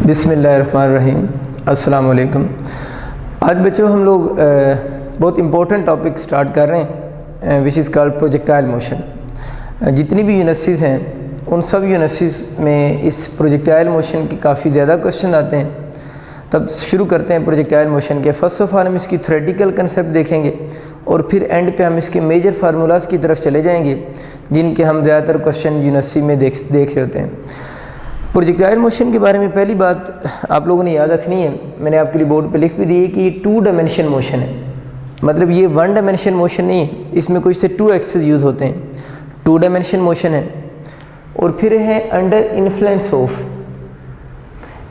बिस्मिल्लाहिर्रहमानिर्रहीम। अस्सलाम वालेकुम। आज बच्चों हम लोग बहुत इम्पोर्टेंट टॉपिक स्टार्ट कर रहे हैं which is called projectile motion. जितनी भी यूनिवर्सिटीज़ हैं उन सब यूनिवर्सिटीज़ में इस प्रोजेक्टाइल मोशन के काफ़ी ज़्यादा क्वेश्चन आते हैं। तब शुरू करते हैं प्रोजेक्टाइल मोशन के। फ़र्स्ट ऑफ़ ऑल हम इसकी थ्योरेटिकल कंसेप्ट देखेंगे और फिर एंड पे हम इसके मेजर फार्मूलाज़ की तरफ चले जाएंगे जिनके हम ज़्यादातर क्वेश्चन यूनिवर्सिटी में देख रहे होते हैं। प्रोजेक्टाइल मोशन के बारे में पहली बात आप लोगों ने याद रखनी है, मैंने आपके लिए बोर्ड पे लिख भी दी है कि ये 2 डायमेंशन मोशन है। मतलब ये 1 डायमेंशन मोशन नहीं है, इसमें कोई से 2 एक्सेस यूज़ होते हैं। 2 डायमेंशन मोशन है और फिर है अंडर इन्फ्लुएंस ऑफ,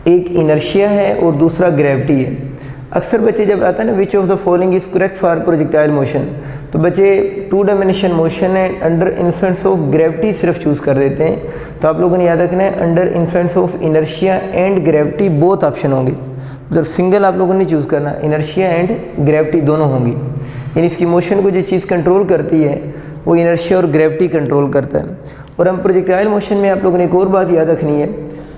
एक इनर्शिया है और दूसरा ग्रेविटी है। अक्सर बच्चे जब आता है ना which of the following is correct for projectile motion, तो बच्चे 2 डायमेंशन मोशन है अंडर इन्फ्लुएंस ऑफ ग्रेविटी सिर्फ चूज़ कर देते हैं। तो आप लोगों ने याद रखना है under influence of inertia and gravity both option होंगे। मतलब सिंगल आप लोगों ने चूज़ करना, इनर्शिया एंड ग्रेविटी दोनों होंगी। यानी इसकी मोशन को जो चीज़ कंट्रोल करती है वो इनर्शिया और ग्रेविटी कंट्रोल करता है। और हम प्रोजेक्टाइल मोशन में आप लोगों ने एक और बात याद रखनी है,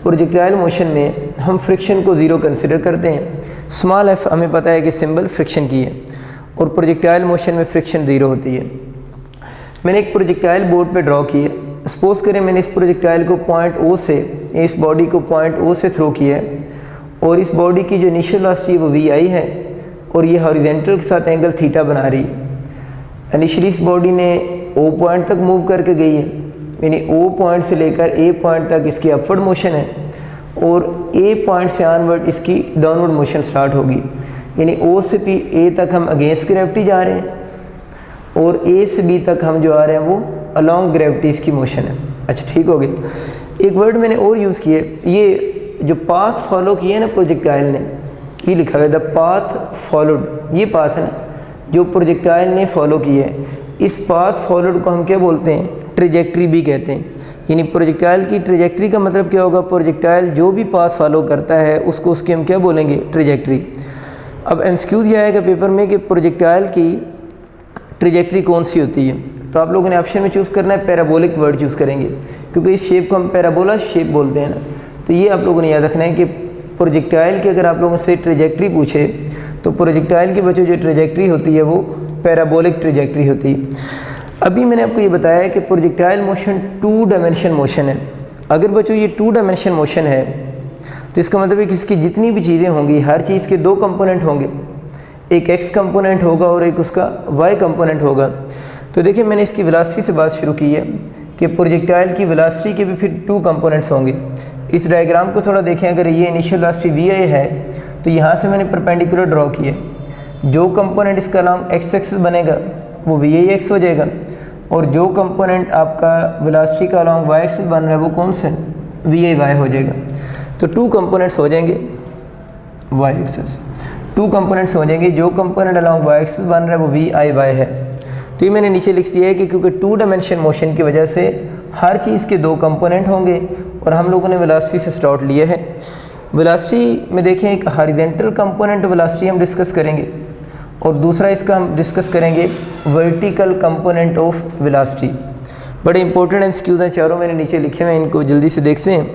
प्रोजेक्टाइल मोशन में हम फ्रिक्शन को ज़ीरो कंसिडर करते हैं। स्मॉल एफ हमें पता है कि सिंबल फ्रिक्शन की है और प्रोजेक्टाइल मोशन में फ्रिक्शन ज़ीरो होती है। मैंने एक प्रोजेक्टाइल बोर्ड पे ड्रॉ की है। सपोज़ करें मैंने इस प्रोजेक्टाइल को पॉइंट ओ से, इस बॉडी को पॉइंट ओ से थ्रो किया है और इस बॉडी की जो इनिशियल वेलोसिटी है वो वी आई है और ये हॉरिजॉन्टल के साथ एंगल थीटा बना रही है। इनिशियली इस बॉडी ने ओ पॉइंट तक मूव करके गई है, यानी ओ पॉइंट से लेकर ए पॉइंट तक इसकी अपवर्ड मोशन है और ए पॉइंट से ऑनवर्ड इसकी डाउनवर्ड मोशन स्टार्ट होगी। यानी ओ से पी ए तक हम अगेंस्ट ग्रेविटी जा रहे हैं और ए से बी तक हम जो आ रहे हैं वो अलॉन्ग ग्रेविटी इसकी मोशन है। अच्छा ठीक हो गया। एक वर्ड मैंने और यूज़ किए, ये जो पाथ फॉलो किया है ना प्रोजेक्टाइल ने, ये लिखा हुआ है द पाथ फॉलोड, ये पाथ है ना जो प्रोजेक्टाइल ने फॉलो किया है। इस पाथ फॉलोड को हम क्या बोलते हैं, ट्रेजेक्ट्री भी कहते हैं। यानी प्रोजेक्टाइल की ट्रेजेक्ट्री का मतलब क्या होगा, प्रोजेक्टाइल जो भी पाथ फॉलो करता है उसको उसकी हम क्या बोलेंगे, ट्रेजेक्ट्री। अब एमसीक्यूज़ ये आएगा पेपर में कि प्रोजेक्टाइल की ट्रेजेक्ट्री कौन सी होती है, तो आप लोगों ने ऑप्शन में चूज़ करना है पैराबोलिक वर्ड चूज़ करेंगे क्योंकि इस शेप को हम पैराबोला शेप बोलते हैं ना। तो ये आप लोगों ने याद रखना है कि प्रोजेक्टाइल की अगर आप लोगों से ट्रेजेक्ट्री पूछे तो प्रोजेक्टाइल की बच्चों जो ट्रेजेक्ट्री होती है वो पैराबोलिक ट्रेजेक्ट्री होती है। अभी मैंने आपको ये बताया है कि प्रोजेक्टाइल मोशन 2 डायमेंशन मोशन है। अगर बच्चों ये 2 डायमेंशन मोशन है तो इसका मतलब है कि इसकी जितनी भी चीज़ें होंगी हर चीज़ के 2 कंपोनेंट होंगे, एक एक्स कंपोनेंट होगा और एक उसका वाई कंपोनेंट होगा। तो देखिए मैंने इसकी वेलोसिटी से बात शुरू की है कि प्रोजेक्टाइल की वेलोसिटी के भी फिर 2 कंपोनेंट्स होंगे। इस डायग्राम को थोड़ा देखें, अगर ये इनिशियल वेलोसिटी वी आई है तो यहाँ से मैंने परपेंडिकुलर ड्रॉ किया, जो कंपोनेंट इसका अलॉन्ग एक्स एक्सिस बनेगा वो वी आई एक्स हो जाएगा और जो कंपोनेंट आपका वेलोसिटी का अलॉन्ग वाई एक्सिस बन रहा है वो कौन सा, वी आई वाई हो जाएगा। तो 2 कंपोनेंट्स हो जाएंगे वाई एक्सिस, 2 कंपोनेंट्स हो जाएंगे। जो कंपोनेंट अलॉन्ग वाई एक्सिस बन रहा है वो वी आई वाई है। तो ये मैंने नीचे लिख दिया है कि क्योंकि 2 डायमेंशन मोशन की वजह से हर चीज़ के 2 कंपोनेंट होंगे और हम लोगों ने वेलोसिटी से स्टार्ट लिया है। वेलोसिटी में देखें एक हॉरिजॉन्टल कंपोनेंट वेलोसिटी हम डिस्कस करेंगे और दूसरा इसका हम डिस्कस करेंगे वर्टिकल कंपोनेंट ऑफ वेलोसिटी। बड़े इंपॉर्टेंट एमसीक्यूज़ हैं, चारों मैंने नीचे लिखे हुए हैं, इनको जल्दी से देखते हैं।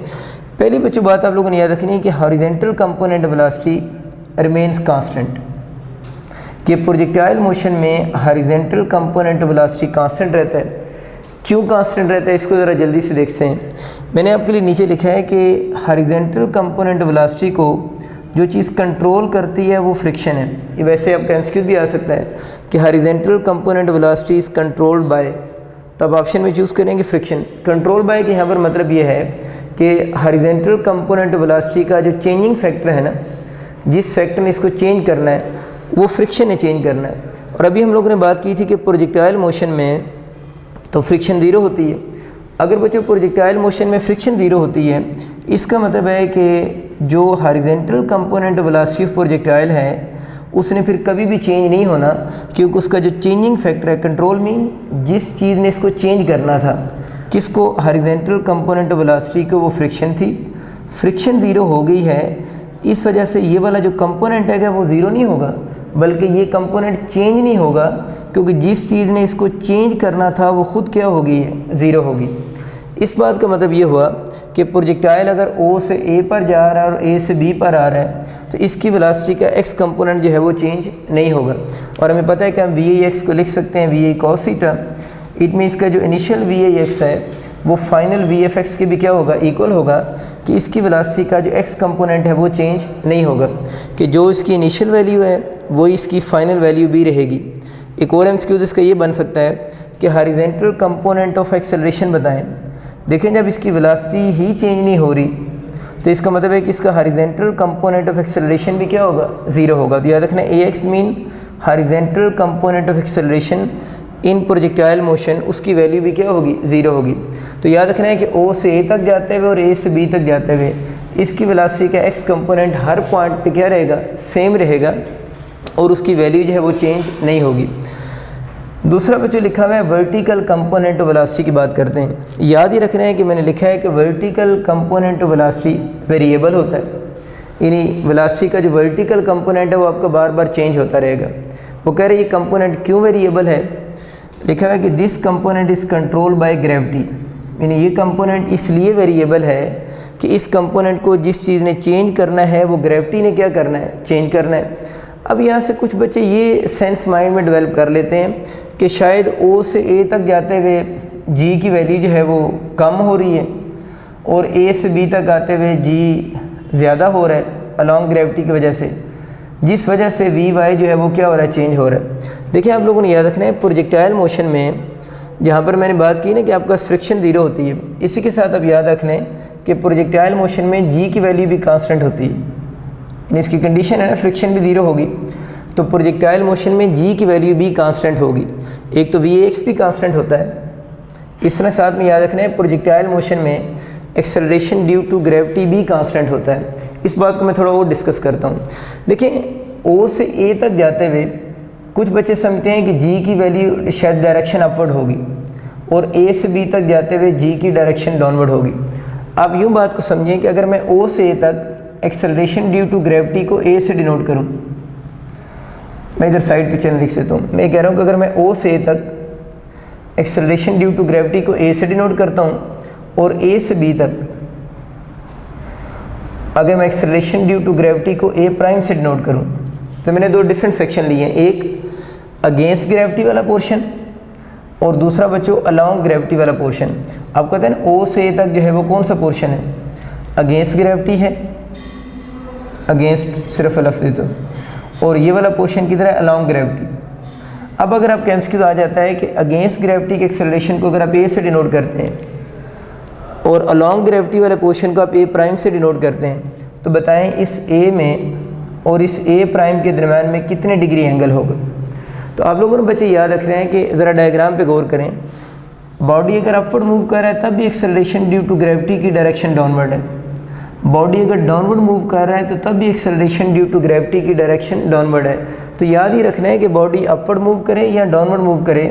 पहली बच्चों बात आप लोगों ने याद रखनी है कि horizontal component velocity remains constant, कि प्रोजेक्टाइल मोशन में हॉरिजॉन्टल कंपोनेंट वेलोसिटी कांस्टेंट रहता है। क्यों कांस्टेंट रहता है इसको ज़रा जल्दी से देखते हैं। मैंने आपके लिए नीचे लिखा है कि हॉरिजॉन्टल कंपोनेंट वेलोसिटी को जो चीज़ कंट्रोल करती है वो फ्रिक्शन है। ये वैसे आपका एमसीक्यू भी आ सकता है कि horizontal component velocity is controlled by, तो आप ऑप्शन में चूज़ करेंगे फ्रिक्शन। कंट्रोल बाय के यहाँ पर मतलब ये है कि हॉरिजॉन्टल कंपोनेंट वेलोसिटी का जो चेंजिंग फैक्टर है ना, जिस फैक्टर ने इसको चेंज करना है वो फ्रिक्शन ने चेंज करना है। और अभी हम लोगों ने बात की थी कि प्रोजेक्टाइल मोशन में तो फ्रिक्शन ज़ीरो होती है। अगर बच्चों प्रोजेक्टाइल मोशन में फ्रिक्शन ज़ीरो होती है इसका मतलब है कि जो horizontal component velocity of projectile है उसने फिर कभी भी चेंज नहीं होना, क्योंकि उसका जो चेंजिंग फैक्टर है, कंट्रोल मीन जिस चीज़ ने इसको चेंज करना था, किसको, हॉरिजॉन्टल कंपोनेंट वेलोसिटी को, वो फ्रिक्शन थी। फ्रिक्शन ज़ीरो हो गई है, इस वजह से ये वाला जो कंपोनेंट है वो ज़ीरो नहीं होगा बल्कि ये कंपोनेंट चेंज नहीं होगा, क्योंकि जिस चीज़ ने इसको चेंज करना था वो ख़ुद क्या होगी, ज़ीरो होगी। इस बात का मतलब ये हुआ कि प्रोजेक्टाइल अगर O से A पर जा रहा है और A से B पर आ रहा है तो इसकी वेलोसिटी का x कंपोनेंट जो है वो चेंज नहीं होगा। और हमें पता है कि हम VAX को लिख सकते हैं VA cos theta. It means का जो इनिशियल VAX है वो फाइनल VFX के भी क्या होगा, इक्वल होगा, कि इसकी वेलोसिटी का जो x कंपोनेंट है वो चेंज नहीं होगा, कि जो इसकी इनिशियल वैल्यू है वो इसकी फाइनल वैल्यू भी रहेगी। एक और MCQ इसका ये बन सकता है कि हॉरिजॉन्टल कंपोनेंट ऑफ एक्सेलरेशन बताएं। देखें जब इसकी वेलोसिटी ही चेंज नहीं हो रही तो इसका मतलब है कि इसका हॉरिजॉन्टल कंपोनेंट ऑफ एक्सेलरेशन भी क्या होगा, ज़ीरो होगा। तो याद रखना AX mean horizontal component of acceleration in projectile motion, उसकी वैल्यू भी क्या होगी, ज़ीरो होगी। तो याद रखना है कि O से A तक जाते हुए और A से B तक जाते हुए इसकी वेलोसिटी का x कंपोनेंट हर पॉइंट पे क्या रहेगा, सेम रहेगा और उसकी वैल्यू जो है वो चेंज नहीं होगी। दूसरा बच्चों लिखा हुआ है वर्टिकल कंपोनेंट ऑफ वेलोसिटी की बात करते हैं। याद ही रखना है कि मैंने लिखा है कि vertical component of velocity variable होता है, यानी वेलोसिटी का जो वर्टिकल कंपोनेंट है वो आपका बार बार चेंज होता रहेगा। वो कह रहे हैं ये कंपोनेंट क्यों वेरिएबल है, लिखा है कि this component is control by gravity, यानी ये कंपोनेंट इसलिए वेरिएबल है कि इस कंपोनेंट को जिस चीज़ ने चेंज करना है वो ग्रेविटी ने क्या करना है, चेंज करना है। अब यहाँ से कुछ बच्चे ये सेंस माइंड में डेवलप कर लेते हैं कि शायद O से A तक जाते हुए G की वैल्यू जो है वो कम हो रही है और A से B तक आते हुए G ज़्यादा हो रहा है अलॉन्ग ग्रेविटी की वजह से, जिस वजह से Vy जो है वो क्या हो रहा है, चेंज हो रहा है। देखिए आप लोगों ने याद रखना है प्रोजेक्टाइल मोशन में जहाँ पर मैंने बात की ना कि आपका फ्रिक्शन ज़ीरो होती है, इसी के साथ आप याद रख लें कि प्रोजेक्टाइल मोशन में G की वैल्यू भी कांस्टेंट होती है, इसकी कंडीशन है ना फ्रिक्शन भी ज़ीरो होगी तो प्रोजेक्टाइल मोशन में G की वैल्यू भी कांस्टेंट होगी। एक तो VAX भी कांस्टेंट होता है, इस तरह साथ में याद रखना है प्रोजेक्टाइल मोशन में एक्सेलरेशन ड्यू टू ग्रेविटी भी कांस्टेंट होता है। इस बात को मैं थोड़ा और डिस्कस करता हूँ। देखिए O से A तक जाते हुए कुछ बच्चे समझते हैं कि G की वैल्यू शायद डायरेक्शन अपवर्ड होगी और A से B तक जाते हुए G की डायरेक्शन डाउनवर्ड होगी। आप यूँ बात को समझें कि अगर मैं O से A तक एक्सेलरेशन ड्यू टू ग्रेविटी को A से डिनोट करूं, मैं इधर साइड पिक्चर में लिख सकता हूँ। मैं कह रहा हूँ कि अगर मैं O से A तक एक्सेलरेशन ड्यू टू ग्रेविटी को A से डिनोट करता हूँ और A से B तक अगर मैं एक्सेलरेशन ड्यू टू ग्रेविटी को A प्राइम से डिनोट करूँ तो मैंने दो डिफरेंट सेक्शन लिए हैं, एक अगेंस्ट ग्रेविटी वाला पोर्शन और दूसरा बच्चों अलॉन्ग ग्रेविटी वाला पोर्शन। आप कहते हैं ना O से A तक जो है वो कौन सा पोर्शन है, अगेंस्ट ग्रेविटी है, अगेंस्ट सिर्फ लफ्ज़ देता और ये वाला पोर्शन की तरह अलॉन्ग ग्रेविटी। अब अगर आप कैंसिल आ जाता है कि अगेंस्ट ग्रेविटी के एक्सेलरेशन को अगर आप A से डिनोट करते हैं और अलॉन्ग ग्रेविटी वाले पोर्शन को आप A प्राइम से डिनोट करते हैं तो बताएं इस A में और इस A प्राइम के दरम्यान में कितने डिग्री एंगल होगा। तो आप लोगों ने बच्चे याद रख रहे हैं कि ज़रा डायग्राम पे गौर करें। बॉडी अगर अपवर्ड मूव कर रहा है तब भी एक्सेलरेशन ड्यू टू ग्रेविटी की डायरेक्शन डाउनवर्ड है, बॉडी अगर डाउनवर्ड मूव कर रहा है तो तब भी एक्सेलरेशन ड्यू टू ग्रेविटी की डायरेक्शन डाउनवर्ड है। तो याद ही रखना है कि बॉडी अपवर्ड मूव करे या डाउनवर्ड मूव करे,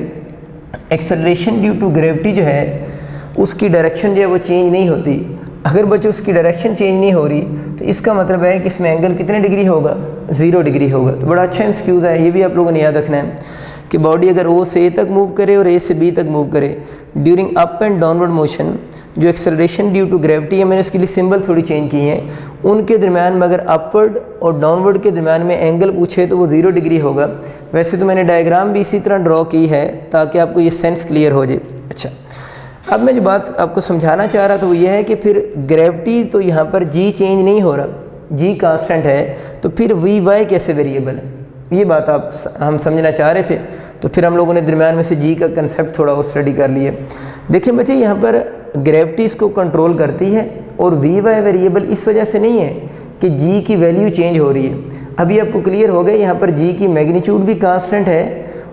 एक्सेलरेशन ड्यू टू ग्रेविटी जो है उसकी डायरेक्शन जो है वो चेंज नहीं होती। अगर बच्चों उसकी डायरेक्शन चेंज नहीं हो रही तो इसका मतलब है कि इसमें एंगल कितने डिग्री होगा, 0 डिग्री होगा। तो बड़ा अच्छा एक्सक्यूज़ है, ये भी आप लोगों ने याद रखना है कि बॉडी अगर O से A तक मूव करे और A से B तक मूव करे during up and downward motion, जो एक्सेलरेशन ड्यू टू ग्रेविटी है, मैंने उसके लिए सिंबल थोड़ी चेंज की हैं, उनके दरमियान में अगर अपवर्ड और डाउनवर्ड के दरमियान में एंगल पूछे तो वो 0 डिग्री होगा। वैसे तो मैंने डायग्राम भी इसी तरह ड्रॉ की है ताकि आपको ये सेंस क्लियर हो जाए। अच्छा, अब मैं जो बात आपको समझाना चाह रहा था वो ये है कि फिर ग्रेविटी तो यहाँ पर G चेंज नहीं हो रहा, G कांस्टेंट है, तो फिर Vy कैसे वेरिएबल है, ये बात हम समझना चाह रहे थे। तो फिर हम लोगों ने दरमियान में से G का कंसेप्ट थोड़ा और स्टडी कर लिए। देखिए बच्चे यहाँ पर ग्रेविटी इसको कंट्रोल करती है और Vy वेरिएबल इस वजह से नहीं है कि G की वैल्यू चेंज हो रही है। अभी आपको क्लियर हो गया, यहाँ पर G की मैग्नीट्यूड भी कांस्टेंट है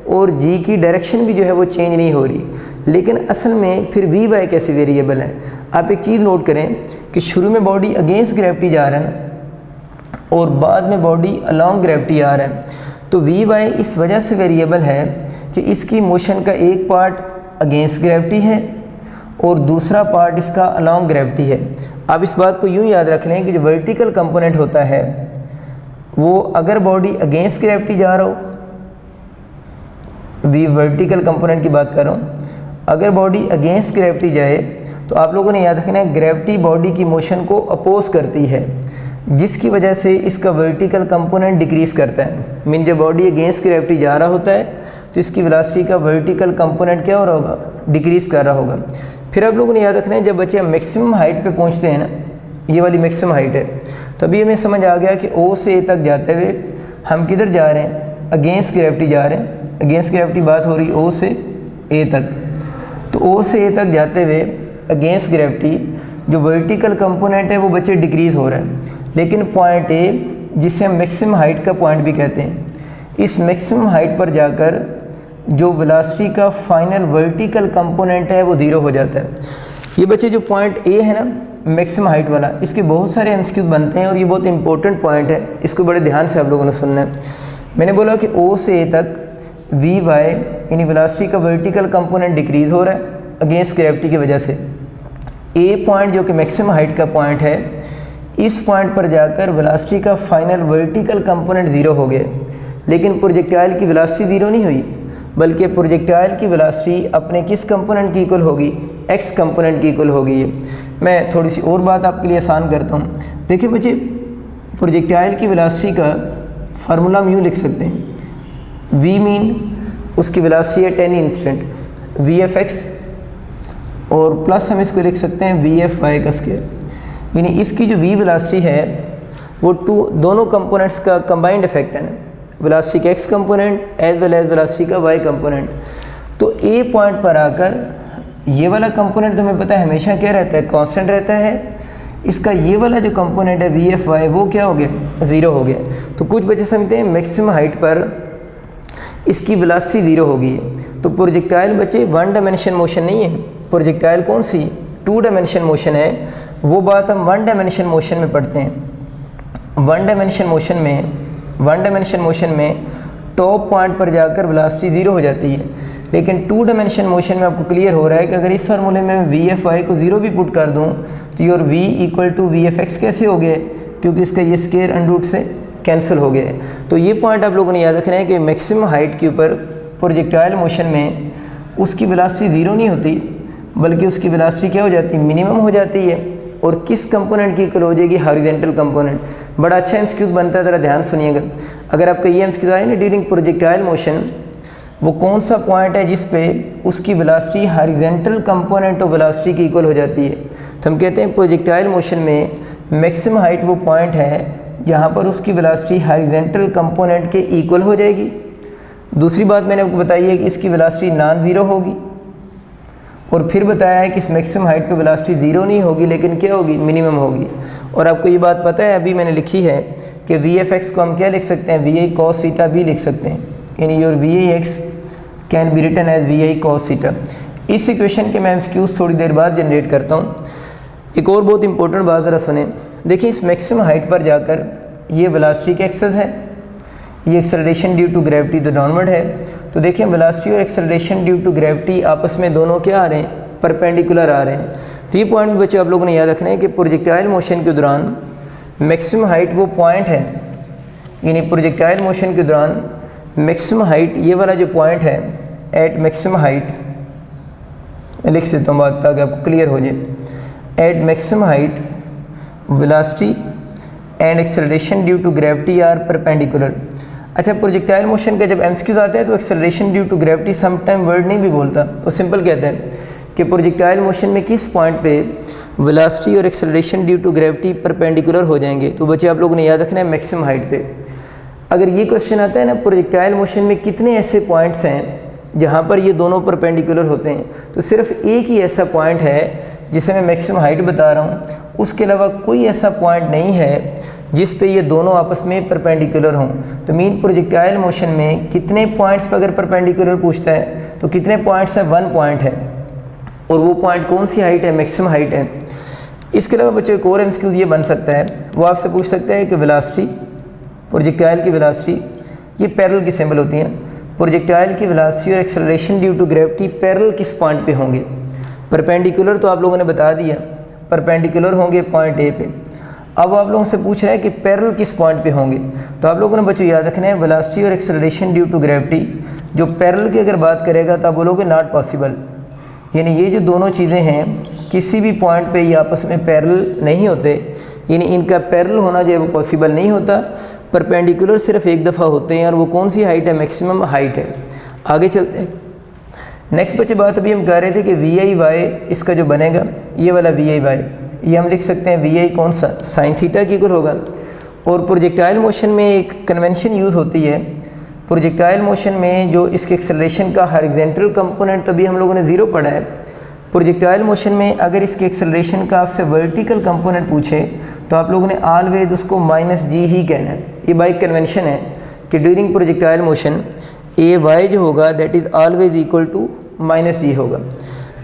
और G की डायरेक्शन भी जो है वो चेंज नहीं हो रही, लेकिन असल में फिर Vy कैसे वेरिएबल है। आप एक चीज़ नोट करें कि शुरू में बॉडी अगेंस्ट ग्रेविटी जा रहा है ना और बाद में बॉडी अलॉन्ग ग्रेविटी आ रहा है, तो Vy इस वजह से वेरिएबल है कि इसकी मोशन का एक पार्ट अगेंस्ट ग्रेविटी है और दूसरा पार्ट इसका अलॉन्ग ग्रेविटी है। आप इस बात को यूँ याद रख लें कि जो वर्टिकल कंपोनेंट होता है वो अगर बॉडी अगेंस्ट ग्रेविटी जा रहा हो, वर्टिकल कंपोनेंट की बात कर रहा हूँ, अगर बॉडी अगेंस्ट ग्रेविटी जाए तो आप लोगों ने याद रखना है ग्रेविटी बॉडी की मोशन को अपोज करती है, जिसकी वजह से इसका वर्टिकल कंपोनेंट डिक्रीज़ करता है। मीन जब बॉडी अगेंस्ट ग्रेविटी जा रहा होता है तो इसकी वेलोसिटी का वर्टिकल कंपोनेंट क्या हो रहा होगा, डिक्रीज़ कर रहा होगा। फिर आप लोगों ने याद रखना है जब बच्चे मैक्सिमम हाइट पे पहुंचते हैं ना, ये वाली मैक्सिमम हाइट है, तभी हमें समझ आ गया कि ओ से ए तक जाते हुए हम किधर जा रहे हैं, अगेंस्ट ग्रेविटी जा रहे हैं। अगेंस्ट ग्रेविटी बात हो रही ओ से ए तक, तो ओ से ए तक जाते हुए अगेंस्ट ग्रेविटी जो वर्टिकल कंपोनेंट है वो बच्चे डिक्रीज़ हो रहा है। लेकिन पॉइंट ए, जिसे हम मैक्सिमम हाइट का पॉइंट भी कहते हैं, इस मैक्सिमम हाइट पर जाकर जो वेलोसिटी का फाइनल वर्टिकल कंपोनेंट है वो 0 हो जाता है। ये बच्चे जो पॉइंट ए है ना मैक्सिमम हाइट वाला, इसके बहुत सारे एमसीक्यूज बनते हैं और ये बहुत इंपॉर्टेंट पॉइंट है, इसको बड़े ध्यान से आप लोगों ने सुनना है। मैंने बोला कि ओ से ए तक वी वाई यानी वेलोसिटी का वर्टिकल कंपोनेंट डिक्रीज़ हो रहा है अगेंस्ट ग्रेविटी की वजह से। ए पॉइंट जो कि मैक्सिमम हाइट का पॉइंट है, इस पॉइंट पर जाकर वेलोसिटी का फाइनल वर्टिकल कंपोनेंट 0 हो गया। लेकिन प्रोजेक्टाइल की वेलोसिटी 0 नहीं हुई, बल्कि प्रोजेक्टाइल की वेलोसिटी अपने किस कंपोनेंट की इक्वल होगी, एक्स कंपोनेंट की इक्वल होगी। मैं थोड़ी सी और बात आपके लिए आसान करता हूँ। देखिए बच्चे, प्रोजेक्टाइल की वेलोसिटी का फार्मूला हम यूँ लिख सकते हैं, वी मीन उसकी वेलोसिटी है ten instant V F x, और प्लस हम इसको लिख सकते हैं वी एफ वाई का स्क्वायर। यानी इसकी जो वी वेलोसिटी है वो दोनों कंपोनेंट्स का कंबाइंड इफेक्ट है ना, वेलोसिटी का x component as well as velocity का वाई कंपोनेंट। तो ए पॉइंट पर आकर ये वाला कंपोनेंट तो हमें पता है हमेशा क्या रहता है, कांस्टेंट रहता है। इसका ये वाला जो कंपोनेंट है वी एफ वाई वो क्या हो गया, 0 हो गया। तो कुछ बच्चे समझते हैं मैक्सिमम हाइट पर इसकी वेलोसिटी 0 होगी। तो प्रोजेक्टाइल बच्चे 1 डायमेंशन मोशन नहीं है, प्रोजेक्टाइल कौन सी 2 डायमेंशन मोशन है। वो बात हम 1 डायमेंशन मोशन में पढ़ते हैं। 1 डायमेंशन मोशन में टॉप पॉइंट पर जाकर वेलोसिटी 0 हो जाती है। लेकिन 2 डायमेंशन मोशन में आपको क्लियर हो रहा है कि अगर इस फार्मूले में वी एफ वाई को 0 भी पुट कर दूं तो your v equal to v F x कैसे हो गया, क्योंकि इसका ये स्क्वायर अंडर रूट से कैंसिल हो गया है। तो ये पॉइंट आप लोगों ने याद रखना है कि मैक्सिमम हाइट के ऊपर प्रोजेक्टाइल मोशन में उसकी वेलोसिटी 0 नहीं होती, बल्कि उसकी वेलोसिटी क्या हो जाती है, मिनिमम हो जाती है। और किस कंपोनेंट की इक्वल हो जाएगी, हॉरिजॉन्टल कंपोनेंट। बड़ा अच्छा एमसीक्यूज बनता है, ज़रा ध्यान सुनिएगा। अगर आपका ये एमसीक्यूज आए ना ड्यूरिंग प्रोजेक्टाइल मोशन, वो कौन सा पॉइंट है जिस पे उसकी velocity horizontal component of velocity की इक्वल हो जाती है। तो हम कहते हैं प्रोजेक्टाइल मोशन में मैक्सिमम हाइट वो पॉइंट है जहाँ पर उसकी वेलोसिटी हॉरिजॉन्टल कंपोनेंट के इक्वल हो जाएगी। दूसरी बात मैंने आपको बताई है कि इसकी वेलोसिटी नॉन ज़ीरो होगी, और फिर बताया है कि इस मैक्सिमम हाइट पे वेलोसिटी 0 नहीं होगी, लेकिन क्या होगी, मिनिमम होगी। और आपको ये बात पता है, अभी मैंने लिखी है कि वी एफ एक्स को हम क्या लिख सकते हैं, वी आई कॉस सीटा भी लिख सकते हैं। यानी your v I x can be written as v I cos theta. इस इक्वेशन के मैं एमसीक्यूज थोड़ी देर बाद जनरेट करता हूँ। एक और बहुत इंपॉर्टेंट बात ज़रा सुने। देखिए, इस मैक्सिमम हाइट पर जाकर ये वेलोसिटी की एक्सेस है, ये एक्सेलरेशन ड्यू टू ग्रेविटी तो डाउनवर्ड है। तो देखिए, वेलोसिटी और एक्सेलरेशन ड्यू टू ग्रेविटी आपस में दोनों क्या आ रहे हैं, परपेंडिकुलर आ रहे हैं। तो ये पॉइंट बच्चे आप लोगों ने याद रखना है कि प्रोजेक्टाइल मोशन के दौरान मैक्सिमम हाइट वो पॉइंट है, यानी प्रोजेक्टाइल मोशन के दौरान मैक्सिमम हाइट ये वाला जो पॉइंट है, एट मैक्सिमम हाइट, मैं लिख देता हूँ बात ताकि आपको क्लियर हो जाए। At maximum height velocity and acceleration due to gravity are perpendicular. अच्छा, प्रोजेक्टाइल मोशन का जब एमसीक्यूज आता है तो acceleration due to gravity sometime word नहीं भी बोलता, वो सिंपल कहते हैं कि प्रोजेक्टाइल मोशन में किस पॉइंट पे वेलोसिटी और acceleration due to gravity perpendicular हो जाएंगे। तो बच्चे आप लोगों ने याद रखना है मैक्सिमम हाइट पे। अगर ये क्वेश्चन आता है ना, प्रोजेक्टाइल मोशन में कितने ऐसे पॉइंट्स हैं जहाँ पर ये दोनों परपेंडिकुलर होते हैं, तो सिर्फ एक ही ऐसा पॉइंट है जिसे मैं मैक्सिमम हाइट बता रहा हूँ। उसके अलावा कोई ऐसा पॉइंट नहीं है जिस पे ये दोनों आपस में परपेंडिकुलर हों। तो मीन प्रोजेक्टाइल मोशन में कितने पॉइंट्स पर अगर परपेंडिकुलर पूछता है तो कितने पॉइंट्स हैं, 1 पॉइंट है, और वो पॉइंट कौन सी हाइट है, मैक्सिमम हाइट है। इसके अलावा बच्चों एक और एमसीक्यूज ये बन सकता है, वो आपसे पूछ सकता है कि वेलोसिटी, प्रोजेक्टाइल की वेलोसिटी ये पैरेलल की सिंबल होती है ना, प्रोजेक्टाइल की वेलोसिटी और acceleration due to gravity parallel किस पॉइंट पे होंगे। परपेंडिकुलर तो आप लोगों ने बता दिया, परपेंडिकुलर होंगे पॉइंट ए पे। अब आप लोगों से पूछ रहा है कि पैरेलल किस पॉइंट पे होंगे। तो आप लोगों ने बच्चों याद रखना है, वेलोसिटी और एक्सेलरेशन ड्यू टू ग्रेविटी जो पैरेलल की अगर बात करेगा तो आप बोलोगे नॉट पॉसिबल। यानी ये जो दोनों चीज़ें हैं किसी भी पॉइंट पे ये आपस में पैरेलल नहीं होते, यानी इनका पैरेलल होना जो है वो पॉसिबल नहीं होता। परपेंडिकुलर सिर्फ एक दफ़ा होते हैं और वो कौन सी हाइट है, मैक्सिमम हाइट है। आगे चलते हैं। नेक्स्ट बच्चे बात अभी हम कर रहे थे कि वी आई वाई इसका जो बनेगा, ये वाला वी आई वाई, ये हम लिख सकते हैं वी आई कौन सा, साइन थीटा की इक्वल होगा। और प्रोजेक्टाइल मोशन में एक कन्वेंशन यूज़ होती है, प्रोजेक्टाइल मोशन में जो इसके एक्सेलरेशन का हॉरिजॉन्टल कंपोनेंट तभी हम लोगों ने ज़ीरो पढ़ा है। प्रोजेक्टाइल मोशन में अगर इसके एक्सेलरेशन का आपसे वर्टिकल कंपोनेंट पूछे तो आप लोगों ने ऑलवेज उसको -g ही कहना है। ये बाई कन्वेंशन है कि during projectile motion a y जो होगा that is always equal to -g होगा।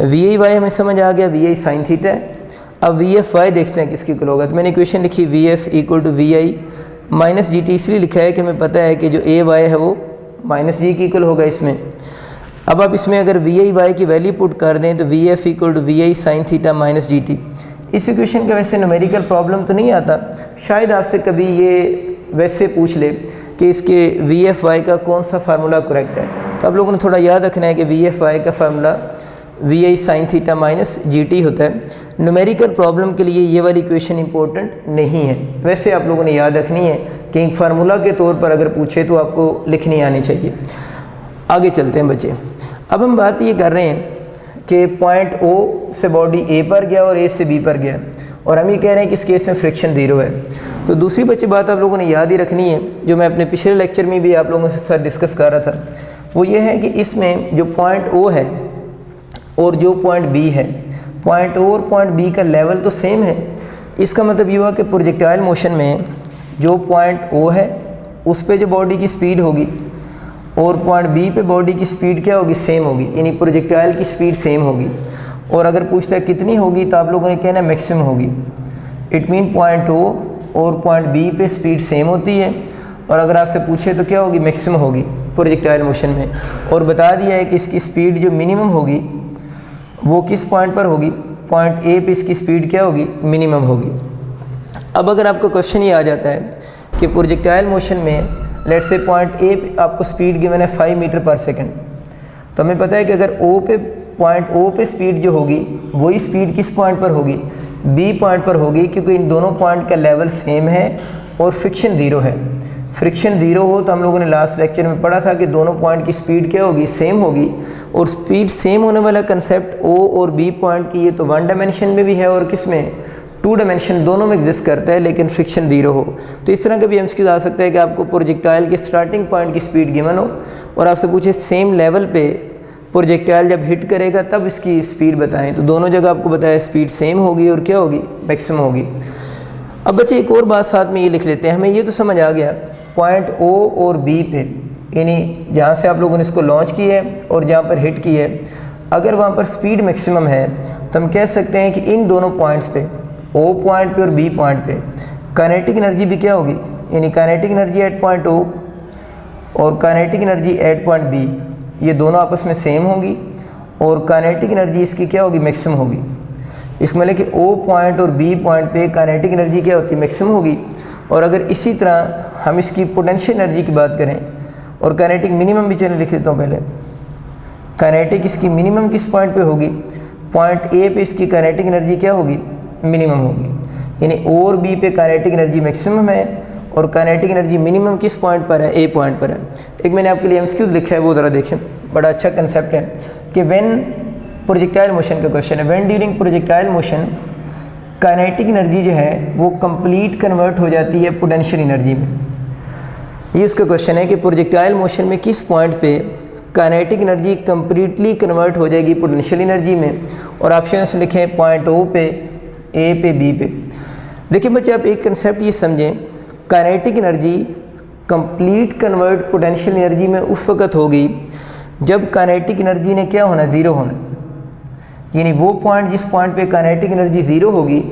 वी आई वाई हमें समझ आ गया, वी आई साइन थीटा है। अब वी एफ वाई देखते हैं किसकी इक्वल होगा। तो मैंने इक्वेशन लिखी v f equal to we i -gt, इसलिए लिखा है कि हमें पता है कि जो ए वाई है वो -g की इक्वल होगा इसमें। अब आप इसमें अगर वी आई वाई की वैल्यू पुट कर दें तो v f equal to we I sine theta -gt। इस इक्वेशन का वैसे न्यूमेरिकल प्रॉब्लम तो नहीं आता, शायद आपसे कभी ये वैसे पूछ ले कि इसके वी एफ वाई का कौन सा फार्मूला करेक्ट है। तो आप लोगों ने थोड़ा याद रखना है कि वी एफ वाई का फार्मूला वी आई साइन थीटा -gt होता है। न्यूमेरिकल प्रॉब्लम के लिए ये वाली इक्वेशन इंपॉर्टेंट नहीं है, वैसे आप लोगों ने याद रखनी है कि एक फार्मूला के तौर पर अगर पूछे तो आपको लिखनी आनी चाहिए। आगे चलते हैं बच्चे। अब हम बात ये कर रहे हैं कि पॉइंट O से बॉडी A पर गया और A से B पर गया, और हम ये कह रहे हैं कि इस केस में फ्रिक्शन ज़ीरो है। तो दूसरी बच्चे बात आप लोगों ने याद ही रखनी है, जो मैं अपने पिछले लेक्चर में भी आप लोगों के साथ डिस्कस कर रहा था, वो ये है कि इसमें जो पॉइंट O है और जो पॉइंट B है, पॉइंट O और पॉइंट B का लेवल तो सेम है। इसका मतलब ये हुआ कि प्रोजेक्टाइल मोशन में जो पॉइंट O है उस पर जो बॉडी की स्पीड होगी और पॉइंट B पे बॉडी की स्पीड क्या होगी, सेम होगी, यानी प्रोजेक्टाइल की स्पीड सेम होगी। और अगर पूछता है कितनी होगी तो आप लोगों ने कहना मैक्सिमम होगी। इट मीन पॉइंट O और पॉइंट B पे स्पीड सेम होती है, और अगर आपसे पूछे तो क्या होगी, मैक्सिमम होगी प्रोजेक्टाइल मोशन में। और बता दिया है कि इसकी स्पीड जो मिनिमम होगी वो किस पॉइंट पर होगी, पॉइंट A पे इसकी स्पीड क्या होगी, मिनिमम होगी। अब अगर आपको क्वेश्चन ये आ जाता है कि प्रोजेक्टाइल मोशन में लेट्स से पॉइंट A पे आपको स्पीड गिवन है 5 मीटर पर सेकंड, तो हमें पता है कि अगर पॉइंट O पे स्पीड जो होगी वही स्पीड किस पॉइंट पर होगी, B पॉइंट पर होगी, क्योंकि इन दोनों पॉइंट का लेवल सेम है और फ्रिक्शन ज़ीरो है। फ्रिक्शन ज़ीरो हो तो हम लोगों ने लास्ट लेक्चर में पढ़ा था कि दोनों पॉइंट की स्पीड क्या होगी, सेम होगी। और स्पीड सेम होने वाला कंसेप्ट O और B पॉइंट की ये तो 1 डायमेंशन में भी है और किस में, 2 डायमेंशन दोनों में एग्जिस्ट करता है, लेकिन फ्रिक्शन ज़ीरो हो। तो इस तरह का भी एमसीक्यू आ सकता है कि आपको प्रोजेक्टाइल के स्टार्टिंग पॉइंट की स्पीड गिवन हो और आपसे पूछे सेम लेवल पे प्रोजेक्टाइल जब हिट करेगा तब इसकी स्पीड बताएं, तो दोनों जगह आपको बताया स्पीड सेम होगी और क्या होगी, मैक्सिमम होगी। अब बच्चे एक और बात साथ में ये लिख लेते हैं। हमें ये तो समझ आ गया पॉइंट O और B पे, यानी जहाँ से आप लोगों ने इसको लॉन्च की है और जहाँ पर हिट की है, अगर वहाँ पर स्पीड मैक्सिमम है तो हम कह सकते हैं कि इन दोनों पॉइंट्स पे, O पॉइंट पे और B पॉइंट पे काइनेटिक एनर्जी भी क्या होगी, यानी kinetic energy at point O और kinetic energy at point B, ये दोनों आपस में सेम होगी और काइनेटिक एनर्जी इसकी क्या होगी, मैक्सिमम होगी। इसमें मतलब कि O पॉइंट और B पॉइंट पे काइनेटिक एनर्जी क्या होती है, मैक्सिमम होगी। और अगर इसी तरह हम इसकी पोटेंशियल एनर्जी की बात करें और काइनेटिक मिनिमम भी चलिए लिख देता हूँ पहले, काइनेटिक इसकी मिनिमम किस पॉइंट पे होगी, पॉइंट A पे इसकी काइनेटिक एनर्जी क्या होगी, मिनिमम होगी। यानी O और B पे काइनेटिक एनर्जी मैक्सिमम है और काइनेटिक एनर्जी मिनिमम किस पॉइंट पर है, A पॉइंट पर है। एक मैंने आपके लिए एमसीक्यू लिखा है, वो ज़रा देखें, बड़ा अच्छा कंसेप्ट है कि व्हेन प्रोजेक्टाइल मोशन का क्वेश्चन है, when during projectile motion kinetic energy जो है वो कंप्लीट कन्वर्ट हो जाती है पोटेंशियल एनर्जी में। ये उसका क्वेश्चन है कि प्रोजेक्टाइल मोशन में किस पॉइंट पे काइनेटिक एनर्जी कंप्लीटली कन्वर्ट हो जाएगी पोटेंशियल एनर्जी में, और ऑप्शन से लिखें पॉइंट O पे, A पे, B पे। देखिए बच्चे आप एक कंसेप्ट ये समझें, kinetic energy complete convert potential energy में उस वक्त होगी जब काइनेटिक एनर्जी ने क्या होना, ज़ीरो होना। यानी वो पॉइंट जिस पॉइंट पे काइनेटिक एनर्जी ज़ीरो होगी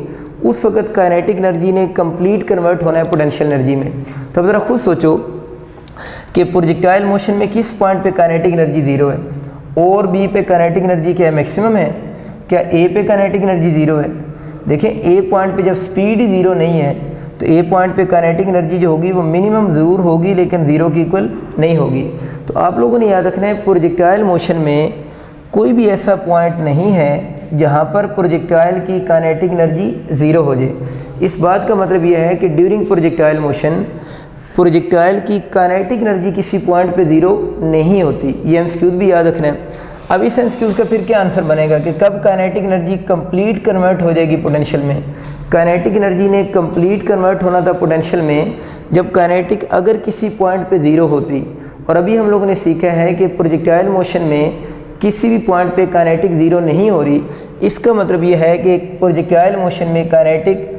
उस वक्त काइनेटिक एनर्जी ने कंप्लीट कन्वर्ट होना है पोटेंशियल एनर्जी में। तो अब ज़रा खुद सोचो कि प्रोजेक्टाइल मोशन में किस पॉइंट पे काइनेटिक एनर्जी ज़ीरो है, और B पे काइनेटिक एनर्जी क्या है, मैक्सिमम है, क्या A पे काइनेटिक एनर्जी ज़ीरो है। देखें A पॉइंट पे जब स्पीड ही ज़ीरो नहीं है तो A पॉइंट पे काइनेटिक एनर्जी जो होगी वो मिनिमम ज़रूर होगी लेकिन ज़ीरो की इक्वल नहीं होगी। तो आप लोगों ने याद रखना है प्रोजेक्टाइल मोशन में कोई भी ऐसा पॉइंट नहीं है जहाँ पर प्रोजेक्टाइल की काइनेटिक एनर्जी ज़ीरो हो जाए। इस बात का मतलब यह है कि ड्यूरिंग प्रोजेक्टाइल मोशन प्रोजेक्टाइल की काइनेटिक एनर्जी किसी पॉइंट पे ज़ीरो नहीं होती। ये एमसीक्यूज़ भी याद रखना है। अब इस एमसीक्यूज़ का फिर क्या आंसर बनेगा कि कब काइनेटिक एनर्जी कंप्लीट कन्वर्ट हो जाएगी पोटेंशियल में। काइनेटिक एनर्जी ने कंप्लीट कन्वर्ट होना था पोटेंशियल में जब काइनेटिक अगर किसी पॉइंट पे ज़ीरो होती। और अभी हम लोगों ने सीखा है कि प्रोजेक्टाइल मोशन में किसी भी पॉइंट पे काइनेटिक ज़ीरो नहीं हो रही। इसका मतलब ये है कि प्रोजेक्टाइल मोशन में काइनेटिक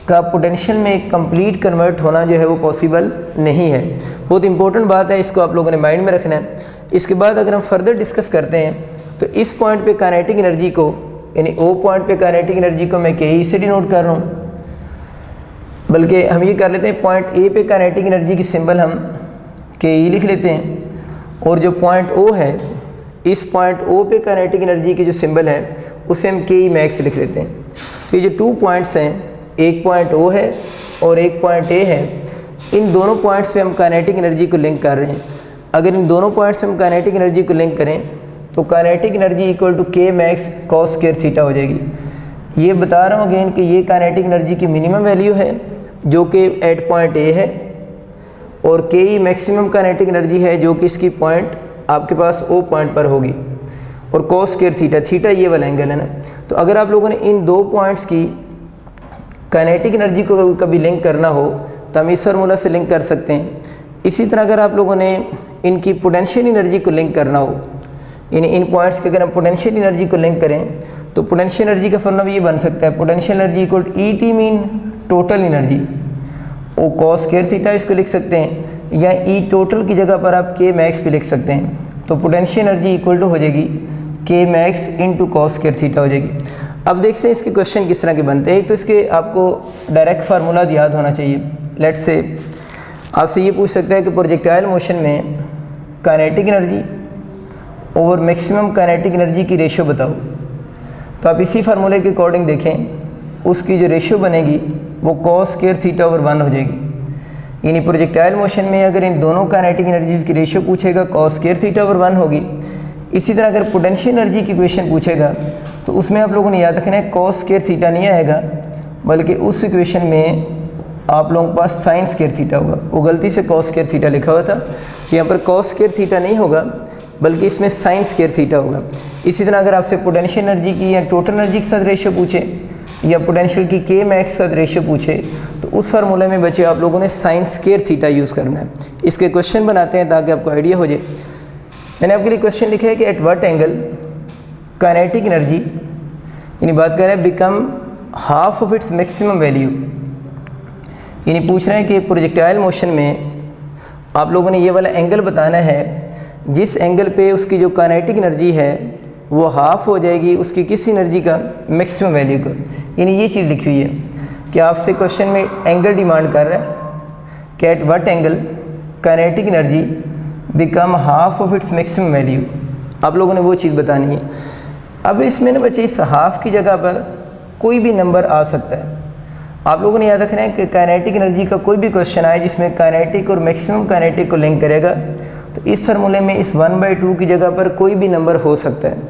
का पोटेंशियल में कंप्लीट कन्वर्ट होना जो है वो पॉसिबल नहीं है। बहुत इंपॉर्टेंट बात है, इसको आप लोगों ने माइंड में रखना है। इसके बाद अगर हम फर्दर डिस्कस करते हैं तो इस पॉइंट पे काइनेटिक एनर्जी को, यानी ओ पॉइंट पे काइनेटिक एनर्जी को मैं के से डिनोट कर रहा हूँ, बल्कि हम ये कर लेते हैं पॉइंट ए पे काइनेटिक एनर्जी की सिंबल हम के लिख लेते हैं। और जो पॉइंट ओ है, इस पॉइंट ओ पे काइनेटिक एनर्जी की जो सिंबल है उसे हम के मैक्स लिख लेते हैं। तो ये जो 2 पॉइंट्स हैं, एक पॉइंट ओ है और एक पॉइंट ए है, इन दोनों पॉइंट्स पे हम काइनेटिक एनर्जी को लिंक कर रहे हैं। अगर इन दोनों पॉइंट्स पे हम काइनेटिक एनर्जी को लिंक करें तो काइनेटिक एनर्जी इक्वल टू के मैक्स कॉस स्क्वायर थीटा हो जाएगी। ये बता रहा हूँ अगेन कि ये काइनेटिक एनर्जी की मिनिमम वैल्यू है जो कि एट पॉइंट ए है, और के ई मैक्सिमम काइनेटिक एनर्जी है जो कि इसकी पॉइंट आपके पास ओ पॉइंट पर होगी, और कॉस स्क्वायर थीटा, थीटा ये वाला एंगल है ना। तो अगर आप लोगों ने इन 2 पॉइंट्स की काइनेटिक एनर्जी को कभी लिंक करना हो तो हम इस फार्मूला से लिंक कर सकते हैं। इसी तरह अगर आप लोगों ने इनकी पोटेंशियल एनर्जी को लिंक करना हो, यानी इन पॉइंट्स के अगर हम पोटेंशियल एनर्जी को लिंक करें तो पोटेंशियल एनर्जी का फार्मूला ये बन सकता है, potential energy equal to E T mean total energy, ओ कॉस स्क्वायर थीटा इसको लिख सकते हैं, या ई टोटल की जगह पर आप के मैक्स भी लिख सकते हैं। तो पोटेंशियल एनर्जी इक्वल टू हो जाएगी के max into cos square theta हो जाएगी। अब देखते हैं इसके क्वेश्चन किस तरह के बनते हैं। एक तो इसके आपको डायरेक्ट फार्मूला याद होना चाहिए। लेट्स से आपसे ये पूछ सकता है कि प्रोजेक्टाइल मोशन में काइनेटिक एनर्जी और मैक्सिमम काइनेटिक एनर्जी की रेशियो बताओ। तो आप इसी फार्मूले के अकॉर्डिंग देखें, उसकी जो रेशियो बनेगी वो कॉस स्क्वायर थीटा ओवर 1 हो जाएगी। यानी प्रोजेक्टाइल मोशन में अगर इन दोनों काइनेटिक एनर्जीज़ की रेशियो पूछेगा कॉस स्क्वायर थीटा ओवर 1 होगी। इसी तरह अगर पोटेंशियल एनर्जी की इक्वेशन पूछेगा तो उसमें आप लोगों ने याद रखना है कॉस स्क्वायर थीटा नहीं आएगा, बल्कि उस इक्वेशन में आप लोगों के पास साइन स्क्वायर थीटा होगा। वो गलती से कॉस स्क्वायर थीटा लिखा हुआ था, कि यहाँ पर कॉस स्क्वायर थीटा नहीं होगा बल्कि इसमें साइन स्क्वायर थीटा होगा। इसी तरह अगर आपसे पोटेंशियल एनर्जी की या टोटल एनर्जी के साथ रेशियो पूछे या पोटेंशियल की के मैक्स के साथ रेशियो पूछे तो उस फार्मूले में बचे आप लोगों ने साइन स्क्वायर थीटा यूज़ करना है। इसके क्वेश्चन बनाते हैं ताकि आपको आइडिया हो जाए। मैंने आपके लिए क्वेश्चन लिखा है कि at what angle kinetic energy, यानी बात कर रहे हैं become half of its maximum value, यानी पूछ रहे हैं कि प्रोजेक्टाइल मोशन में आप लोगों ने ये वाला एंगल बताना है जिस एंगल पे उसकी जो काइनेटिक एनर्जी है वो हाफ हो जाएगी उसकी किस एनर्जी का, मैक्सिमम वैल्यू का। यानी ये चीज़ लिखी हुई है कि आपसे क्वेश्चन में एंगल डिमांड कर रहा है कि at what angle kinetic energy become half of its maximum value. आप लोगों ने वो चीज़ बतानी है। अब इसमें ना बच्चे इस हाफ की जगह पर कोई भी नंबर आ सकता है। आप लोगों ने याद रखना है कि काइनेटिक एनर्जी का कोई भी क्वेश्चन आए जिसमें काइनेटिक और मैक्सिमम काइनेटिक को लिंक करेगा तो इस फार्मूले में इस 1/2 की जगह पर कोई भी नंबर हो सकता है।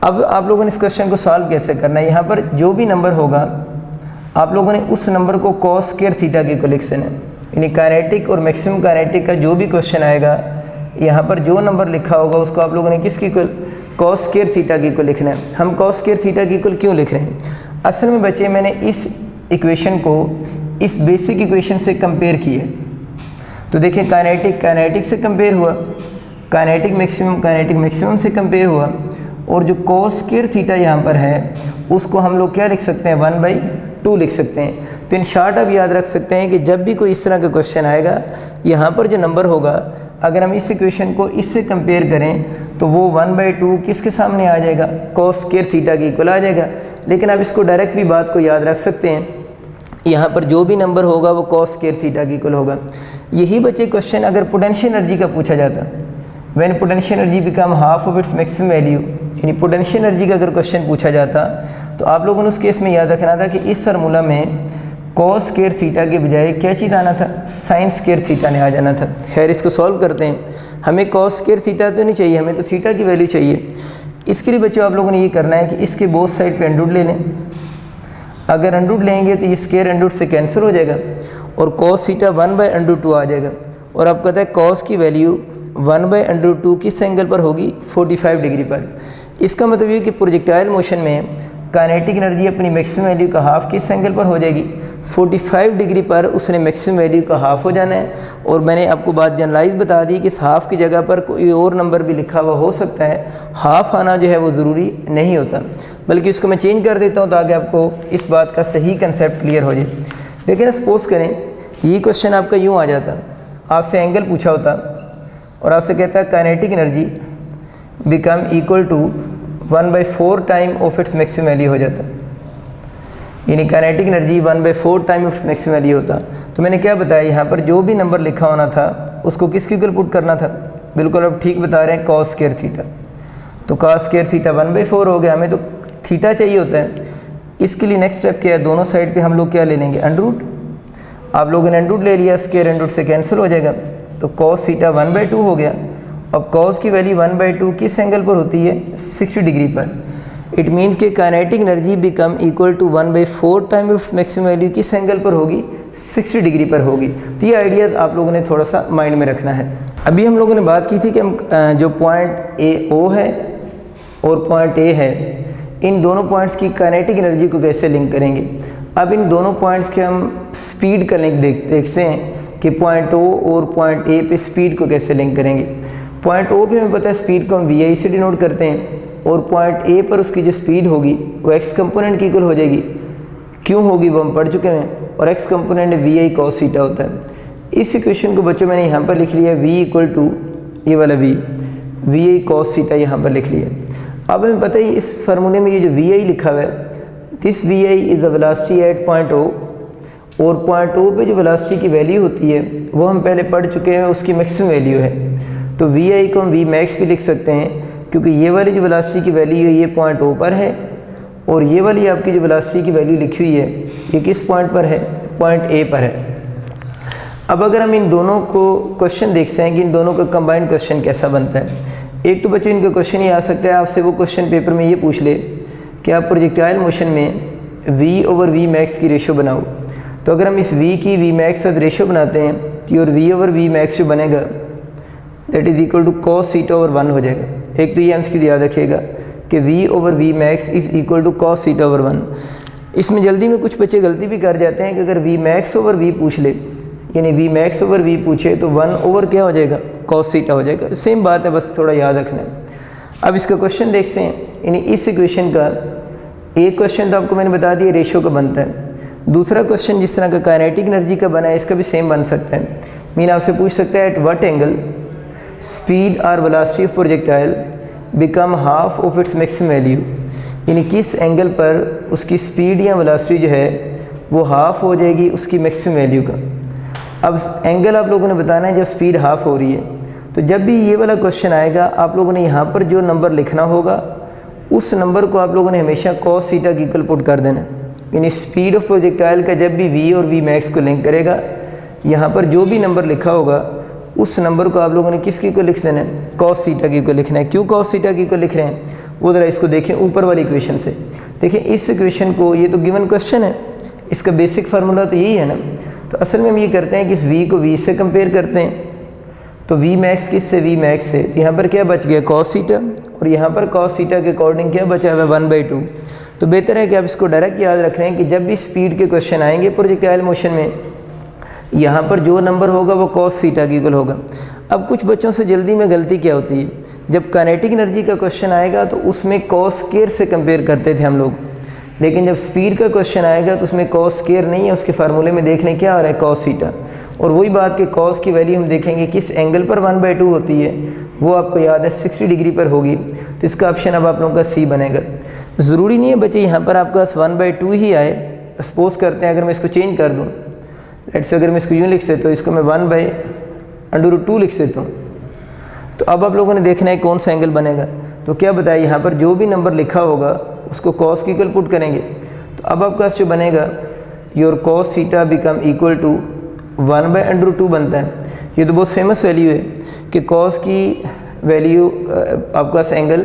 अब आप लोगों ने इस क्वेश्चन को सॉल्व कैसे करना है, यहाँ पर जो भी नंबर होगा आप लोगों ने उस नंबर को कॉस स्क्वायर थीटा के इक्वल लिख देना है। यानी काइनेटिक और मैक्सिमम काइनेटिक का जो भी क्वेश्चन आएगा यहाँ पर जो नंबर लिखा होगा उसको आप लोगों ने किसकी इक्वल, कॉस स्क्वायर थीटा की इक्वल लिखना है। हम कॉस स्क्वायर थीटा की इक्वल क्यों लिख रहे हैं, असल में बच्चे मैंने इस इक्वेशन को इस बेसिक इक्वेशन से कंपेयर किया है। तो देखिए काइनेटिक से कंपेयर हुआ, काइनेटिक मैक्सिमम से कंपेयर हुआ, और जो कॉस स्क्वायर थीटा यहाँ पर है उसको हम लोग क्या लिख सकते हैं, 1/2 लिख सकते हैं। तो इन शॉर्ट आप याद रख सकते हैं कि जब भी कोई इस तरह का क्वेश्चन आएगा यहाँ पर जो नंबर होगा अगर हम इस इक्वेशन को इससे कंपेयर करें तो वो 1/2 किसके सामने आ जाएगा, कॉस स्क्वायर थीटा की इक्वल आ जाएगा। लेकिन आप इसको डायरेक्ट भी बात को याद रख सकते हैं, यहाँ पर जो भी नंबर होगा वो कॉस स्क्वायर थीटा की इक्वल होगा। यही बच्चे क्वेश्चन अगर पोटेंशियल एनर्जी का पूछा जाता, when potential energy become half of its maximum value, यानी पोटेंशियल एनर्जी का अगर क्वेश्चन पूछा जाता तो आप लोगों ने उस केस में याद रखना था कि इस फार्मूला में कॉस स्क्वायर थीटा के बजाय क्या चीज़ आना था, साइन स्क्वायर थीटा ने आ जाना था। खैर इसको सॉल्व करते हैं। हमें कॉस स्क्वायर थीटा तो नहीं चाहिए, हमें तो थीटा की वैल्यू चाहिए। इसके लिए बच्चों आप लोगों ने ये करना है कि इसके बोथ साइड पे अंडर रूट ले लें। अगर अंडर रूट लेंगे तो ये स्क्वायर अंडर रूट से कैंसिल हो जाएगा और कॉस थीटा 1/√2 आ जाएगा। और आपको पता है कॉस की वैल्यू 1/√2 किस एंगल पर होगी, 45 डिग्री पर। इसका मतलब ये कि प्रोजेक्टाइल मोशन में काइनेटिक एनर्जी अपनी मैक्सिमम वैल्यू का हाफ किस एंगल पर हो जाएगी, 45 डिग्री पर उसने मैक्सिमम वैल्यू का हाफ हो जाना है। और मैंने आपको बात जनरलाइज बता दी कि इस हाफ की जगह पर कोई और नंबर भी लिखा हुआ हो सकता है, हाफ आना जो है वो ज़रूरी नहीं होता, बल्कि इसको मैं चेंज कर देता हूँ ताकि आपको इस बात का सही कंसेप्ट क्लियर हो जाए। देखिए सपोज़ करें ये क्वेश्चन आपका यूँ आ जाता, आपसे एंगल पूछा होता और आपसे कहता है kinetic energy become equal to 1/4 time of its maximum value हो जाता, यानी kinetic energy 1/4 time of its maximum value होता। तो मैंने क्या बताया, यहाँ पर जो भी नंबर लिखा होना था उसको किसके इक्वल पुट करना था, बिल्कुल अब ठीक बता रहे हैं, कॉस स्क्वायर थीटा। तो कॉस स्क्वायर थीटा 1/4 हो गया, हमें तो थीटा चाहिए होता है। इसके लिए नेक्स्ट स्टेप क्या है, दोनों साइड पे हम लोग क्या ले लेंगे, अंडर रूट। आप लोगों ने अंडर रूट ले लिया, स्क्वायर अंडर रूट से कैंसिल हो जाएगा, तो कॉस थीटा 1/2 हो गया। अब कॉस की वैल्यू 1/2 किस एंगल पर होती है, 60 डिग्री पर। इट मीन्स कि kinetic energy become equal to 1/4 time of maximum value किस एंगल पर होगी, 60 डिग्री पर होगी। तो ये आइडियाज़ आप लोगों ने थोड़ा सा माइंड में रखना है। अभी हम लोगों ने बात की थी कि हम जो पॉइंट AO है और पॉइंट A है, इन दोनों पॉइंट्स की काइनेटिक एनर्जी को कैसे लिंक करेंगे। अब इन दोनों पॉइंट्स के हम स्पीड का लिंक देखते हैं कि पॉइंट O और पॉइंट A पे स्पीड को कैसे लिंक करेंगे। पॉइंट O पे हमें पता है स्पीड को हम VI से डिनोट करते हैं और पॉइंट A पर उसकी जो स्पीड होगी वो x कंपोनेंट की इक्वल हो जाएगी। क्यों होगी वो हम पढ़ चुके हैं, और x component VI cos theta होता है। इस इक्वेशन को बच्चों मैंने यहाँ पर लिख लिया V इक्वल टू ये वाला V, VI cos थीटा यहाँ पर लिख लिया। अब हमें पता ही इस फार्मूले में ये जो VI लिखा हुआ है, this VI is the velocity at point O, और पॉइंट O पे जो वेलोसिटी की वैल्यू होती है वो हम पहले पढ़ चुके हैं, उसकी मैक्सिमम वैल्यू है। तो VI को हम V max भी लिख सकते हैं, क्योंकि ये वाली जो वेलोसिटी की वैल्यू है ये पॉइंट O पर है, और ये वाली आपकी जो वेलोसिटी की वैल्यू लिखी हुई है ये किस पॉइंट पर है, पॉइंट A पर है। अब अगर हम इन दोनों को क्वेश्चन देखते हैं कि इन दोनों का कंबाइंड क्वेश्चन कैसा बनता है। एक तो बच्चों इनका क्वेश्चन ही आ सकता है, आपसे वो क्वेश्चन पेपर में ये पूछ ले कि आप प्रोजेक्टाइल मोशन में V/V max की रेशो बनाओ। तो अगर हम इस V की V max साथ रेशो बनाते हैं तो और V/V max जो बनेगा that is equal to cos theta over 1 हो जाएगा। एक तो ये अंश की याद रखिएगा कि V/V max is equal to cos theta over 1। इसमें जल्दी में कुछ बच्चे गलती भी कर जाते हैं कि अगर V max/V पूछ ले, यानी V max/V पूछे तो 1 ओवर क्या हो जाएगा, cos थीटा हो जाएगा। सेम बात है, बस थोड़ा याद रखना है। अब इसका क्वेश्चन देखते हैं, यानी इस इक्वेशन का एक क्वेश्चन तो आपको मैंने बता दिया रेशो का बनता है, दूसरा क्वेश्चन जिस तरह का काइनेटिक एनर्जी का बना है इसका भी सेम बन सकता है। मीन आपसे पूछ सकता है एट व्हाट एंगल स्पीड और velocity of projectile become half of its maximum value, यानी किस एंगल पर उसकी स्पीड या वेलोसिटी जो है वो हाफ हो जाएगी उसकी मैक्सिमम वैल्यू का। अब एंगल आप लोगों ने बताना है जब स्पीड हाफ हो रही है। तो जब भी ये वाला क्वेश्चन आएगा आप लोगों ने यहाँ पर जो नंबर लिखना होगा उस नंबर को आप लोगों ने हमेशा cos थीटा की इक्वल पुट कर देना। यानी स्पीड ऑफ प्रोजेक्टाइल का जब भी V और V max को लिंक करेगा, यहाँ पर जो भी नंबर लिखा होगा उस नंबर को आप लोगों ने किसकी को लिख देना है, cos थीटा की को लिखना है। क्यों cos थीटा की को लिख रहे हैं वो ज़रा इसको देखें ऊपर वाली इक्वेशन से। देखिए इस इक्वेशन को, ये तो गिवन क्वेश्चन है, इसका बेसिक फार्मूला तो यही है ना। तो असल में हम ये करते हैं कि इस V को V से कंपेयर करते हैं, तो V max किससे, V max से। तो यहाँ पर क्या बच गया cos थीटा, और यहाँ पर cos थीटा के अकॉर्डिंग क्या बचा हुआ 1/2। तो बेहतर है कि आप इसको डायरेक्ट याद रख रहे हैं कि जब भी स्पीड के क्वेश्चन आएंगे प्रोजेक्टाइल मोशन में, यहाँ पर जो नंबर होगा वो cos थीटा की इक्वल होगा। अब कुछ बच्चों से जल्दी में गलती क्या होती है, जब काइनेटिक एनर्जी का क्वेश्चन आएगा तो उसमें cos स्क्वायर से कंपेयर करते थे हम लोग, लेकिन जब स्पीड का क्वेश्चन आएगा तो उसमें cos स्क्वायर नहीं है, उसके फार्मूले में देख लें क्या आ रहा है, cos थीटा। और वही बात कि cos की वैल्यू हम देखेंगे किस एंगल पर 1/2 होती है, वो आपको याद है 60 डिग्री पर होगी। तो इसका ऑप्शन अब आप लोगों का C बनेगा। ज़रूरी नहीं है बच्चे यहाँ पर आपके पास 1/2 ही आए। सपोज़ करते हैं अगर मैं इसको चेंज कर दूँ, लेट्स से अगर मैं इसको यूँ लिख सकता हूँ, इसको मैं 1/√2 लिख सकता हूँ। तो अब आप लोगों ने देखना है कौन सा एंगल बनेगा। तो क्या बताया, यहाँ पर जो भी नंबर लिखा होगा उसको cos की इक्वल पुट करेंगे। तो अब आपके पास जो बनेगा your cos theta become equal to 1/√2 बनता है। ये तो बहुत फेमस वैल्यू है कि cos की वैल्यू आपका पास एंगल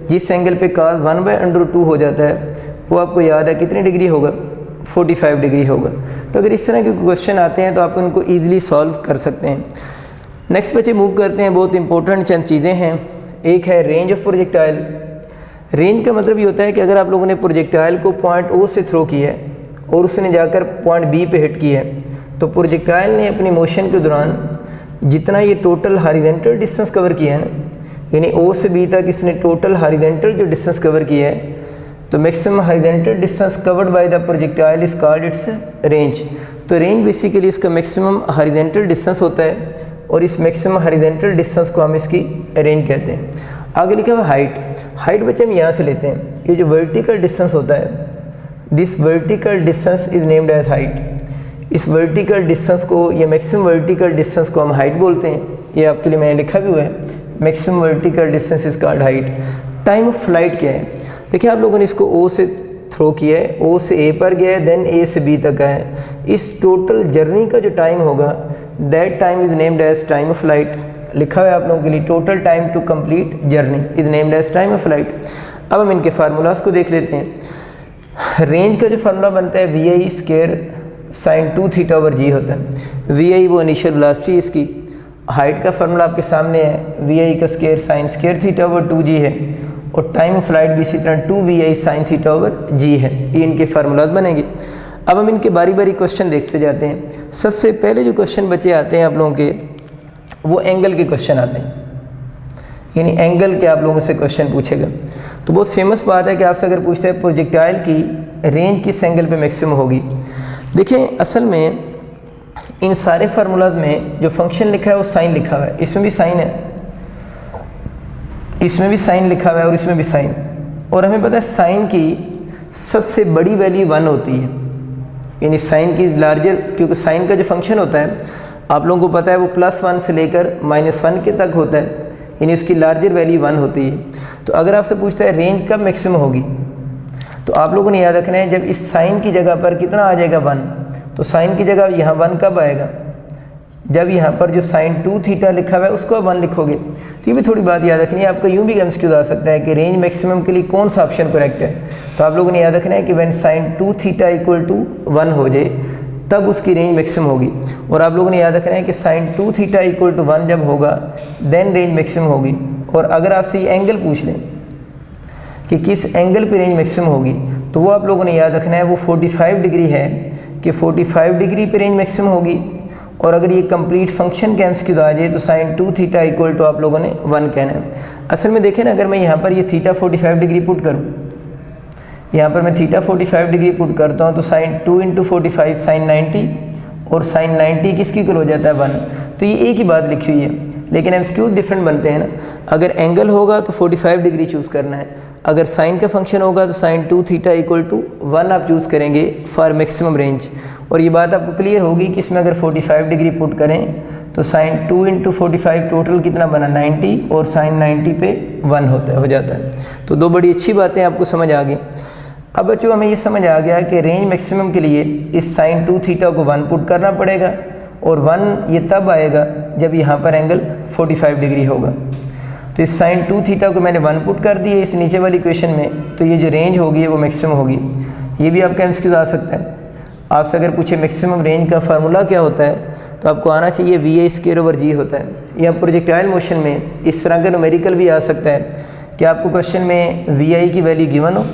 जिस एंगल पे cos 1/√2 हो जाता है वो आपको याद है कितनी डिग्री होगा, 45 डिग्री होगा। तो अगर इस तरह के क्वेश्चन आते हैं तो आप उनको ईजिली सॉल्व कर सकते हैं। नेक्स्ट बच्चे मूव करते हैं, बहुत इंपॉर्टेंट चंद चीज़ें हैं। एक है रेंज ऑफ प्रोजेक्टाइल। रेंज का मतलब ये होता है कि अगर आप लोगों ने प्रोजेक्टाइल को पॉइंट ओ से थ्रो किया है और उसने जाकर पॉइंट बी पे हिट किया है, तो प्रोजेक्टाइल ने अपनी मोशन के दौरान जितना ये टोटल हॉरिजॉन्टल डिस्टेंस कवर किया है ना, यानी ओ से बी तक इसने टोटल हॉरिजॉन्टल जो डिस्टेंस कवर किया है, तो maximum horizontal distance covered by the projectile is called its range. तो रेंज बेसिकली इसका मैक्सिमम हॉरिजॉन्टल डिस्टेंस होता है और इस मैक्सिमम हॉरिजॉन्टल डिस्टेंस को हम इसकी रेंज कहते हैं। आगे लिखा हुआ हाइट। हाइट बच्चे हम यहाँ से लेते हैं, ये जो वर्टिकल डिस्टेंस होता है, this vertical distance is named as height. इस वर्टिकल डिस्टेंस को या मैक्सिमम वर्टिकल डिस्टेंस को हम हाइट बोलते हैं। ये आपके लिए मैंने लिखा भी हुआ है, maximum vertical distance is called height. Time of flight क्या है, देखिए आप लोगों ने इसको ओ से थ्रो किया है, ओ से ए पर गया है, देन ए से बी तक आया है। इस टोटल जर्नी का जो टाइम होगा that time is named as time of flight. लिखा हुआ है आप लोगों के लिए, total time to complete journey is named as time of flight. अब हम इनके फार्मूलाज को देख लेते हैं। रेंज का जो फार्मूला बनता है we I square sine 2θ/g होता है। वी आई वो इनिशियल वेलोसिटी इसकी। हाइट का फार्मूला आपके सामने है, वी आई का स्क्वायर साइन स्क्वायर θ/2g है और टाइम ऑफ फ्लाइट भी इसी तरह 2vi sin θ/g है। ये इनके फार्मूलाज बनेंगे। अब हम इनके बारी बारी क्वेश्चन देखते जाते हैं। सबसे पहले जो क्वेश्चन बचे आते हैं आप लोगों के, वो एंगल के क्वेश्चन आते हैं, यानी एंगल के आप लोगों से क्वेश्चन पूछेगा। तो बहुत फेमस बात है कि आपसे अगर पूछते हैं प्रोजेक्टाइल की रेंज किस एंगल पे मैक्सिमम होगी। देखिए असल में इन सारे फार्मूलाज में जो फंक्शन लिखा है वो साइन लिखा हुआ है, इसमें भी साइन है, इसमें भी साइन लिखा हुआ है और इसमें भी साइन। और हमें पता है साइन की सबसे बड़ी वैल्यू 1 होती है, यानी साइन की लार्जर, क्योंकि साइन का जो फंक्शन होता है आप लोगों को पता है वो +1 से लेकर -1 के तक होता है, यानी उसकी लार्जर वैल्यू 1 होती है। तो अगर आपसे पूछता है रेंज कब मैक्सिमम होगी, तो आप लोगों ने याद रखना है जब इस साइन की जगह पर कितना आ जाएगा 1, तो साइन की जगह यहाँ 1 कब आएगा, जब यहाँ पर जो sin 2θ लिखा हुआ है उसको आप 1 लिखोगे। तो ये भी थोड़ी बात याद रखनी है। आपका यूँ भी एमसीक्यू आ सकता है कि रेंज मैक्सिमम के लिए कौन सा ऑप्शन करेक्ट है, तो आप लोगों ने याद रखना है कि व्हेन sin 2θ = 1 हो जाए तब उसकी रेंज मैक्सिमम होगी। और आप लोगों ने याद रखना है कि sin 2θ = 1 जब होगा देन रेंज मैक्सिमम होगी। और अगर आपसे ये एंगल पूछ लें कि किस एंगल पे रेंज मैक्सिमम होगी, तो वो आप लोगों ने याद रखना है वो 45 डिग्री है कि 45 डिग्री पे रेंज मैक्सिमम होगी। और अगर ये कंप्लीट फंक्शन के एमसीक्यू आ जाए तो sin 2θ = आप लोगों ने 1 कहना है। असल में देखें ना, अगर मैं यहाँ पर ये थीटा 45 डिग्री पुट करूँ, यहाँ पर मैं थीटा 45 डिग्री पुट करता हूँ तो sin 2 × 45 sin 90 और sin 90 किसकी इक्वल हो जाता है 1। तो ये एक ही बात लिखी हुई है, लेकिन एमसीक्यू डिफरेंट बनते हैं ना। अगर एंगल होगा तो 45 डिग्री चूज़ करना है, अगर साइन का फंक्शन होगा तो sin 2θ = 1 आप चूज़ करेंगे फॉर मैक्सिमम रेंज। और ये बात आपको क्लियर होगी कि इसमें अगर 45 डिग्री पुट करें तो sin 2 × 45 टोटल कितना बना 90 और sin 90 पे 1 हो जाता है। तो दो बड़ी अच्छी बातें आपको समझ आ गई। अब बच्चों हमें ये समझ आ गया कि रेंज मैक्सिमम के लिए इस sin 2θ को 1 पुट करना पड़ेगा और 1 ये तब आएगा जब यहाँ पर एंगल 45 डिग्री होगा। तो इस sin 2θ को मैंने 1 पुट कर दिया इस नीचे वाली इक्वेशन में, तो ये जो रेंज होगी वो मैक्सिमम होगी। ये भी आपका एमसीक्यू आ सकता है। आपसे अगर पूछे मैक्सिमम रेंज का फार्मूला क्या होता है, तो आपको आना चाहिए vi²/g होता है। या प्रोजेक्टाइल मोशन में इस तरह का न्यूमेरिकल भी आ सकता है कि आपको क्वेश्चन में vi की वैल्यू गिवन हो,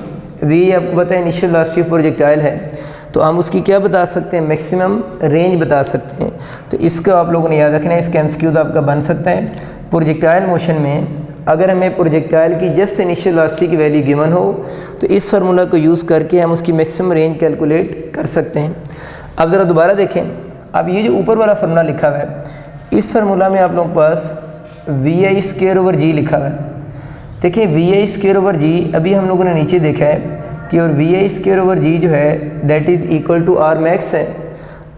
vi आपको पता है इनिशियल वेलोसिटी ऑफ प्रोजेक्टाइल है, तो हम उसकी क्या बता सकते हैं, मैक्सिमम रेंज बता सकते हैं। तो इसका आप लोगों ने याद रखना है, इसका एमसीक्यू आपका बन सकता है। प्रोजेक्टाइल मोशन में अगर हमें प्रोजेक्टाइल की जस्ट इनिशियल वेलोसिटी की वैल्यू गिवन हो तो इस फार्मूला को यूज़ करके हम उसकी मैक्सिमम रेंज कैलकुलेट कर सकते हैं। अब ज़रा दोबारा देखें, अब ये जो ऊपर वाला फार्मूला लिखा हुआ है, इस फार्मूला में आप लोगों के पास vi²/g लिखा हुआ है। देखिए vi²/g अभी हम लोगों ने नीचे देखा है कि और vi²/g जो है that is equal to r max है।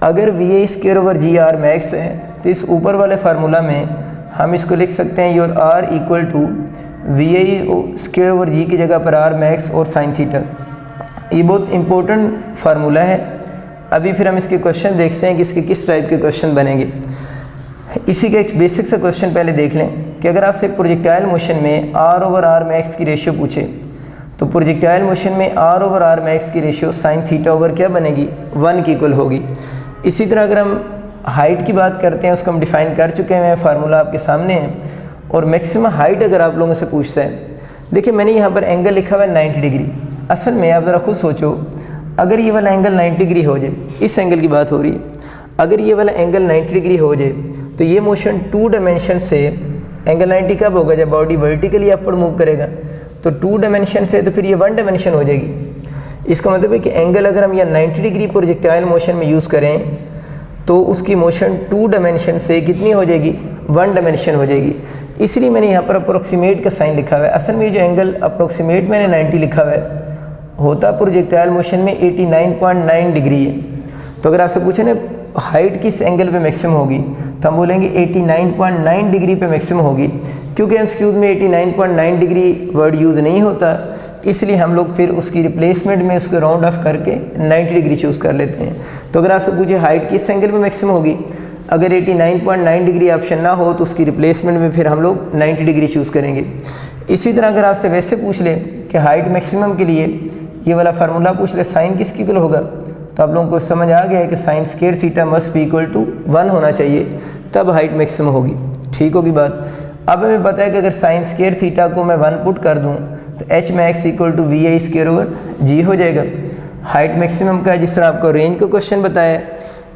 अगर vi²/g r max है तो इस ऊपर वाले फार्मूला में हम इसको लिख सकते हैं योर r = vi² की जगह पर r max और sin थीटा। ये बहुत इंपॉर्टेंट फार्मूला है। अभी फिर हम इसके क्वेश्चन देखते हैं कि इसके किस टाइप के क्वेश्चन बनेंगे। इसी का एक बेसिक सा क्वेश्चन पहले देख लें कि अगर आपसे प्रोजेक्टाइल मोशन में आर ओवर आर मैक्स की रेशियो पूछे तो प्रोजेक्टाइल मोशन में आर ओवर आर मैक्स की रेशियो साइन थीटा ओवर क्या बनेगी, 1 की इक्वल होगी। इसी तरह अगर हम हाइट की बात करते हैं, उसको हम डिफ़ाइन कर चुके हैं, फार्मूला आपके सामने है। और मैक्सिमम हाइट अगर आप लोगों से पूछता है, देखिए मैंने यहाँ पर एंगल लिखा हुआ है 90 डिग्री। असल में आप ज़रा खुद सोचो, अगर ये वाला एंगल 90 डिग्री हो जाए, इस एंगल की बात हो रही है, अगर ये वाला एंगल 90 डिग्री हो जाए तो ये मोशन 2 डायमेंशन से, एंगल 90 कब होगा, जब बॉडी वर्टिकली अपवर्ड मूव करेगा, तो 2 डायमेंशन से तो फिर ये 1 डायमेंशन हो जाएगी। इसका मतलब है कि एंगल अगर हम यहाँ 90 डिग्री प्रोजेक्टाइल मोशन में यूज़ करें तो उसकी मोशन 2 डायमेंशन से कितनी हो जाएगी, 1 डायमेंशन हो जाएगी। इसलिए मैंने यहाँ पर अप्रोक्सीमेट का साइन लिखा हुआ है। असल में जो एंगल अप्रोक्सीमेट मैंने 90 लिखा हुआ है, होता प्रोजेक्टाइल मोशन में 89.9 डिग्री है। तो अगर आपसे पूछे ना हाइट किस एंगल पे मैक्सिमम होगी, तो हम बोलेंगे 89.9 डिग्री पे मैक्सिमम होगी। क्योंकि एमसीक्यूज में 89.9 डिग्री वर्ड यूज़ नहीं होता, इसलिए हम लोग फिर उसकी रिप्लेसमेंट में उसको राउंड ऑफ करके 90 डिग्री चूज़ कर लेते हैं। तो अगर आपसे पूछे हाइट किस एंगल पे मैक्सिमम होगी, अगर 89.9 डिग्री ऑप्शन ना हो तो उसकी रिप्लेसमेंट में फिर हम लोग 90 डिग्री चूज़ करेंगे। इसी तरह अगर आपसे वैसे पूछ ले कि हाइट मैक्सिमम के लिए ये वाला फार्मूला पूछ ले साइन किसकी इक्वल होगा, तो आप लोगों को समझ आ गया है कि sine square theta must be equal to 1 होना चाहिए, तब हाइट मैक्सिमम होगी। ठीक होगी बात। अब हमें पता है कि अगर साइन स्क्वायर थीटा को मैं 1 पुट कर दूं तो H max equal to we I square over G हो जाएगा। हाइट मैक्सिमम का जिस तरह आपको रेंज का क्वेश्चन बताया,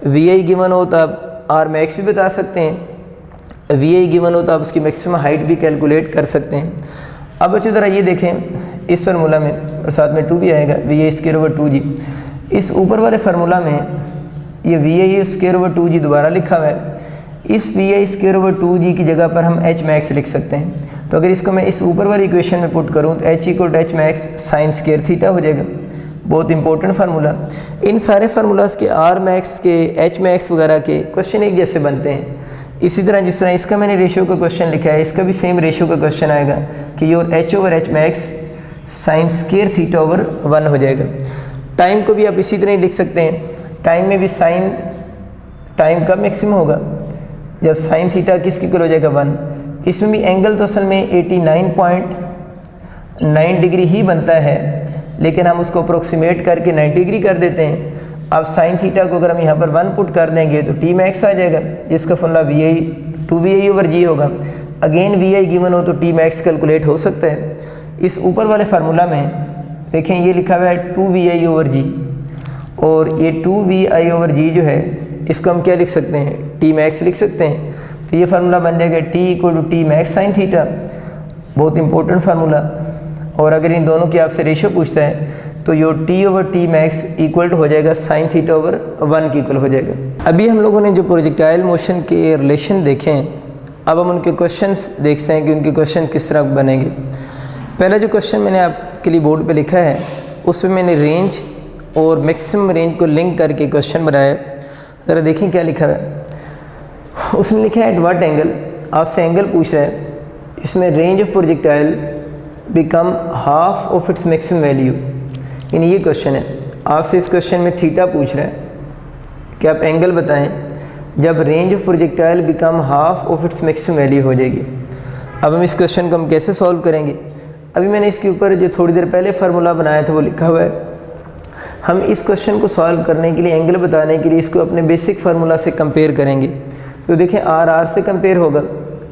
वी आई गिवन हो तो आप आर मैक्स भी बता सकते हैं, वी आई गिवन हो तो आप उसकी मैक्सिमम हाइट भी कैलकुलेट कर सकते हैं। अब अच्छी तरह ये देखें इस फार्मूला में, और साथ में 2 भी आएगा, we I square over 2g। इस ऊपर वाले फार्मूला में ये we I square over 2g दोबारा लिखा हुआ है। इस वी आई स्क्वायर ओवर 2g की जगह पर हम एच मैक्स लिख सकते हैं। तो अगर इसको मैं इस ऊपर वाली इक्वेशन में पुट करूँ तो H equal to H max sine square theta हो जाएगा। बहुत इंपॉर्टेंट फार्मूला। इन सारे फार्मूलाज के आर मैक्स के, एच मैक्स वगैरह के क्वेश्चन एक जैसे बनते हैं। इसी तरह जिस तरह इसका मैंने रेशियो का क्वेश्चन लिखा है, इसका भी सेम रेशियो का क्वेश्चन आएगा कि your H over H max sine square theta over 1 हो जाएगा। टाइम को भी आप इसी तरह ही लिख सकते हैं। टाइम में भी साइन, टाइम कब मैक्सिमम होगा, जब साइन थीटा किसकी इक्वल हो जाएगा 1। इसमें भी एंगल तो असल में 89.9 डिग्री ही बनता है, लेकिन हम उसको अप्रोक्सीमेट करके 90 डिग्री कर देते हैं। अब साइन थीटा को अगर हम यहाँ पर 1 पुट कर देंगे तो टी मैक्स आ जाएगा, जिसका formula V I 2vi over G होगा। अगेन वी आई गिवन हो तो टी मैक्स कैलकुलेट हो सकता है। इस ऊपर वाले फार्मूला में देखें ये लिखा हुआ है 2vi ओवर जी, और ये 2vi ओवर जी जो है इसको हम क्या लिख सकते हैं, टी मैक्स लिख सकते हैं। तो ये फार्मूला बन जाएगा T equal to T max sine theta. बहुत इंपॉर्टेंट फार्मूला। और अगर इन दोनों की आपसे रेशियो पूछता है तो यो T over T max equal to हो जाएगा साइन थीटा ओवर 1 की इक्वल हो जाएगा। अभी हम लोगों ने जो प्रोजेक्टाइल मोशन के रिलेशन देखे हैं, अब हम उनके क्वेश्चंस देखते हैं कि उनके क्वेश्चन किस तरह बनेंगे। पहला जो क्वेश्चन मैंने आपके लिए बोर्ड पे लिखा है, उसमें मैंने रेंज और मैक्सिमम रेंज को लिंक करके क्वेश्चन बनाया। ज़रा देखें क्या लिखा है। उसमें लिखा है एट व्हाट एंगल, आपसे एंगल पूछ रहा है। इसमें range of projectile become half of its maximum value, यानी ये क्वेश्चन है। आपसे इस क्वेश्चन में थीटा पूछ रहा है कि आप एंगल बताएं जब range of projectile become half of its maximum value हो जाएगी। अब हम इस क्वेश्चन को हम कैसे सॉल्व करेंगे। अभी मैंने इसके ऊपर जो थोड़ी देर पहले फार्मूला बनाया था वो लिखा हुआ है। हम इस क्वेश्चन को सॉल्व करने के लिए, एंगल बताने के लिए इसको अपने बेसिक फार्मूला से कंपेयर करेंगे। तो देखें आर से कंपेयर होगा,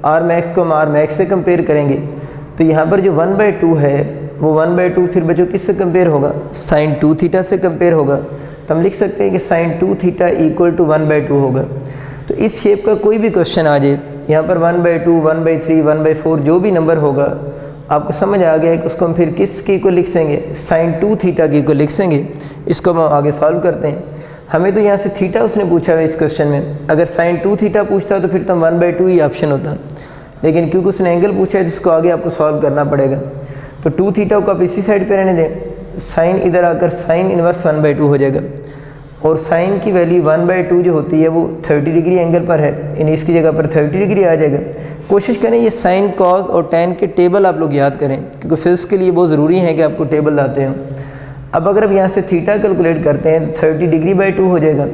आर मैक्स को हम आर मैक्स से कंपेयर करेंगे। तो यहाँ पर जो 1/2 है वो 1/2 फिर बच्चों किससे कंपेयर होगा, साइन 2 थीटा से कंपेयर होगा। तो हम लिख सकते हैं कि साइन 2 थीटा इक्वल टू 1/2 होगा। तो इस शेप का कोई भी क्वेश्चन आ जाए, यहाँ पर 1/2, 1/3, 1/4 जो भी नंबर होगा, आपको समझ आ गया है कि उसको हम फिर किसकी को लिख देंगे, साइन 2 थीटा की को लिख देंगे। इसको हम आगे सॉल्व करते हैं। हमें तो यहाँ से थीटा उसने पूछा है इस क्वेश्चन में। अगर साइन 2 थीटा पूछता तो फिर तो 1/2 ही ऑप्शन होता, लेकिन क्योंकि उसने एंगल पूछा है तो इसको आगे आपको सॉल्व करना पड़ेगा। तो 2 थीटा को आप इसी साइड पे रहने दें, साइन इधर आकर साइन इनवर्स 1/2 हो जाएगा। और साइन की वैल्यू 1/2 जो होती है वो 30 डिग्री एंगल पर है, यानी इसकी जगह पर 30 डिग्री आ जाएगा। कोशिश करें ये साइन, कॉस और टैन के टेबल आप लोग याद करें, क्योंकि फिजिक्स के लिए बहुत ज़रूरी है कि आपको टेबल आते हों। अब अगर अब यहाँ से थीटा कैलकुलेट करते हैं तो 30 डिग्री/2 हो जाएगा।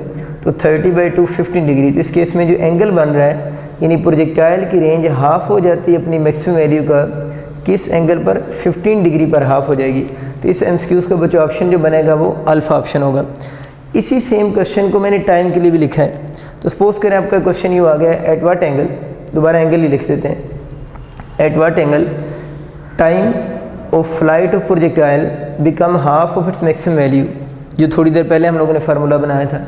तो 30/2 15 डिग्री। तो इस केस में जो एंगल बन रहा है यानी प्रोजेक्टाइल की रेंज हाफ हो जाती है अपनी मैक्सिमम वैल्यू का किस एंगल पर, 15 डिग्री पर हाफ हो जाएगी। तो इस एमसीक्यूज़ का बच्चों ऑप्शन जो बनेगा वो अल्फ़ा ऑप्शन होगा। इसी सेम क्वेश्चन को मैंने टाइम के लिए भी लिखा है। तो सपोज करें आपका क्वेश्चन यूँ आ गया है, एट वाट एंगल, दोबारा एंगल ही लिख देते हैं, at what angle time of flight of projectile become half of its maximum value, जो थोड़ी देर पहले हम लोगों ने फार्मूला बनाया था।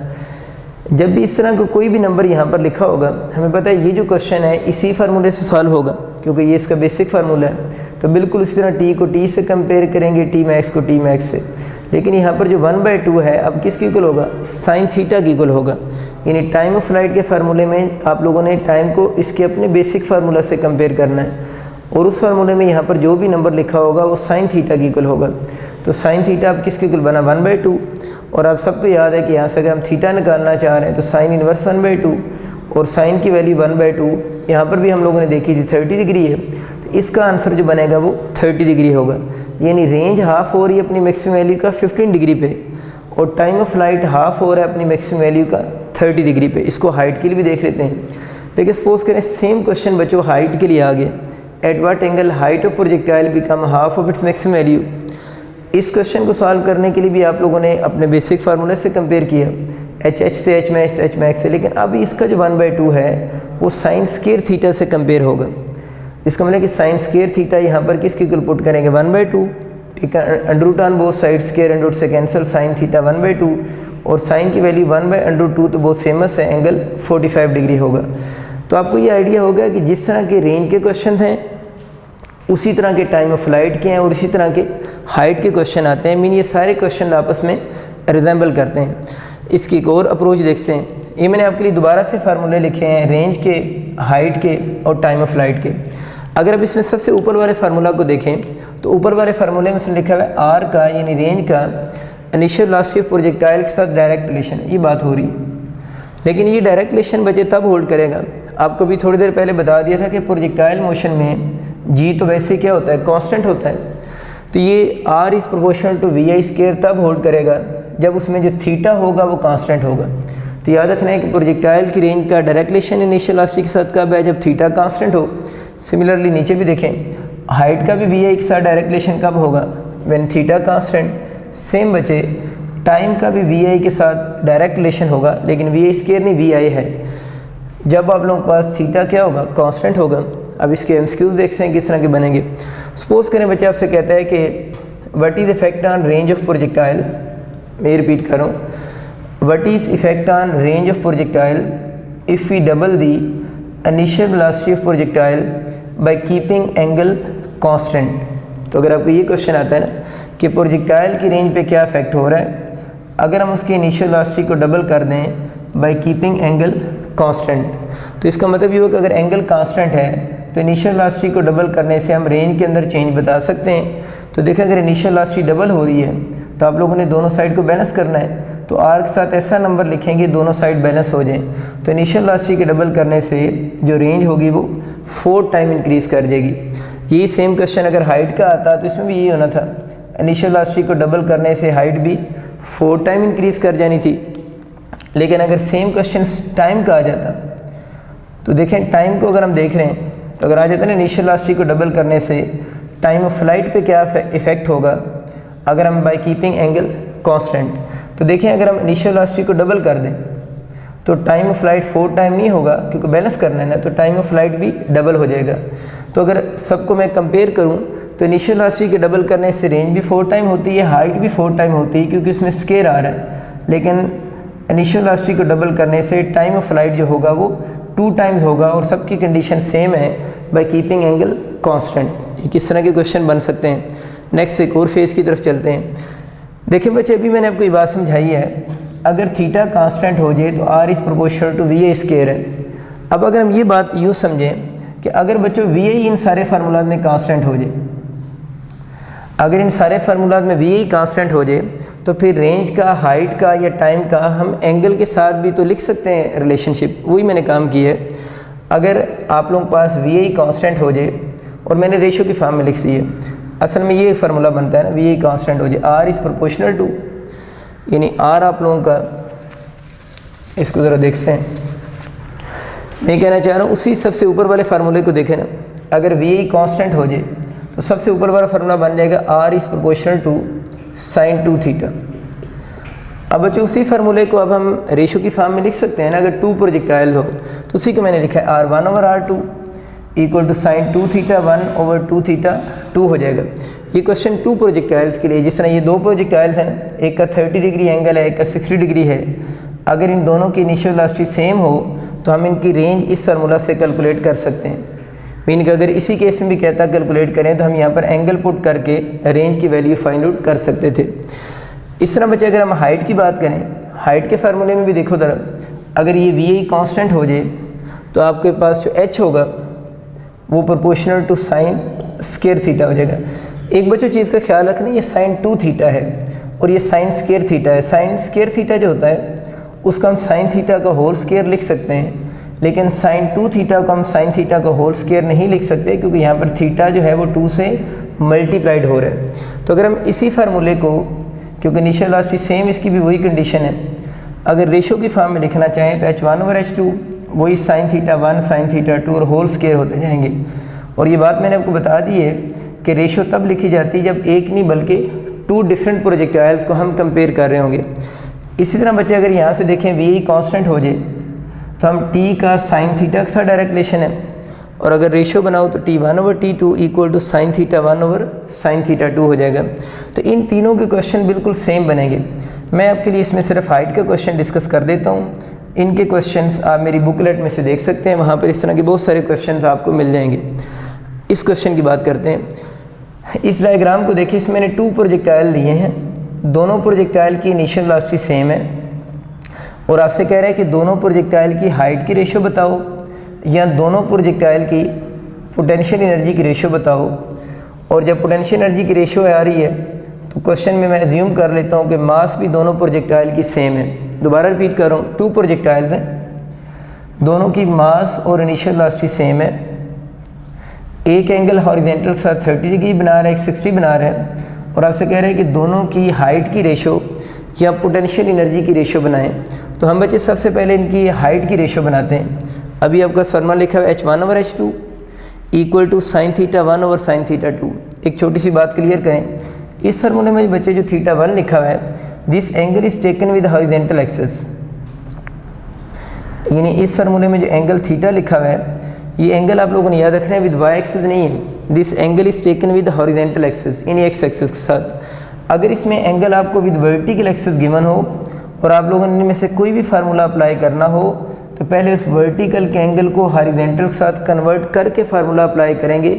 जब भी इस तरह का कोई भी नंबर यहाँ पर लिखा होगा, हमें पता है ये जो क्वेश्चन है इसी फार्मूले से सॉल्व होगा, क्योंकि ये इसका बेसिक फार्मूला है। तो बिल्कुल उसी तरह टी को टी से कंपेयर करेंगे, टी मैक्स को टी मैक्स से। लेकिन यहाँ पर जो 1/2 है अब किसके इक्वल होगा, साइन थीटा की इक्वल होगा। यानी टाइम ऑफ फ्लाइट के फार्मूले में आप लोगों ने टाइम को इसके अपने बेसिक फार्मूला से कंपेयर करना है, और उस फार्मूले में यहाँ पर जो भी नंबर लिखा होगा वो साइन थीटा की इक्वल होगा। तो साइन थीटा अब किसके इक्वल बना, 1/2। और आप सबको याद है कि यहाँ से अगर हम थीटा निकालना चाह रहे हैं तो साइन इनवर्स 1/2, और साइन की वैल्यू 1/2 यहाँ पर भी हम लोगों ने देखी थी 30 डिग्री है। तो इसका आंसर जो बनेगा वो 30 डिग्री होगा। यानी रेंज हाफ हो रही है अपनी मैक्सिमम वैल्यू का 15 डिग्री पे, और टाइम ऑफ फ्लाइट हाफ हो रहा है अपनी मैक्सिमम वैल्यू का 30 डिग्री पे। इसको हाइट के लिए भी देख लेते हैं। देखिए सपोज करें सेम क्वेश्चन बच्चों हाइट के लिए आ गया, at what angle height of projectile become half of its maximum value. इस क्वेश्चन को सॉल्व करने के लिए भी आप लोगों ने अपने बेसिक फार्मूले से कंपेयर किया, एच से एच मैक्स से। लेकिन अब इसका जो 1/2 है वो साइन स्क्वायर थीटा से कंपेयर होगा। इसका मतलब कि साइन स्क्वायर थीटा यहाँ पर किसके इक्वल पुट करेंगे, 1/2। ठीक है, under on both side, square under से कैंसिल, साइन थीटा 1/2, और साइन की वैल्यू 1/√2 तो बहुत फेमस है, एंगल 45 डिग्री होगा। तो आपको ये आइडिया होगा कि जिस तरह के रेंज के क्वेश्चन हैं उसी तरह के टाइम ऑफ फ्लाइट के हैं, और इसी तरह के हाइट के क्वेश्चन आते हैं। मीन ये सारे क्वेश्चन आपस में रिजेंबल करते हैं। इसकी एक और अप्रोच देखते हैं। ये मैंने आपके लिए दोबारा से फार्मूले लिखे हैं रेंज के, हाइट के और टाइम ऑफ फ्लाइट के। अगर अब इसमें सबसे ऊपर वाले फार्मूला को देखें तो ऊपर वाले फार्मूले में लिखा हुआ है आर का यानी रेंज का इनिशियल वेलोसिटी ऑफ प्रोजेक्टाइल के साथ डायरेक्ट रिलेशन, ये बात हो रही है। लेकिन ये डायरेक्ट रिलेशन बच्चे तब होल्ड करेगा, आपको भी थोड़ी देर पहले बता दिया था कि प्रोजेक्टाइल मोशन में जी तो वैसे क्या होता है, कांस्टेंट होता है। तो ये R is proportional to we I square तब होल्ड करेगा जब उसमें जो थीटा होगा वो कांस्टेंट होगा। तो याद रखना है कि प्रोजेक्टाइल की रेंज का डायरेक्ट रिलेशन इनिशियल वेलोसिटी के साथ कब है, जब थीटा कांस्टेंट हो। सिमिलरली नीचे भी देखें, हाइट का भी वी आई के साथ डायरेक्ट रिलेशन कब होगा, व्हेन थीटा कांस्टेंट। सेम बचे टाइम का भी वी आई के साथ डायरेक्ट रिलेशन होगा, लेकिन वी आई स्क्वायर नहीं वी आई है, जब आप लोगों के पास थीटा क्या होगा, कांस्टेंट होगा। अब इसके एमसीक्यूज़ देखते हैं किस तरह के बनेंगे। सपोज करें बच्चे आपसे कहता है कि what is effect on range of projectile, मैं रिपीट करूँ, what is effect on range of projectile if we double the initial velocity of projectile by keeping angle constant. तो अगर आपको ये क्वेश्चन आता है ना कि प्रोजेक्टाइल की रेंज पे क्या इफेक्ट हो रहा है अगर हम उसकी इनिशियल वेलोसिटी को डबल कर दें बाय कीपिंग एंगल कांस्टेंट। तो इसका मतलब ये हो कि अगर एंगल कांस्टेंट है तो इनिशियल वेलोसिटी को डबल करने से हम रेंज के अंदर चेंज बता सकते हैं। तो देखें अगर इनिशियल वेलोसिटी डबल हो रही है तो आप लोगों ने दोनों साइड को बैलेंस करना है। तो आर के साथ ऐसा नंबर लिखेंगे दोनों साइड बैलेंस हो जाएं। तो इनिशियल वेलोसिटी के डबल करने से जो रेंज होगी वो 4 टाइम इंक्रीज़ कर जाएगी। यही सेम क्वेश्चन अगर हाइट का आता तो इसमें भी यही होना था, इनिशियल वेलोसिटी को डबल करने से हाइट भी 4 टाइम इंक्रीज़ कर जानी थी। लेकिन अगर सेम क्वेश्चन टाइम का आ जाता तो देखें टाइम को अगर हम देख रहे हैं तो अगर आ जाता ना इनिशियल वेलोसिटी को डबल करने से टाइम ऑफ फ्लाइट पे क्या इफेक्ट होगा अगर हम बाय कीपिंग एंगल कांस्टेंट। तो देखें अगर हम इनिशियल वेलोसिटी को डबल कर दें तो टाइम ऑफ फ्लाइट 4 टाइम नहीं होगा क्योंकि बैलेंस करना है ना, तो टाइम ऑफ फ्लाइट भी डबल हो जाएगा। तो अगर सबको मैं कंपेयर करूं तो इनिशियल वेलोसिटी के डबल करने से रेंज भी 4 टाइम होती है, हाइट भी 4 टाइम होती है क्योंकि इसमें स्क्वायर आ रहा है। लेकिन इनिशियल वेलोसिटी को डबल करने से टाइम ऑफ फ्लाइट जो होगा वो 2 टाइम्स होगा और सबकी कंडीशन सेम है बाय कीपिंग एंगल कांस्टेंट। ये किस तरह के क्वेश्चन बन सकते हैं। नेक्स्ट एक और फेज़ की तरफ चलते हैं। देखिए बच्चे अभी मैंने आपको ये बात समझाई है, अगर थीटा कांस्टेंट हो जाए तो R is proportional to we I square है। अब अगर हम ये बात यूँ समझें कि अगर बच्चों वी आई इन सारे फार्मूलाज में कांस्टेंट हो जाए, अगर इन सारे फार्मूलाज में वी आई कांस्टेंट हो जाए तो फिर रेंज का, हाइट का या टाइम का हम एंगल के साथ भी तो लिख सकते हैं रिलेशनशिप। वही मैंने काम किया है। अगर आप लोगों के पास वी आई कांस्टेंट हो जाए और मैंने रेशो की फॉर्म में लिख दी है, असल में ये फार्मूला बनता है ना, वी आई कांस्टेंट हो जाए आर इज़ प्रोपोर्शनल टू, यानी आर आप लोगों का इसको ज़रा देखते हैं। मैं कहना चाह रहा हूँ उसी सबसे ऊपर वाले फार्मूले को देखें ना, अगर वी आई कांस्टेंट हो जाए तो सबसे ऊपर वाला फार्मूला बन जाएगा R is proportional to sine 2 theta. अब बच्चों उसी फार्मूले को अब हम रेशो की फॉर्म में लिख सकते हैं ना। अगर 2 प्रोजेक्टाइल्स हो तो उसी को मैंने लिखा है R1 over R2 equal to sine 2 theta 1 over 2 theta 2 हो जाएगा। ये क्वेश्चन 2 प्रोजेक्टाइल्स के लिए, जिस तरह ये 2 प्रोजेक्टाइल्स हैं ना, एक का 30 डिग्री एंगल है, एक का 60 डिग्री है, अगर इन दोनों की इनिशियल वेलोसिटी सेम हो तो हम इनकी रेंज इस फार्मूला से कैलकुलेट कर सकते हैं। मीन कि अगर इसी केस में भी कहता कैलकुलेट करें तो हम यहाँ पर एंगल पुट करके रेंज की वैल्यू फाइंड आउट कर सकते थे। इस तरह बच्चे अगर हम हाइट की बात करें, हाइट के फार्मूले में भी देखो जरा, अगर ये वी आई कांस्टेंट हो जाए तो आपके पास जो एच होगा वो proportional to sine square theta हो जाएगा। एक बच्चों चीज़ का ख्याल रखना, ये साइन 2 थीटा है और ये साइन स्क्वायर थीटा है। साइन स्क्वायर थीटा जो होता है उसका हम साइन थीटा का होल स्क्वायर लिख सकते हैं, लेकिन साइन 2 थीटा को हम साइन थीटा का होल स्क्वायर नहीं लिख सकते, क्योंकि यहाँ पर थीटा जो है वो 2 से मल्टीप्लाइड हो रहा है। तो अगर हम इसी फार्मूले को, क्योंकि इनिशियल वेलोसिटी सेम, इसकी भी वही कंडीशन है, अगर रेशो की फॉर्म में लिखना चाहें तो H1 ओवर H2 वही साइन थीटा 1 साइन थीटा 2 और होल स्क्वायर होते जाएंगे। और ये बात मैंने आपको बता दी है कि रेशो तब लिखी जाती है जब एक नहीं बल्कि 2 डिफरेंट प्रोजेक्टाइल्स को हम कंपेयर कर रहे होंगे। इसी तरह बच्चे अगर यहाँ से देखें वी आई कांस्टेंट हो जाए तो हम टी का साइन थीटा के साथ डायरेक्ट रिलेशन है, और अगर रेशो बनाओ तो T1 over T2 equal to sine theta 1 over sine theta 2 हो जाएगा। तो इन तीनों के क्वेश्चन बिल्कुल सेम बनेंगे। मैं आपके लिए इसमें सिर्फ हाइट का क्वेश्चन डिस्कस कर देता हूँ। इनके क्वेश्चंस आप मेरी बुकलेट में से देख सकते हैं, वहाँ पर इस तरह के बहुत सारे क्वेश्चंस आपको मिल जाएंगे। इस क्वेश्चन की बात करते हैं। इस डायग्राम को देखिए, इसमें मैंने 2 प्रोजेक्टाइल लिए हैं, दोनों प्रोजेक्टाइल की इनिशियल वेलोसिटी सेम है और आपसे कह रहे हैं कि दोनों प्रोजेक्टाइल की हाइट की रेशो बताओ या दोनों प्रोजेक्टाइल की पोटेंशियल एनर्जी की रेशो बताओ। और जब पोटेंशियल एनर्जी की रेशो आ रही है तो क्वेश्चन में मैं एज्यूम कर लेता हूँ कि मास भी दोनों प्रोजेक्टाइल की सेम है। दोबारा रिपीट कर रहा हूँ, 2 प्रोजेक्टाइल्स हैं, दोनों की मास और इनिशियल वेलोसिटी सेम है। एक एंगल हॉरिजॉन्टल के साथ 30 डिग्री बना रहा है, एक 60 बना रहा है, और आपसे कह रहे हैं कि दोनों की हाइट की रेशो या पोटेंशियल एनर्जी की रेशो बनाएं। तो हम बच्चे सबसे पहले इनकी हाइट की रेशो बनाते हैं। अभी आपका फॉर्मूला लिखा है H1 over H2 equal to sine theta 1 over sine theta 2। एक छोटी सी बात क्लियर करें, इस फार्मूले में बच्चे जो थीटा 1 लिखा हुआ है, this angle is taken with horizontal axis, यानी इस फार्मूले में जो एंगल थीटा लिखा हुआ है ये एंगल आप लोगों ने याद रखना है विद वाई एक्सिस नहीं है। This angle is taken with horizontal axis, यानी एक्स एक्सिस के साथ। अगर इसमें एंगल आपको विद वर्टिकल एक्सिस गिवन हो और आप लोगों ने इनमें से कोई भी फार्मूला अप्लाई करना हो तो पहले उस वर्टिकल के एंगल को हॉरिजॉन्टल के साथ कन्वर्ट करके फार्मूला अप्लाई करेंगे,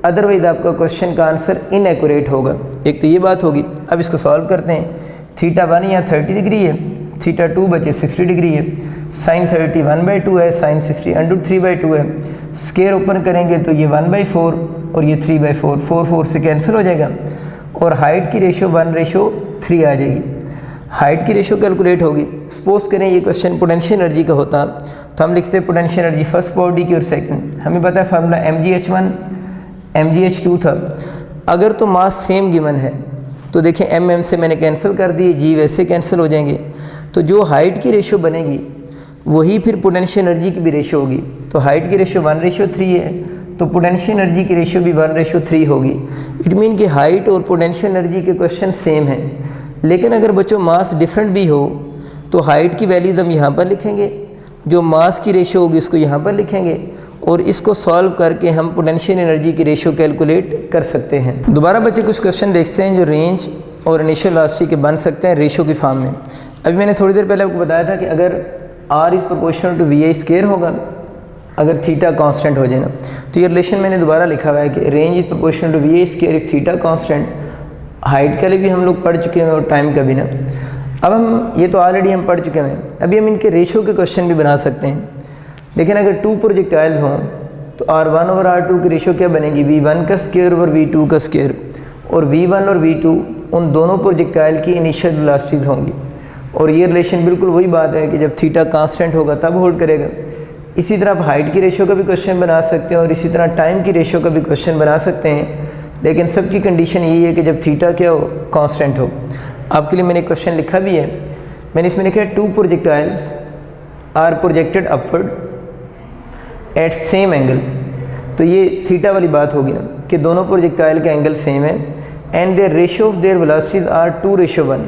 अदरवाइज आपका क्वेश्चन का आंसर इनएक्यूरेट होगा। एक तो ये बात होगी। अब इसको सॉल्व करते हैं। थीटा 1 यहाँ 30 डिग्री है, थीटा 2 बचे 60 डिग्री है, साइन 30 1/2 है, साइन 60 √3/2 है। स्क्वायर ओपन करेंगे तो ये 1/4 और ये 3/4, 4 से कैंसिल हो जाएगा और हाइट की रेशो 1:3 आ जाएगी। हाइट की रेशो कैलकुलेट होगी। सपोज करें ये क्वेश्चन पोटेंशियल एनर्जी का होता तो हम लिखते हैं पोटेंशियल एनर्जी फर्स्ट बॉडी की और सेकंड। हमें पता है फार्मूला mgh1 mgh2 था। अगर तो मास सेम गिवन है तो देखें mm से मैंने कैंसिल कर दिए, g वैसे कैंसिल हो जाएंगे, तो जो हाइट की रेशो बनेगी वही फिर पोटेंशियल एनर्जी की भी रेशो होगी। तो हाइट की रेशो 1:3 है तो पोटेंशियल एनर्जी की रेशो भी 1:3 होगी। इट मीन कि हाइट और पोटेंशियल एनर्जी के क्वेश्चन सेम हैं। लेकिन अगर बच्चों मास डिफरेंट भी हो तो हाइट की वैल्यूज हम यहाँ पर लिखेंगे, जो मास की रेशो होगी उसको यहाँ पर लिखेंगे और इसको सॉल्व करके हम पोटेंशियल एनर्जी की रेशो कैलकुलेट कर सकते हैं। दोबारा बच्चे कुछ क्वेश्चन देखते हैं जो रेंज और इनिशियल वेलोसिटी के बन सकते हैं रेशो की फॉर्म में। अभी मैंने थोड़ी देर पहले आपको बताया था कि अगर R is proportional to we I square होगा, अगर थीटा कांस्टेंट हो जाए ना, तो ये रिलेशन मैंने दोबारा लिखा हुआ है कि range is proportional to we I square if theta constant. Height के लिए भी हम लोग पढ़ चुके हैं और टाइम का भी ना। अब हम ये तो ऑलरेडी हम पढ़ चुके हैं। अभी हम इनके रेशो के क्वेश्चन भी बना सकते हैं। लेकिन अगर 2 प्रोजेक्टाइल्स हों तो R1 ओवर R2 की रेशो क्या बनेगी, V1 का स्क्वायर ओवर V2 का स्क्वायर, और V1 और V2 उन दोनों प्रोजेक्टाइल की इनिशियल वेलोसिटीज़ होंगी। और ये रिलेशन बिल्कुल वही बात है कि जब थीटा कांस्टेंट होगा तब होल्ड करेगा। इसी तरह आप हाइट की रेशो का भी क्वेश्चन बना सकते हैं और इसी तरह टाइम की रेशो का भी क्वेश्चन बना सकते हैं। लेकिन सबकी कंडीशन यही है कि जब थीटा क्या हो, कांस्टेंट हो। आपके लिए मैंने क्वेश्चन लिखा भी है। मैंने इसमें लिखा है 2 projectiles are projected upward at same angle, तो ये थीटा वाली बात होगी ना कि दोनों प्रोजेक्टाइल का एंगल सेम है, and their ratio of their velocities are 2:1,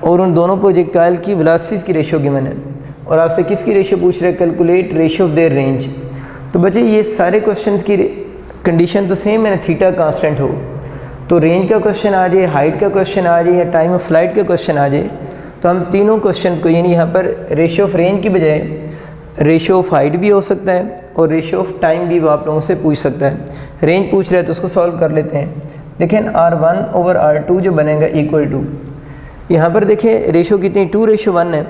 और उन दोनों प्रोजेक्टाइल की वेलोसिटीज़ की रेशियो गिवन है, और आपसे किसकी रेशियो पूछ रहे हैं, calculate ratio of there range. तो बच्चे ये सारे क्वेश्चंस की कंडीशन तो सेम है ना, थीटा कांस्टेंट हो, तो रेंज का क्वेश्चन आ जाए, हाइट का क्वेश्चन आ जाए, या टाइम ऑफ फ्लाइट का क्वेश्चन आ जाए, तो हम तीनों क्वेश्चन को, यानी यहाँ पर रेशियो ऑफ रेंज की बजाय रेशियो ऑफ हाइट भी हो सकता है और रेशियो ऑफ टाइम भी वो आप लोगों से पूछ सकता है। रेंज पूछ रहे हैं तो उसको सॉल्व कर लेते हैं। देखें R1/R2 जो बनेगा इक्वल टू, यहाँ पर देखें रेशियो कितनी 2:1 है,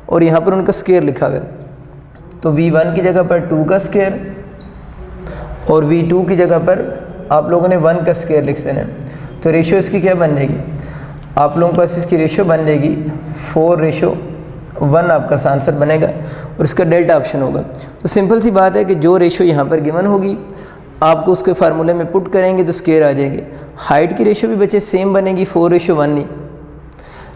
और यहाँ पर उनका स्क्वायर लिखा हुआ है, तो V1 की जगह पर 2 का स्क्वायर और V2 की जगह पर आप लोगों ने 1 का स्क्वायर लिख देना है। तो रेशियो इसकी क्या बन जाएगी, आप लोगों के पास इसकी रेशियो बन जाएगी 4:1 आपका आंसर बनेगा, और इसका डेल्टा ऑप्शन होगा। तो सिंपल सी बात है कि जो रेशियो यहाँ पर गिवन होगी आपको उसके फार्मूले में पुट करेंगे तो स्क्वायर आ जाएंगे। हाइट की रेशियो भी बच्चे सेम बनेगी 4:1 नहीं,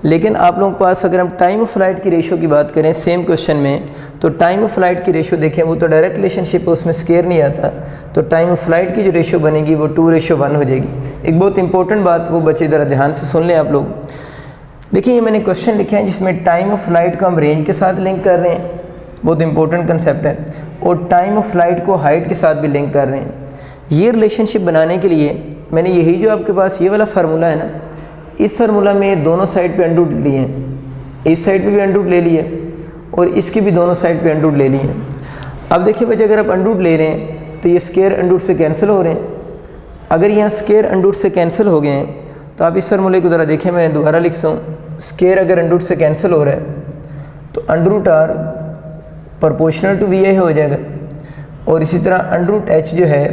लेकिन आप लोगों के पास अगर हम टाइम ऑफ फ्लाइट की रेशियो की बात करें सेम क्वेश्चन में, तो टाइम ऑफ फ्लाइट की रेशियो देखें वो तो डायरेक्ट रिलेशनशिप है, उसमें स्क्वायर नहीं आता, तो टाइम ऑफ फ्लाइट की जो रेशियो बनेगी वो 2:1 हो जाएगी। एक बहुत इंपॉर्टेंट बात वो बच्चे ज़रा ध्यान से सुन लें आप लोग। देखिए ये मैंने क्वेश्चन लिखे हैं जिसमें टाइम ऑफ फ्लाइट को हम रेंज के साथ लिंक कर रहे हैं, बहुत इंपॉर्टेंट कंसेप्ट है, और टाइम ऑफ फ्लाइट को हाइट के साथ भी लिंक कर रहे हैं। ये रिलेशनशिप बनाने के लिए मैंने यही जो आपके पास ये वाला फार्मूला है ना, इस फार्मूला में दोनों साइड पे अंडर रूट लिए हैं, इस साइड पे भी अंडर रूट ले लिए और इसकी भी दोनों साइड पे अंडर रूट ले लिए हैं। अब देखिए बच्चे अगर आप अंडर रूट ले रहे हैं तो ये स्क्वायर अंडर रूट से कैंसिल हो रहे हैं। अगर यहाँ स्क्वायर अंडर रूट से कैंसिल हो गए हैं तो आप इस फार्मूले को ज़रा देखें, मैं दोबारा लिखता हूँ। स्क्वायर अगर अंडर रूट से कैंसिल हो रहा है तो under root R proportional to we I हो जाएगा, और इसी तरह अंडर रूट एच जो है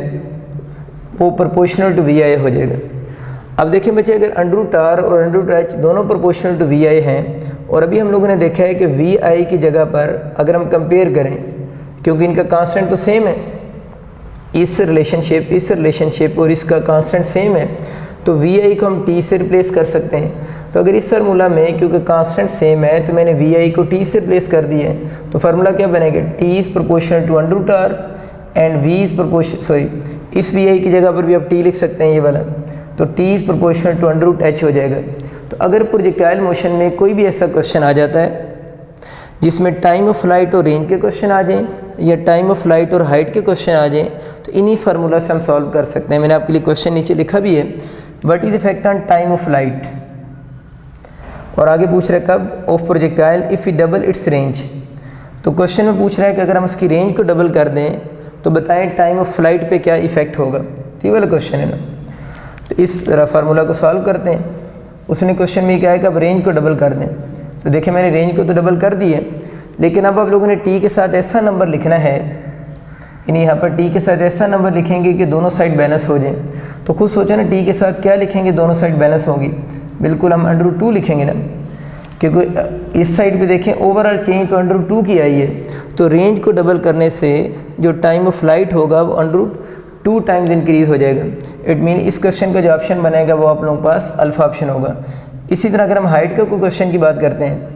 वो प्रोपोर्शनल टू वी आई हो जाएगा। अब देखिए बच्चे अगर अंडर रूट आर और अंडर रूट एच दोनों प्रोपोर्शनल टू वी आई हैं, और अभी हम लोगों ने देखा है कि वी आई की जगह पर अगर हम कंपेयर करें, क्योंकि इनका कांस्टेंट तो सेम है, इस रिलेशनशिप और इसका कांस्टेंट सेम है, तो वी आई को हम टी से रिप्लेस कर सकते हैं। तो अगर इस फार्मूला में क्योंकि कांस्टेंट सेम है तो मैंने वी आई को टी से रिप्लेस कर दिया है, तो फार्मूला क्या बनेगा, T is proportional to under root R and V is इस वी आई की जगह पर भी आप टी लिख सकते हैं ये वाला, तो T is proportional to under root H हो जाएगा। तो अगर प्रोजेक्टाइल मोशन में कोई भी ऐसा क्वेश्चन आ जाता है जिसमें टाइम ऑफ फ्लाइट और रेंज के क्वेश्चन आ जाएं या टाइम ऑफ फ्लाइट और हाइट के क्वेश्चन आ जाएं, तो इन्हीं फार्मूला से हम सॉल्व कर सकते हैं। मैंने आपके लिए क्वेश्चन नीचे लिखा भी है, what is effect on time of flight, और आगे पूछ रहा है कब, of projectile if U double it's range. तो क्वेश्चन में पूछ रहा है कि अगर हम उसकी रेंज को डबल कर दें तो बताएं टाइम ऑफ फ्लाइट पे क्या इफेक्ट होगा। तो ये वाला क्वेश्चन है ना, तो इस तरह फार्मूला को सॉल्व करते हैं। उसने क्वेश्चन में क्या है कि अब रेंज को डबल कर दें, तो देखिए मैंने रेंज को तो डबल कर दी है, लेकिन अब आप लोगों ने टी के साथ ऐसा नंबर लिखना है, यानी यहाँ पर टी के साथ ऐसा नंबर लिखेंगे कि दोनों साइड बैलेंस हो जाए। तो खुद सोचो ना टी के साथ क्या लिखेंगे, दोनों साइड बैलेंस होगी, बिल्कुल हम अंडर रूट 2 लिखेंगे ना, क्योंकि इस साइड पे देखें ओवरऑल चेंज तो अंडर रूट 2 की आई है, तो रेंज को डबल करने से जो टाइम ऑफ फ्लाइट होगा वो अंडर रूट 2 टाइम्स इंक्रीज़ हो जाएगा। इट मीन इस क्वेश्चन का जो ऑप्शन बनेगा वो आप लोगों के पास अल्फ़ा ऑप्शन होगा। इसी तरह अगर हम हाइट का कोई क्वेश्चन की बात करते हैं,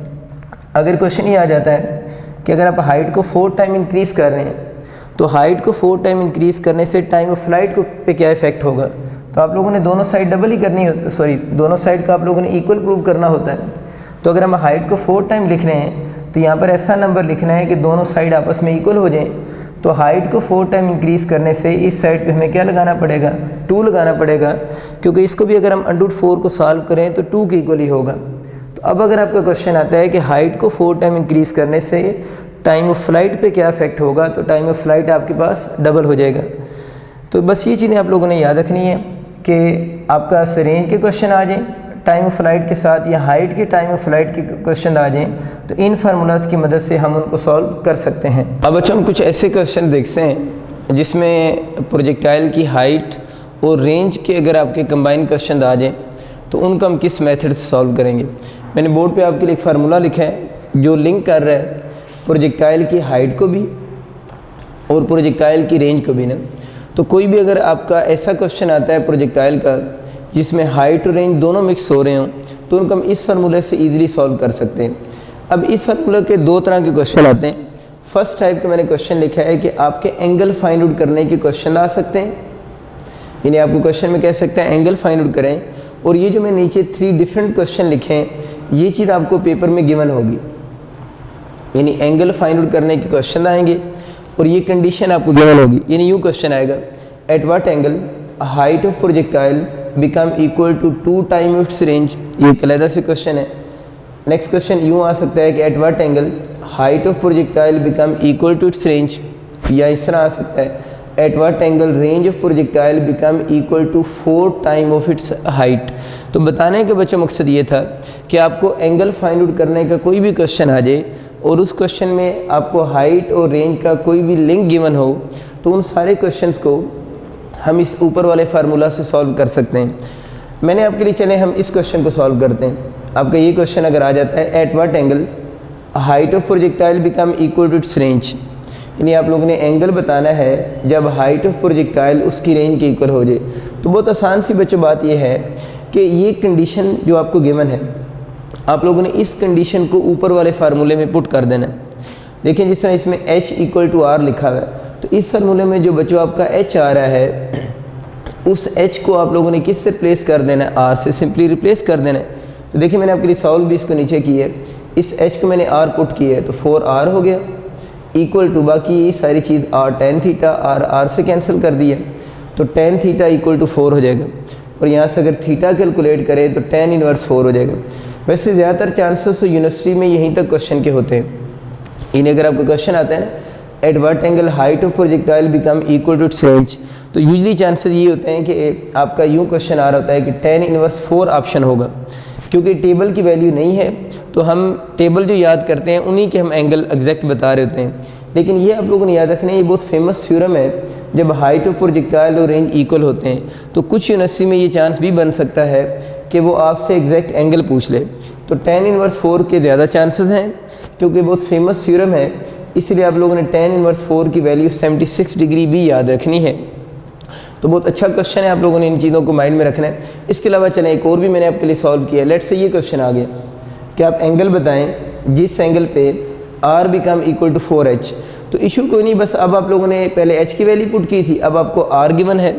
अगर क्वेश्चन ये आ जाता है कि अगर आप हाइट को 4 टाइम इंक्रीज़ कर रहे हैं तो हाइट को 4 टाइम इंक्रीज़ करने से टाइम ऑफ फ्लाइट को पे क्या इफेक्ट होगा, तो आप लोगों ने दोनों साइड डबल ही करनी होती, दोनों साइड का आप लोगों ने इक्वल प्रूव करना होता है। तो अगर हम हाइट को 4 टाइम लिख रहे हैं तो यहाँ पर ऐसा नंबर लिखना है कि दोनों साइड आपस में इक्वल हो जाएं। तो हाइट को 4 टाइम इंक्रीज़ करने से इस साइड पे हमें क्या लगाना पड़ेगा, 2 लगाना पड़ेगा, क्योंकि इसको भी अगर हम अंडर रूट 4 को सॉल्व करें तो 2 के इक्वल ही होगा। तो अब अगर आपका क्वेश्चन आता है कि हाइट को 4 टाइम इंक्रीज़ करने से टाइम ऑफ फ्लाइट पे क्या इफेक्ट होगा, तो टाइम ऑफ फ्लाइट आपके पास डबल हो जाएगा। तो बस ये चीज़ें आप लोगों ने याद रखनी है कि आपका रेंज के क्वेश्चन आ जाएँ टाइम ऑफ फ्लाइट के साथ, या हाइट के टाइम ऑफ फ्लाइट के क्वेश्चन आ जाएँ, तो इन फार्मूलाज की मदद से हम उनको सॉल्व कर सकते हैं। अब बच्चों हम कुछ ऐसे क्वेश्चन देखते हैं जिसमें प्रोजेक्टाइल की हाइट और रेंज के अगर आपके कंबाइन क्वेश्चन आ जाएँ तो उनको हम किस मेथड से सॉल्व करेंगे। मैंने बोर्ड पे आपके लिए एक फार्मूला लिखा है जो लिंक कर रहा है प्रोजेक्टाइल की हाइट को भी और प्रोजेक्टाइल की रेंज को भी ना। तो कोई भी अगर आपका ऐसा क्वेश्चन आता है प्रोजेक्टाइल का जिसमें हाइट और रेंज दोनों मिक्स हो रहे हों तो उनको हम इस फार्मूले से ईज़िली सॉल्व कर सकते हैं। अब इस फार्मूला के दो तरह के क्वेश्चन आते हैं। फर्स्ट टाइप का मैंने क्वेश्चन लिखा है कि आपके एंगल फाइंड आउट करने के क्वेश्चन आ सकते हैं, यानी आपको क्वेश्चन में कह सकते हैं एंगल फाइंड आउट करें, और ये जो मैं नीचे 3 डिफरेंट क्वेश्चन लिखे हैं ये चीज़ आपको पेपर में गिवन होगी, यानी एंगल फाइंड आउट करने के क्वेश्चन आएंगे और ये कंडीशन आपको गिवन होगी। यानी यूँ क्वेश्चन आएगा, at what angle height of projectile become equal to 2 time its range, ये एक अलग से क्वेश्चन है। नेक्स्ट क्वेश्चन यूँ आ सकता है कि at what angle height of projectile become equal to its range, या इस तरह आ सकता है at what angle range of projectile become equal to 4 time of its height. तो बताने का बच्चों मकसद ये था कि आपको एंगल फाइंड आउट करने का कोई भी क्वेश्चन आ जाए और उस क्वेश्चन में आपको हाइट और रेंज का कोई भी लिंक गिवन हो, तो उन सारे क्वेश्चंस को हम इस ऊपर वाले फार्मूला से सॉल्व कर सकते हैं। मैंने आपके लिए चले हम इस क्वेश्चन को सॉल्व करते हैं। आपका ये क्वेश्चन अगर आ जाता है at what angle height of projectile become equal to its range, यानी आप लोगों ने एंगल बताना है जब हाइट ऑफ प्रोजेक्टाइल उसकी रेंज के इक्वल हो जाए। तो बहुत आसान सी बच्चों बात यह है कि ये कंडीशन जो आपको गिवन है, आप लोगों ने इस कंडीशन को ऊपर वाले फार्मूले में पुट कर देना है। देखिए जिस तरह इसमें h इक्वल टू आर लिखा हुआ है, तो इस फार्मूले में जो बच्चों आपका h आ रहा है उस h को आप लोगों ने किस से रिप्लेस कर देना है, r से सिंपली रिप्लेस कर देना है। तो देखिए मैंने आपके लिए सॉल्व भी इसको नीचे की है, इस h को मैंने r पुट किया है तो 4r हो गया, इक्वल टू बाकी ये सारी चीज़ r tan थीटा r से कैंसिल कर दिया, तो tan थीटा इक्वल टू 4 हो जाएगा, और यहाँ से अगर थीटा कैलकुलेट करें तो tan इनवर्स 4 हो जाएगा। वैसे ज़्यादातर चांसेस यूनिवर्सिटी में यहीं तक क्वेश्चन के होते हैं। इन्हें अगर आपको क्वेश्चन आता है ना at what angle height of projectile become equal to its range, तो यूजली चांसेस ये होते हैं कि आपका यूँ क्वेश्चन आ रहा होता है कि tan इनवर्स 4 ऑप्शन होगा, क्योंकि टेबल की वैल्यू नहीं है तो हम टेबल जो याद करते हैं उन्हीं के हम एंगल एग्जैक्ट बता रहे होते हैं। लेकिन ये आप लोगों ने याद रखना है, ये बहुत फेमस थ्योरम है, जब हाइट ऑफ प्रोजेक्टाइल और रेंज इक्वल होते हैं तो कुछ यूनिवर्सिटी में ये चांस भी बन सकता है कि वो आपसे एग्जैक्ट एंगल पूछ ले। तो tan इनवर्स 4 के ज़्यादा चांसेस हैं, क्योंकि बहुत फेमस थ्योरम है, इसलिए आप लोगों ने tan इनवर्स 4 की वैल्यू 76 डिग्री भी याद रखनी है। तो बहुत अच्छा क्वेश्चन है, आप लोगों ने इन चीज़ों को माइंड में रखना है। इसके अलावा चलें एक और भी मैंने आपके लिए सॉल्व किया है। लेट्स से ये क्वेश्चन आ गया कि आप एंगल बताएं जिस एंगल पे r become equal to 4h। तो इशू कोई नहीं, बस अब आप लोगों ने पहले h की वैल्यू पुट की थी, अब आपको r गिवन है,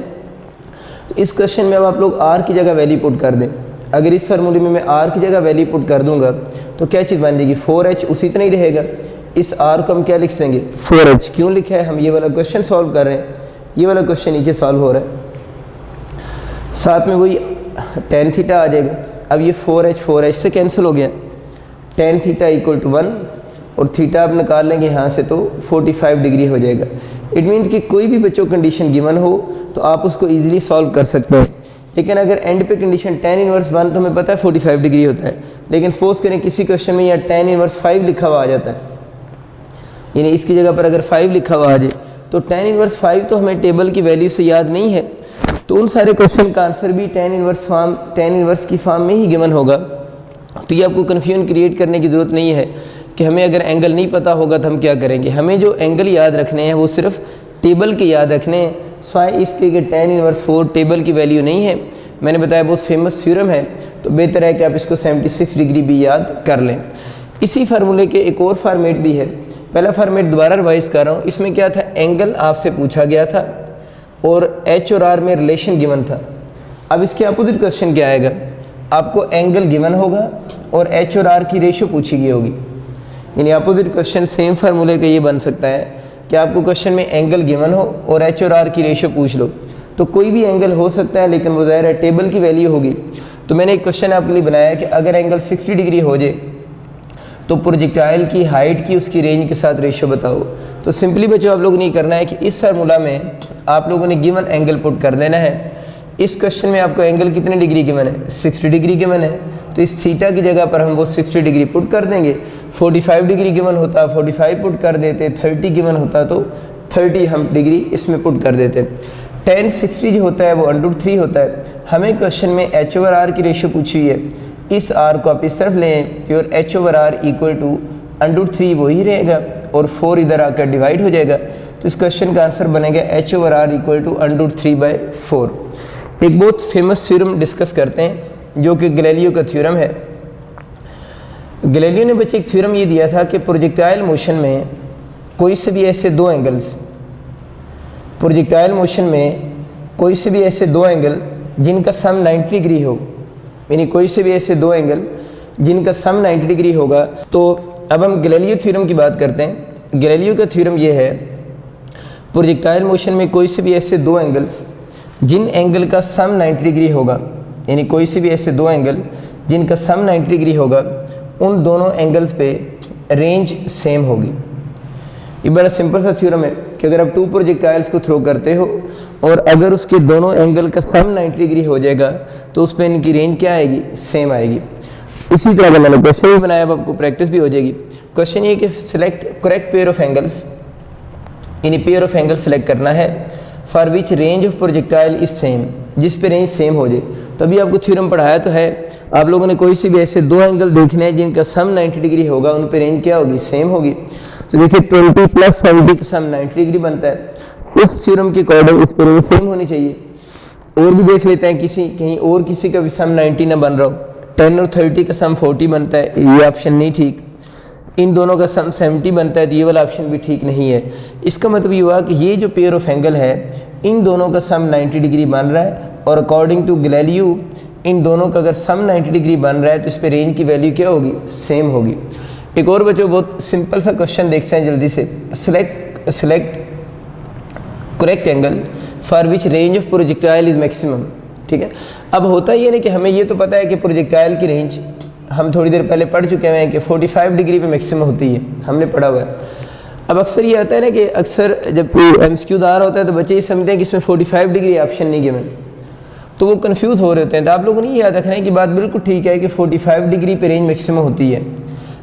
तो इस क्वेश्चन में अब आप लोग r की जगह वैल्यू पुट कर दें। अगर इस फार्मूले में मैं r की जगह वैल्यू पुट कर दूंगा तो क्या चीज़ बन जाएगी, 4h उसी तरह ही रहेगा। इस r को हम क्या लिख देंगे 4h। क्यों लिखा है, हम ये वाला क्वेश्चन सॉल्व कर रहे हैं, ये वाला क्वेश्चन नीचे सॉल्व हो रहा है, साथ में वही tan थीटा आ जाएगा। अब ये 4h से कैंसिल हो गया, tan थीटा इक्वल टू 1, और थीटा आप निकाल लेंगे यहाँ से तो 45 डिग्री हो जाएगा। इट मीन्स कि कोई भी बच्चों कंडीशन गिवन हो तो आप उसको ईजिली सॉल्व कर सकते हैं। लेकिन अगर एंड पे कंडीशन tan इनवर्स 1 तो हमें पता है 45 डिग्री होता है, लेकिन सपोज करें किसी क्वेश्चन में या tan इनवर्स 5 लिखा हुआ आ जाता है, यानी इसकी जगह पर अगर 5 लिखा हुआ आ जाए तो tan इनवर्स 5 तो हमें टेबल की वैल्यू से याद नहीं है, तो उन सारे क्वेश्चन का आंसर भी tan इनवर्स की फॉर्म में ही गिवन होगा। तो ये आपको कन्फ्यूजन क्रिएट करने की ज़रूरत नहीं है कि हमें अगर एंगल नहीं पता होगा तो हम क्या करेंगे। हमें जो एंगल याद रखने हैं वो सिर्फ टेबल के याद रखने हैं, स्वाय इसके कि tan इनवर्स 4 टेबल की वैल्यू नहीं है। मैंने बताया बहुत फेमस थ्योरम है, तो बेहतर है कि आप इसको 76 डिग्री भी याद कर लें। इसी फार्मूले के एक और फार्मेट भी है, पहला फार्मेट दोबारा रिवाइज कर रहा हूँ। इसमें क्या था, एंगल आपसे पूछा गया था और h और r में रिलेशन गिवन था। अब इसके अपोजिट क्वेश्चन क्या आएगा, आपको एंगल गिवन होगा और h और r की रेशियो पूछी गई होगी। यानी अपोजिट क्वेश्चन सेम फार्मूले का ये बन सकता है कि आपको क्वेश्चन में एंगल गिवन हो और h और r की रेशियो पूछ लो, तो कोई भी एंगल हो सकता है, लेकिन वो ज़ाहिर है टेबल की वैल्यू होगी। तो मैंने एक क्वेश्चन आपके लिए बनाया कि अगर एंगल 60 डिग्री हो जाए तो प्रोजेक्टाइल की हाइट की उसकी रेंज के साथ रेशियो बताओ। तो सिंपली बच्चों आप लोगों ने करना है कि इस फार्मूला में आप लोगों ने गिवन एंगल पुट कर देना है। इस क्वेश्चन में आपको एंगल कितने डिग्री गिवन है, 60 डिग्री गिवन है, तो इस थीटा की जगह पर हम वो 60 डिग्री पुट कर देंगे। 45 डिग्री गिवन होता 45 पुट कर देते, 30 गिवन होता तो 30 हम डिग्री इसमें पुट कर देते। tan 60 जो होता है वो √3 होता है। हमें क्वेश्चन में h ओवर r की रेशियो पूछी हुई है, इस r को आप इस तरफ लें तो और h over r equal to √3 वही रहेगा और 4 इधर आकर डिवाइड हो जाएगा। तो इस क्वेश्चन का आंसर बनेगा h over r equal to √3/4। एक बहुत फेमस थ्योरम डिस्कस करते हैं जो कि गैलीलियो का थ्योरम है। गैलीलियो ने बच्चे एक थ्योरम ये दिया था कि प्रोजेक्टाइल मोशन में कोई से भी ऐसे दो एंगल्स, प्रोजेक्टाइल मोशन में कोई से भी ऐसे दो एंगल जिनका सम 90 डिग्री हो, यानी कोई से भी ऐसे दो एंगल जिनका सम 90 डिग्री होगा। तो अब हम गैलीलियो थ्योरम की बात करते हैं। गैलीलियो का थ्योरम ये है, प्रोजेक्टाइल मोशन में कोई से भी ऐसे दो एंगल्स जिन एंगल का सम 90 डिग्री होगा, यानी कोई से भी ऐसे दो एंगल जिनका सम 90 डिग्री होगा, उन दोनों एंगल्स पे रेंज सेम होगी। ये बड़ा सिंपल सा थ्योरम है कि अगर आप टू प्रोजेक्टाइल्स को थ्रो करते हो और अगर उसके दोनों एंगल का सम 90 डिग्री हो जाएगा तो उस पर इनकी रेंज क्या आएगी, सेम आएगी। इसी तरह का मैंने क्वेश्चन भी बनाया, अब आपको प्रैक्टिस भी हो जाएगी। क्वेश्चन ये कि select correct pair of angles, यानी पेयर ऑफ एंगल सेलेक्ट करना है for which range of projectile is same, जिस पे रेंज सेम हो जाए। तो अभी आपको थ्योरम पढ़ाया तो है, आप लोगों ने कोई से भी ऐसे दो एंगल देखने हैं जिनका सम 90 डिग्री होगा, उन पे रेंज क्या होगी, सेम होगी। तो देखिए 20 + 70 का सम 90 डिग्री बनता है, उस थ्योरम के अकॉर्डिंग उस पर रेंज सेम होनी चाहिए। और भी देख लेते हैं, कहीं और किसी का भी सम 90 ना बन रहा हो। 10 और 30 का सम 40 बनता है, ये ऑप्शन नहीं ठीक। इन दोनों का सम 70 बनता है, तो ये वाला ऑप्शन भी ठीक नहीं है। इसका मतलब ये हुआ कि ये जो पेयर ऑफ एंगल है, इन दोनों का सम 90 डिग्री बन रहा है, और अकॉर्डिंग टू गैलीलियो इन दोनों का अगर सम 90 डिग्री बन रहा है तो इस पर रेंज की वैल्यू क्या होगी, सेम होगी। एक और बच्चों बहुत सिंपल सा क्वेश्चन देखते हैं जल्दी से। Select correct angle for which range of projectile is maximum. ठीक है, अब होता ये नहीं कि हमें ये तो पता है कि प्रोजेक्टाइल की रेंज हम थोड़ी देर पहले पढ़ चुके हैं कि 45 डिग्री पे मैक्सिमम होती है, हमने पढ़ा हुआ है। अब अक्सर ये आता है ना कि अक्सर जब MCQ दार होता है तो बच्चे ये समझते हैं कि इसमें 45 डिग्री ऑप्शन नहीं गिवन, तो वो कंफ्यूज हो रहे होते हैं। तो आप लोगों ने ये याद रखना है कि बात बिल्कुल ठीक है कि 45 डिग्री पे रेंज मैक्सिमम होती है,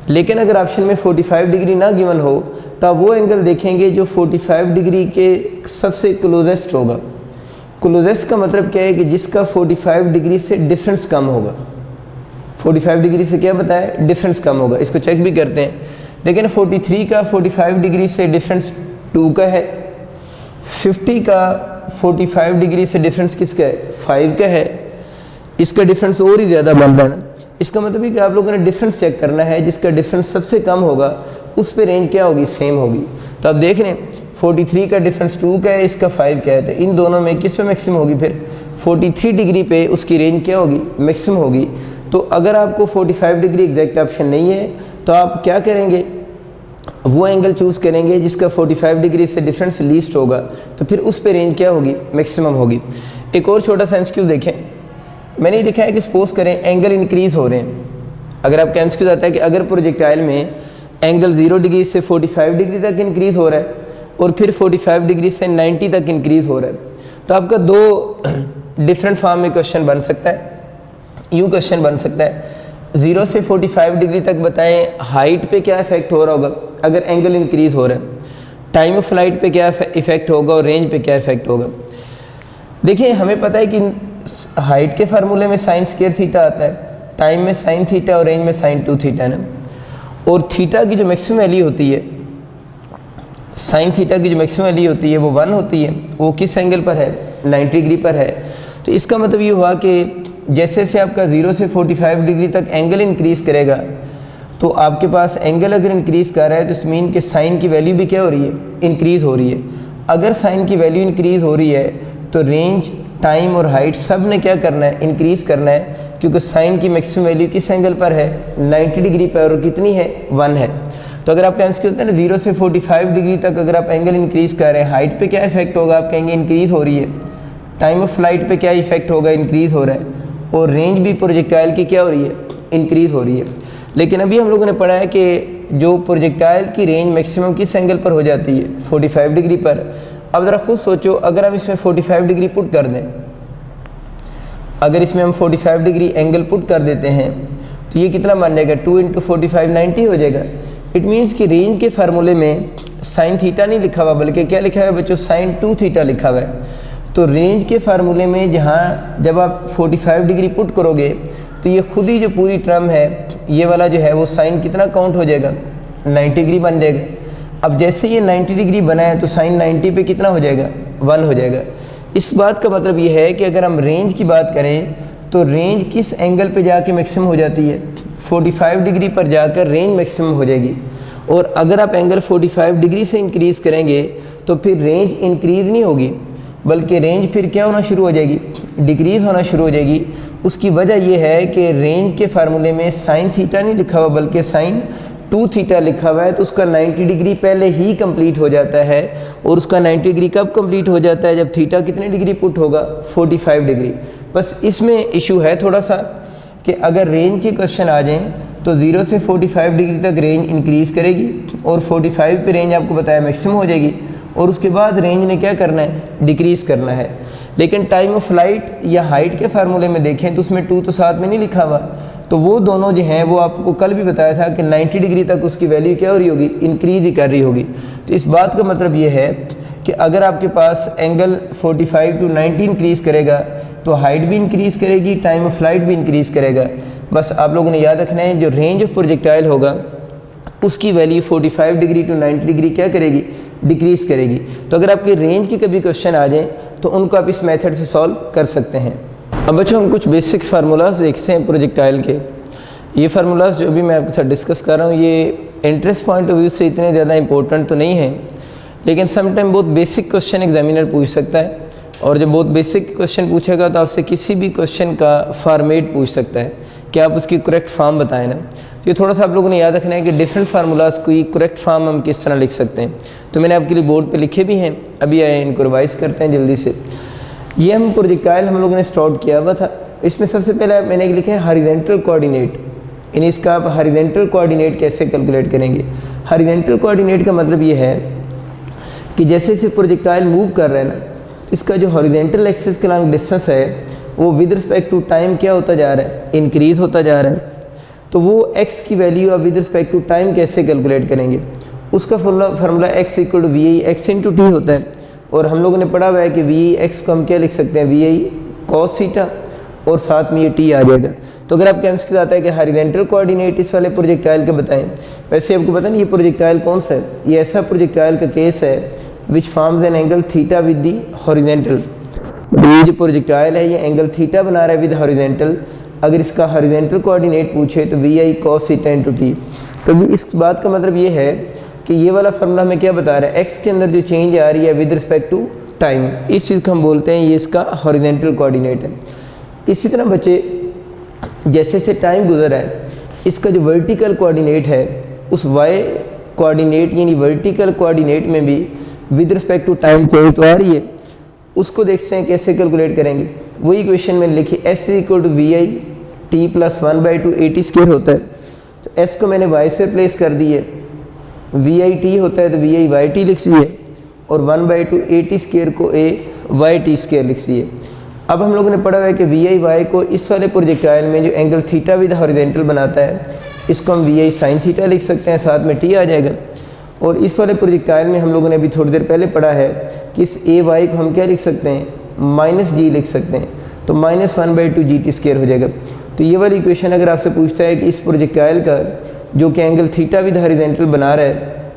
लेकिन अगर ऑप्शन में 45 डिग्री ना गिवन हो तो आप वो एंगल देखेंगे जो 45 डिग्री के सबसे क्लोजेस्ट होगा। क्लोजेस्ट का मतलब क्या है कि जिसका 45 डिग्री से डिफरेंस कम होगा। 45 डिग्री से क्या बताया, डिफरेंस कम होगा। इसको चेक भी करते हैं। देखिए ना 43 का 45 डिग्री से डिफरेंस 2 का है, 50 का 45 डिग्री से डिफरेंस किसका है, 5 का है। इसका डिफरेंस और ही ज़्यादा बन रहा है ना। इसका मतलब है कि आप लोगों ने डिफरेंस चेक करना है, जिसका डिफरेंस सबसे कम होगा उस पे रेंज क्या होगी, सेम होगी। तो आप देख रहे हैं 43 का डिफरेंस 2 का है, इसका 5 का है, तो इन दोनों में किस पे मैक्सिमम होगी, फिर 43 डिग्री पे उसकी रेंज क्या होगी, मैक्सिमम होगी। तो अगर आपको 45 डिग्री एग्जैक्ट ऑप्शन नहीं है तो आप क्या करेंगे, वो एंगल चूज़ करेंगे जिसका 45 डिग्री से डिफरेंस लीस्ट होगा, तो फिर उस पे रेंज क्या होगी, मैक्सिमम होगी। एक और छोटा सा MCQ देखें, मैंने ये लिखा है कि सपोज करें एंगल इंक्रीज़ हो रहे हैं। अगर आपका MCQ आता है कि अगर प्रोजेक्टाइल में एंगल 0 डिग्री से 45 डिग्री तक इंक्रीज़ हो रहा है और फिर 45 डिग्री से 90 तक इंक्रीज़ हो रहा है, तो आपका दो डिफरेंट फॉर्म में क्वेश्चन बन सकता है। यूँ क्वेश्चन बन सकता है 0 से 45 डिग्री तक बताएं हाइट पे क्या इफेक्ट हो रहा होगा अगर एंगल इंक्रीज़ हो रहा है, टाइम ऑफ फ्लाइट पे क्या इफेक्ट होगा और रेंज पे क्या इफेक्ट होगा। देखिए हमें पता है कि हाइट के फार्मूले में sin स्क्वायर थीटा आता है, टाइम में sin थीटा और रेंज में sin 2 थीटा है ना। और थीटा की जो मैक्सिमम वैल्यू होती है, sin थीटा की जो मैक्सिमम वैल्यू होती है वो 1 होती है। वो किस एंगल पर है, 90 डिग्री पर है। तो इसका मतलब ये हुआ कि जैसे जैसे आपका 0 से 45 डिग्री तक एंगल इंक्रीज़ करेगा तो आपके पास एंगल अगर इंक्रीज़ कर रहा है तो इस मीन के साइन की वैल्यू भी क्या हो रही है, इंक्रीज़ हो रही है। अगर साइन की वैल्यू इंक्रीज़ हो रही है तो रेंज, टाइम और हाइट सब ने क्या करना है, इंक्रीज़ करना है, क्योंकि साइन की मैक्सिमम वैल्यू किस एंगल पर है, 90 डिग्री पर, और कितनी है, 1 है। तो अगर आपका आंसर होता है ना 0 से 45 डिग्री तक अगर आप एंगल इंक्रीज़ कर रहे हैं, हाइट पे क्या इफेक्ट होगा, आप कहेंगे इंक्रीज़ हो रही है। टाइम ऑफ फ्लाइट पे क्या इफेक्ट होगा, इंक्रीज़ हो रहा है। और रेंज भी प्रोजेक्टाइल की क्या हो रही है, इंक्रीज़ हो रही है। लेकिन अभी हम लोगों ने पढ़ा है कि जो प्रोजेक्टाइल की रेंज मैक्सिमम किस एंगल पर हो जाती है, 45 डिग्री पर। अब ज़रा खुद सोचो, अगर हम इसमें 45 डिग्री पुट कर दें, अगर इसमें हम 45 डिग्री एंगल पुट कर देते हैं तो ये कितना बन जाएगा, 2 × 45 90 हो जाएगा। इट मीन्स कि रेंज के फार्मूले में साइन थीटा नहीं लिखा हुआ, बल्कि क्या लिखा हुआ है बच्चों, sin 2 थीटा लिखा हुआ है। तो रेंज के फार्मूले में जहाँ जब आप 45 डिग्री पुट करोगे तो ये खुद ही जो पूरी टर्म है, ये वाला जो है वो साइन कितना काउंट हो जाएगा, 90 डिग्री बन जाएगा। अब जैसे ये 90 डिग्री बना है तो साइन 90 पे कितना हो जाएगा, 1 हो जाएगा। इस बात का मतलब ये है कि अगर हम रेंज की बात करें तो रेंज किस एंगल पे जाके मैक्सिमम हो जाती है, 45 डिग्री पर जाकर रेंज मैक्सिमम हो जाएगी। और अगर आप एंगल 45 डिग्री से इंक्रीज़ करेंगे तो फिर रेंज इंक्रीज़ नहीं होगी, बल्कि रेंज फिर क्या होना शुरू हो जाएगी, डिक्रीज़ होना शुरू हो जाएगी। उसकी वजह यह है कि रेंज के फार्मूले में साइन थीटा नहीं लिखा हुआ बल्कि साइन 2 थीटा लिखा हुआ है, तो उसका 90 डिग्री पहले ही कंप्लीट हो जाता है। और उसका 90 डिग्री कब कंप्लीट हो जाता है, जब थीटा कितने डिग्री पुट होगा, 45 डिग्री। बस इसमें इशू है थोड़ा सा कि अगर रेंज के क्वेश्चन आ जाएं तो 0 से 45 डिग्री तक रेंज इंक्रीज़ करेगी और 45 पे रेंज आपको बताया मैक्सिमम हो जाएगी, और उसके बाद रेंज ने क्या करना है, डिक्रीज़ करना है। लेकिन टाइम ऑफ फ्लाइट या हाइट के फार्मूले में देखें तो उसमें 2 तो साथ में नहीं लिखा हुआ, तो वो दोनों जो हैं वो आपको कल भी बताया था कि 90 डिग्री तक उसकी वैल्यू क्या हो रही होगी, इंक्रीज़ ही कर रही होगी। तो इस बात का मतलब ये है कि अगर आपके पास एंगल 45 to 90 इंक्रीज़ करेगा तो हाइट भी इंक्रीज़ करेगी, टाइम ऑफ फ्लाइट भी इंक्रीज़ करेगा। बस आप लोगों ने याद रखना है जो रेंज ऑफ प्रोजेक्टाइल होगा उसकी वैल्यू 45 डिग्री टू 90 डिग्री क्या करेगी, डिक्रीज़ करेगी। तो अगर आपके रेंज के कभी क्वेश्चन आ जाएँ तो उनको आप इस मेथड से सॉल्व कर सकते हैं। अब बच्चों हम कुछ बेसिक फार्मूलाज देखते हैं प्रोजेक्टाइल के। ये फार्मूलाज जो भी मैं आपके साथ डिस्कस कर रहा हूँ ये इंटरेस्ट पॉइंट ऑफ व्यू से इतने ज़्यादा इंपॉर्टेंट तो नहीं है, लेकिन समटाइम बहुत बेसिक क्वेश्चन एग्जामिनर पूछ सकता है, और जब बहुत बेसिक क्वेश्चन पूछेगा तो आपसे किसी भी क्वेश्चन का फॉर्मेट पूछ सकता है कि आप उसकी करेक्ट फॉर्म बताएं ना। तो ये थोड़ा सा आप लोगों ने याद रखना है कि डिफरेंट फार्मूलाज की करेक्ट फॉर्म हम किस तरह लिख सकते हैं। तो मैंने आपके लिए बोर्ड पे लिखे भी हैं, अभी आए इनको रिवाइज करते हैं जल्दी से। ये हम प्रोजेक्टाइल हम लोगों ने स्टार्ट किया हुआ था। इसमें सबसे पहले मैंने लिखा है हॉरिजॉन्टल कोऑर्डिनेट, यानी इसका आप हॉरिजॉन्टल कोऑर्डिनेट कैसे कैलकुलेट करेंगे। हॉरिजॉन्टल कोऑर्डिनेट का मतलब ये है कि जैसे जैसे प्रोजेक्टाइल मूव कर रहे हैं ना, इसका जो हॉरिजॉन्टल एक्सिस के लॉन्ग डिस्टेंस है वो विद रिस्पेक्ट टू टाइम क्या होता जा रहा है, इंक्रीज़ होता जा रहा है। तो वो x की वैल्यू आप विद रिस्पेक्ट टू टाइम कैसे कैलकुलेट करेंगे, उसका formula x equal to we I X into T होता है। और हम लोगों ने पढ़ा हुआ है कि वी आई एक्स को हम क्या लिख सकते हैं, वी आई कॉस थीटा, और साथ में ये टी आ जाएगा। तो अगर आपके एम्स के साथ है कि हॉरिजॉन्टल कोऑर्डिनेट इस वाले प्रोजेक्टाइल का बताएं, वैसे आपको पता नहीं ये प्रोजेक्टाइल कौन सा है, ये ऐसा प्रोजेक्टाइल का केस है which forms an angle theta with the horizontal. ये जो प्रोजेक्टाइल है ये एंगल थीटा बना रहा है विद हॉरिजॉन्टल। अगर इसका हॉरिजॉन्टल कोऑर्डिनेट पूछे तो वी आई कॉस थीटा इंटू टी। तो इस बात का मतलब ये है कि ये वाला फार्मूला हमें क्या बता रहा है, एक्स के अंदर जो चेंज आ रही है विद रिस्पेक्ट टू टाइम, इस चीज़ को हम बोलते हैं ये इसका हॉरिजॉन्टल कोऑर्डिनेट है। इसी तरह बच्चे जैसे जैसे टाइम गुजर रहा है इसका जो वर्टिकल कोऑर्डिनेट है उस वाई कोऑर्डिनेट यानी वर्टिकल कोऑर्डिनेट में भी with respect to time change तो आ रही है, उसको देखते हैं कैसे कैलकुलेट करेंगे। वही इक्वेशन में लिखी S equal to we I T plus 1/2 A T square होता है। तो एस को मैंने वाई से रिप्लेस कर दी है, वी आई टी होता है तो वी आई वाई टी लिख दी है, और 1/2 ए टी स्क्वायर को ए वाई टी स्क्वायर लिख दी है। अब हम लोगों ने पढ़ा हुआ है कि वी आई वाई को इस वाले प्रोजेक्टाइल में जो एंगल थीटा विद हॉरिजॉन्टल बनाता है इसको हम वी आई साइन थीटा लिख सकते हैं, साथ में टी आ जाएगा। और इस वाले प्रोजेक्टाइल में हम लोगों ने अभी थोड़ी देर पहले पढ़ा है कि इस ए वाई को हम क्या लिख सकते हैं, माइनस जी लिख सकते हैं, तो -1/2 जी टी स्क्वायर हो जाएगा। तो ये वाली इक्वेशन अगर आपसे पूछता है कि इस प्रोजेक्टाइल का जो कि एंगल थीटा विद हॉरिजॉन्टल बना रहा है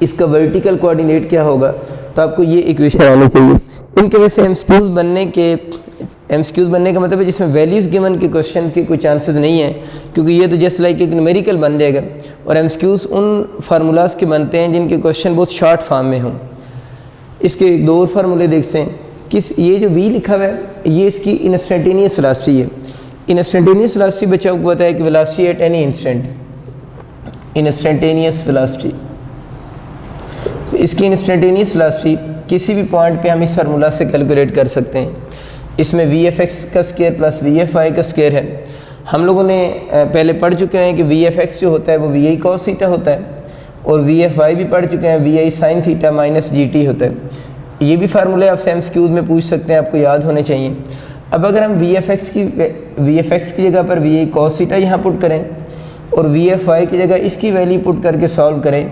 इसका वर्टिकल कोऑर्डिनेट क्या होगा, तो आपको ये इक्वेशन आनी चाहिए। इनके वजह से एमसीक्यूज़ बनने का मतलब है जिसमें वैल्यूज़ गिवन के क्वेश्चन के कोई चांसेस नहीं है, क्योंकि ये तो जस्ट लाइक एक न्यूमेरिकल बन जाएगा। और एमसीक्यूज़ उन फार्मूलाज के बनते हैं जिनके क्वेश्चन बहुत शॉर्ट फॉर्म में हों। इसके 2 और फार्मूले देखते हैं। ये जो v लिखा हुआ है ये इसकी इंस्टेंटेनियस वेलोसिटी है। इंस्टेंटेनियस वेलोसिटी बच्चों को पता है कि velocity at any instant, instantaneous velocity. इसकी इंस्टेंटेनियस वेलोसिटी किसी भी पॉइंट पे हम इस फार्मूला से कैलकुलेट कर सकते हैं। इसमें वी एफ एक्स का square plus V F Y का स्क्वायर है। हम लोगों ने पहले पढ़ चुके हैं कि वी एफ एक्स जो होता है वो वी आई कॉस थीटा होता है, और वी एफ वाई भी पढ़ चुके हैं वी आई sine theta minus G T होता है। ये भी फार्मूले आप एमसीक्यूज़ में पूछ सकते हैं, आपको याद होने चाहिए। अब अगर हम वी एफ एक्स की जगह पर वी आई कॉस थीटा यहाँ पुट करें और वी एफ वाई की जगह इसकी वैल्यू पुट करके सॉल्व करें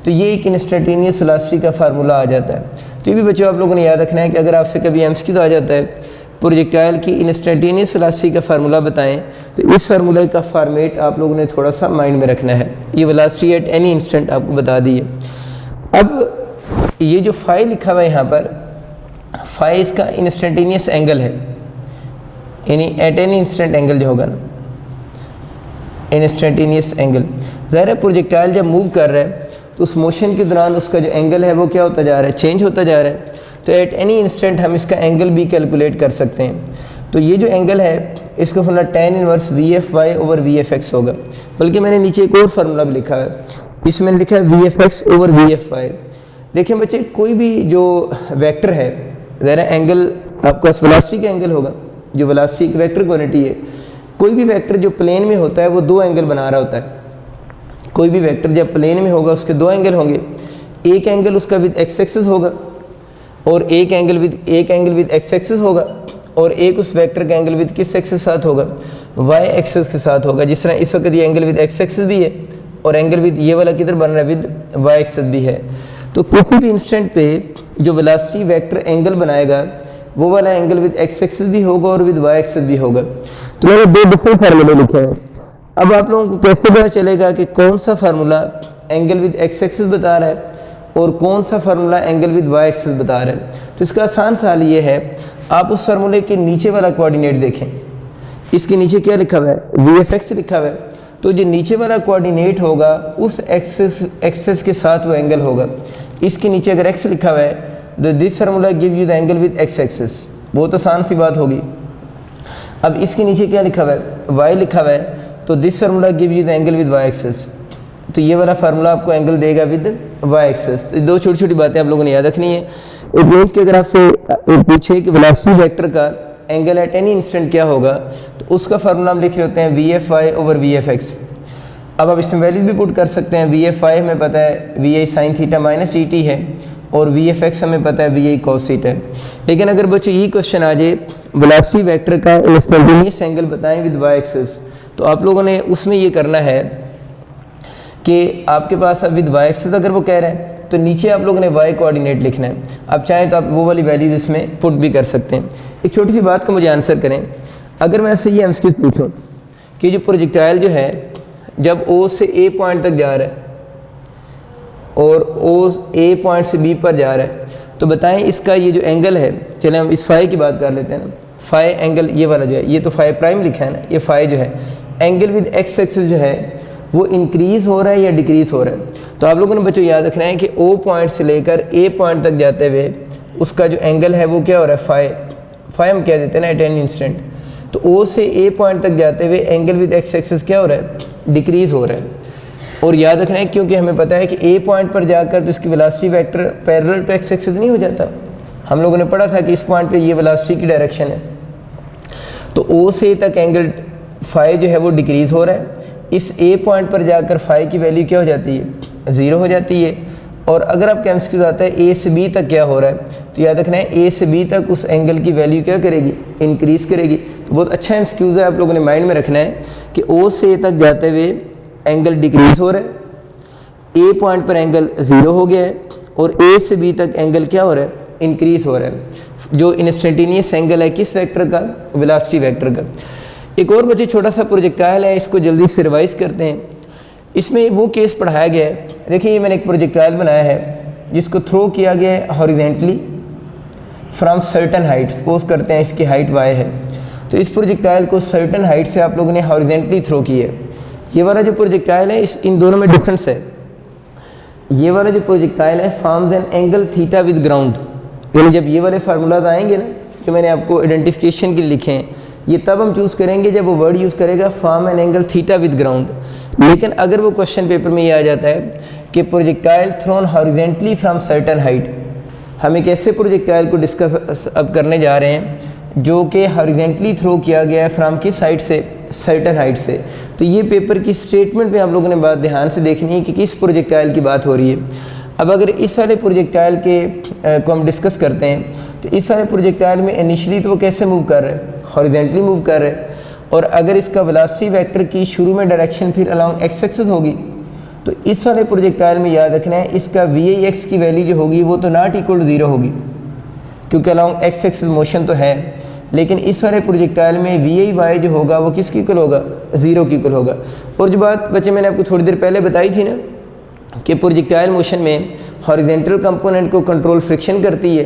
तो ये एक इंस्टेंटेनियस वेलोसिटी का फार्मूला आ जाता है। तो ये भी बच्चों आप लोगों ने याद रखना है कि अगर आपसे कभी एमसीक्यू आ जाता है प्रोजेक्टाइल की इंस्टेंटेनियस वेलोसिटी का फार्मूला बताएं तो इस फार्मूले का फॉर्मेट आप लोगों ने थोड़ा सा माइंड में रखना है। ये वेलोसिटी एट एनी इंस्टेंट आपको बता दी है। अब ये जो फाई लिखा हुआ है यहाँ पर, फाई इसका इंस्टेंटेनियस एंगल है, यानी एट एनी इंस्टेंट एंगल जो होगा ना, इंस्टेंटेनियस एंगल। ज़ाहिर है प्रोजेक्टाइल जब मूव कर रहा है तो उस मोशन के दौरान उसका जो एंगल है वो क्या होता जा रहा है, चेंज होता जा रहा है। तो एट एनी इंस्टेंट हम इसका एंगल भी कैलकुलेट कर सकते हैं। तो ये जो एंगल है इसका formula tan inverse VFY over VFX होगा। बल्कि मैंने नीचे एक और फार्मूला भी लिखा है, इसमें लिखा है VFX ओवर VFY। देखिए बच्चे, कोई भी जो वेक्टर है, ज़रा एंगल आपका वेलोसिटी का एंगल होगा, जो वेलोसिटी की वेक्टर क्वांटिटी है। कोई भी वेक्टर जो प्लेन में होता है वो दो एंगल बना रहा होता है। कोई भी वेक्टर जब प्लेन में होगा उसके दो एंगल होंगे, एक एंगल उसका विद एक्स एक्सिस होगा और एक एंगल विद एक्स एक्सिस होगा, और एक उस वेक्टर का एंगल विद किस एक्सिस के साथ होगा, वाई एक्सिस के साथ होगा। जिस तरह इस वक्त ये एंगल विद एक्स एक्सिस भी है और एंगल विद ये वाला किधर बन रहा है, विद वाई एक्सिस भी है। तो किसी भी इंस्टेंट पे जो वेलोसिटी वेक्टर एंगल बनाएगा वो वाला एंगल विद एक्स एक्सिस भी होगा और विद वाई एक्सिस भी होगा। तो मैंने दो डिफरेंट फार्मूले लिखे हैं। अब आप लोगों को कैसे पता चलेगा कि कौन सा formula angle with X axis बता रहा है और कौन सा formula angle with Y axis बता रहा है? तो इसका आसान सा हल ये है, आप उस फार्मूले के नीचे वाला कोऑर्डिनेट देखें। इसके नीचे क्या लिखा हुआ है, VFX लिखा हुआ है। तो जो नीचे वाला कोऑर्डिनेट होगा उस एक्सिस के साथ वो एंगल होगा। इसके नीचे अगर x लिखा हुआ है तो this formula give you the angle with x axis. बहुत आसान सी बात होगी। अब इसके नीचे क्या लिखा हुआ है, y लिखा हुआ है, तो this formula give you the angle with y axis. तो ये वाला फार्मूला आपको एंगल देगा विद y एक्सिस। तो दो छोटी छोटी बातें आप लोगों ने याद रखनी है। एक मीन्स कि अगर आपसे पूछे कि वेलोसिटी वेक्टर का एंगल एट एनी इंस्टेंट क्या होगा, तो उसका फार्मूला हम लिख रहे होते हैं VFY ओवर VFX। अब आप इसमें वैल्यूज भी पुट कर सकते हैं। VFY हमें पता है VI sin theta minus GT है और VFX हमें पता है VI cos थीटा है। लेकिन अगर बच्चों ये क्वेश्चन आ जाए वेलोसिटी वेक्टर का इंस्टेंटेनियस एंगल बताएं विद y एक्सिस, तो आप लोगों ने उसमें ये करना है कि आपके पास अब विद y एक्सिस अगर वो कह रहे हैं तो नीचे आप लोगों ने y कोऑर्डिनेट लिखना है। आप चाहें तो आप वो वाली वैल्यूज इसमें पुट भी कर सकते हैं। एक छोटी सी बात का मुझे आंसर करें। अगर मैं आपसे ये एमसीक्यू पूछूं कि जो प्रोजेक्टाइल जो है जब O से A पॉइंट तक जा रहा है और A पॉइंट से B पर जा रहा है, तो बताएं इसका ये जो एंगल है, चलें हम इस फाई की बात कर लेते हैं ना। फाई एंगल ये वाला जो है, ये तो फाई प्राइम लिखा है ना, ये फाई जो है एंगल विद एक्स एक्सिस जो है वो इंक्रीज़ हो रहा है या डिक्रीज़ हो रहा है? तो आप लोगों ने बच्चों याद रखना है कि O पॉइंट से लेकर A पॉइंट तक जाते हुए उसका जो एंगल है वो क्या हो रहा है, फाई हम क्या देते हैं ना एट एनी इंस्टेंट। तो O से A पॉइंट तक जाते हुए एंगल विद एक्स एक्सिस क्या हो रहा है, डिक्रीज़ हो रहा है। और याद रखना है क्योंकि हमें पता है कि A पॉइंट पर जाकर तो इसकी velocity vector parallel to X axis नहीं हो जाता। हम लोगों ने पढ़ा था कि इस पॉइंट पे ये वेलोसिटी की डायरेक्शन है। तो O से तक एंगल फाई जो है वो डिक्रीज़ हो रहा है। इस A पॉइंट पर जाकर फाई की वैल्यू क्या हो जाती है, 0 हो जाती है। और अगर आपका एमसीक्यू आता है A से B तक क्या हो रहा है, तो याद रखना है A से B तक उस एंगल की वैल्यू क्या करेगी, इंक्रीज़ करेगी। तो बहुत अच्छा एमसीक्यूज़ है, आप लोगों ने माइंड में रखना है कि O से A तक जाते हुए एंगल डिक्रीज़ हो रहा है, A पॉइंट पर एंगल 0 हो गया है और A से B तक एंगल क्या हो रहा है, इंक्रीज़ हो रहा है। जो इंस्टेंटेनियस एंगल है किस वेक्टर का, वेलोसिटी वेक्टर का। एक और बच्चे छोटा सा प्रोजेक्टाइल है, इसको जल्दी से रिवाइज करते हैं। इसमें वो केस पढ़ाया गया है। देखिए ये मैंने एक प्रोजेक्टाइल बनाया है जिसको थ्रो किया गया है horizontally from certain height. Suppose करते हैं इसकी हाइट y है, तो इस प्रोजेक्टाइल को सर्टन हाइट से आप लोगों ने हॉरिजेंटली थ्रो किया है। ये वाला जो प्रोजेक्टाइल है इन दोनों में डिफरेंस है। ये वाला जो प्रोजेक्टाइल है forms an angle theta with ground. यानी जब ये वाले फार्मूलाज आएंगे ना जो मैंने आपको आइडेंटिफिकेशन के लिए लिखे हैं, ये तब हम चूज़ करेंगे जब वो वर्ड यूज़ करेगा form an angle theta with ground. लेकिन अगर वो क्वेश्चन पेपर में ये आ जाता है कि projectile thrown horizontally from certain height, हम एक ऐसे प्रोजेक्टाइल को डिस्कस अब करने जा रहे हैं जो कि हॉरिजेंटली थ्रो किया गया है फ्रॉम किस हाइट से, सर्टन हाइट से। तो ये पेपर की स्टेटमेंट में आप लोगों ने बात ध्यान से देखनी है कि किस प्रोजेक्टाइल की बात हो रही है। अब अगर इस वाले प्रोजेक्टाइल के को हम डिस्कस करते हैं तो इस वाले प्रोजेक्टाइल में इनिशियली तो वो कैसे मूव कर रहे हैं, हॉरिजेंटली मूव कर रहे हैं। और अगर इसका वेलोसिटी वेक्टर की शुरू में डायरेक्शन फिर अलोंग एक्स एक्सिस होगी, तो इस वाले प्रोजेक्टाइल में याद रखना है इसका VIX की वैल्यू जो होगी वो तो नॉट इक्वल टू 0 होगी, क्योंकि अलोंग एक्स एक्सिस मोशन तो है। लेकिन इस वाले प्रोजेक्टाइल में VIY जो होगा वो किसकी इक्वल होगा, 0 की इक्वल होगा। और जो बात बच्चे मैंने आपको थोड़ी देर पहले बताई थी ना कि प्रोजेक्टाइल मोशन में हॉरिजेंटल कंपोनेंट को कंट्रोल फ्रिक्शन करती है,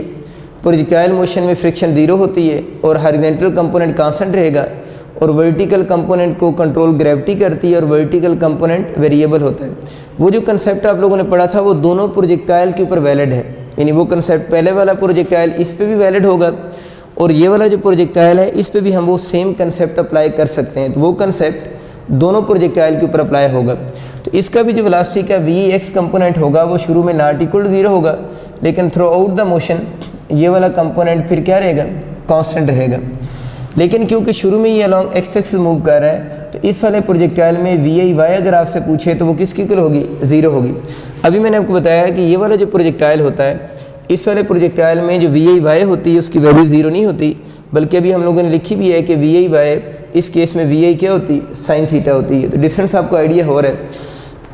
प्रोजेक्टाइल मोशन में फ्रिक्शन 0 होती है और हॉरिजेंटल कंपोनेंट कांस्टेंट रहेगा। और वर्टिकल कंपोनेंट को कंट्रोल ग्रेविटी करती है और वर्टिकल कंपोनेंट वेरिएबल होता है। वो जो कंसेप्ट आप लोगों ने पढ़ा था वो दोनों प्रोजेक्टाइल के ऊपर वैलिड है, यानी वो कंसेप्ट पहले वाला प्रोजेक्टाइल इस पे भी वैलिड होगा और ये वाला जो प्रोजेक्टाइल है इस पे भी हम वो सेम कंसेप्ट अप्लाई कर सकते हैं। तो वो कंसेप्ट दोनों प्रोजेक्टाइल के ऊपर अप्लाई होगा। तो इसका भी जो वेलोसिटी का Vx कंपोनेंट होगा वो शुरू में नॉट इक्वल टू 0 होगा, लेकिन थ्रू आउट द मोशन ये वाला कंपोनेंट फिर क्या रहेगा, कांस्टेंट रहेगा। लेकिन क्योंकि शुरू में ये अलॉन्ग एक्स एक्सिस मूव कर रहा है तो इस वाले प्रोजेक्टाइल में Vi अगर आपसे पूछे तो वो किसकी इक्वल होगी, 0 होगी। अभी मैंने आपको बताया कि ये वाला जो प्रोजेक्टाइल होता है इस वाले प्रोजेक्टाइल में जो Vi होती है उसकी वैल्यू 0 नहीं होती, बल्कि अभी हम लोगों ने लिखी भी है कि Vi इस केस में Vi क्या होती है, साइन थीटा होती है। तो डिफरेंस आपको आइडिया हो रहा है।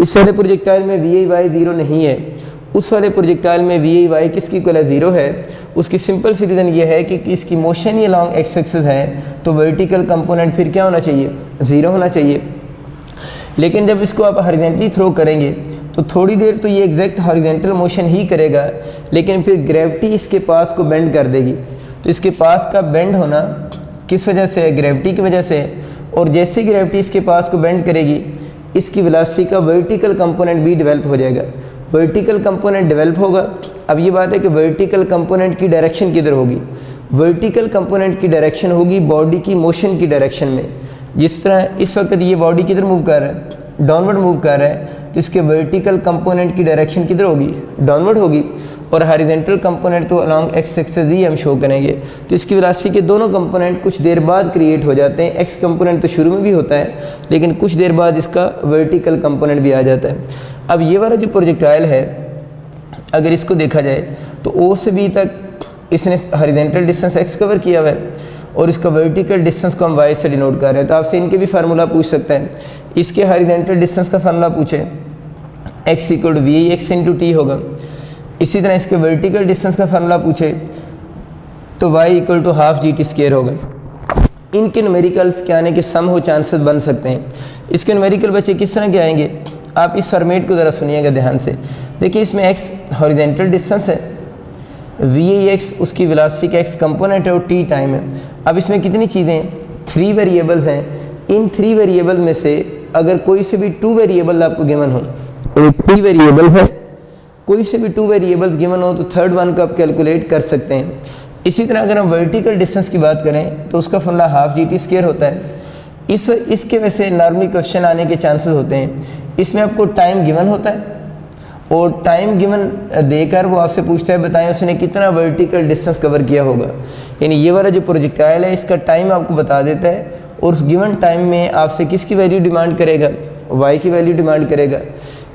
इस वाले प्रोजेक्टाइल में Vi 0 नहीं है, उस वाले प्रोजेक्टाइल में Vi किसकी इक्वल है, 0 है। उसकी सिंपल सी रीज़न ये है कि इसकी मोशन ही अलॉन्ग एक्स एक्सिस है तो वर्टिकल कंपोनेंट फिर क्या होना चाहिए, 0 होना चाहिए। लेकिन जब इसको आप हॉरिजॉन्टली थ्रो करेंगे तो थोड़ी देर तो ये एग्जैक्ट हॉरिजॉन्टल मोशन ही करेगा, लेकिन फिर ग्रेविटी इसके पास को बेंड कर देगी। तो इसके पास का बेंड होना किस वजह से है, ग्रेविटी की वजह से। और जैसे ग्रेविटी इसके पास को बेंड करेगी इसकी वेलोसिटी का वर्टिकल कंपोनेंट भी डेवलप हो जाएगा। वर्टिकल कंपोनेंट डेवलप होगा। अब ये बात है कि वर्टिकल कंपोनेंट की डायरेक्शन किधर होगी, वर्टिकल कंपोनेंट की डायरेक्शन होगी बॉडी की मोशन की डायरेक्शन में। जिस तरह इस वक्त ये बॉडी किधर मूव कर रहा है, डाउनवर्ड मूव कर रहा है, तो इसके वर्टिकल कंपोनेंट की डायरेक्शन किधर होगी, डाउनवर्ड होगी। और हॉरिजॉन्टल कंपोनेंट तो अलॉन्ग एक्स एक्सिस ही हम शो करेंगे। तो इसकी वेलोसिटी के दोनों कंपोनेंट कुछ देर बाद क्रिएट हो जाते हैं। एक्स कंपोनेंट तो शुरू में भी होता है, लेकिन कुछ देर बाद इसका वर्टिकल कंपोनेंट भी आ जाता है। अब ये वाला जो प्रोजेक्टाइल है अगर इसको देखा जाए तो ओ से बी तक इसने हॉरिजॉन्टल डिस्टेंस एक्स कवर किया हुआ है और इसका वर्टिकल डिस्टेंस को हम वाई से डिनोट कर रहे हैं। तो आपसे इनके भी फार्मूला पूछ सकते हैं। इसके हॉरिजॉन्टल डिस्टेंस का फार्मूला पूछे x equal to V X into T होगा। इसी तरह इसके वर्टिकल डिस्टेंस का फार्मूला पूछे तो y equal to half G T square होगा। इनके न्यूमेरिकल्स के आने के सम हो चांसेस बन सकते हैं। इसके न्यूमेरिकल बच्चे किस तरह के आएंगे, आप इस फॉर्मेट को ज़रा सुनिएगा ध्यान से। देखिए इसमें x हॉरिजॉन्टल डिस्टेंस है, Vx उसकी वेलोसिटी का x कंपोनेंट है और t टाइम है। अब इसमें कितनी चीज़ें हैं, 3 वेरिएबल्स हैं। इन 3 वेरिएबल में से अगर कोई से भी 2 वेरिएबल आपको गिवन हो, तो 3 वेरिएबल है, कोई से भी 2 वेरिएबल्स गिवन हो तो थर्ड वन को आप कैलकुलेट कर सकते हैं। इसी तरह अगर हम वर्टिकल डिस्टेंस की बात करें तो उसका formula half G T square होता है। इसके वजह से नॉर्मली क्वेश्चन आने के चांसेस होते हैं। इसमें आपको टाइम गिवन होता है और टाइम गिवन देकर वो आपसे पूछता है बताएं उसने कितना वर्टिकल डिस्टेंस कवर किया होगा। यानी ये वाला जो प्रोजेक्टाइल है इसका टाइम आपको बता देता है और उस गिवन टाइम में आपसे किसकी वैल्यू डिमांड करेगा, वाई की वैल्यू डिमांड करेगा।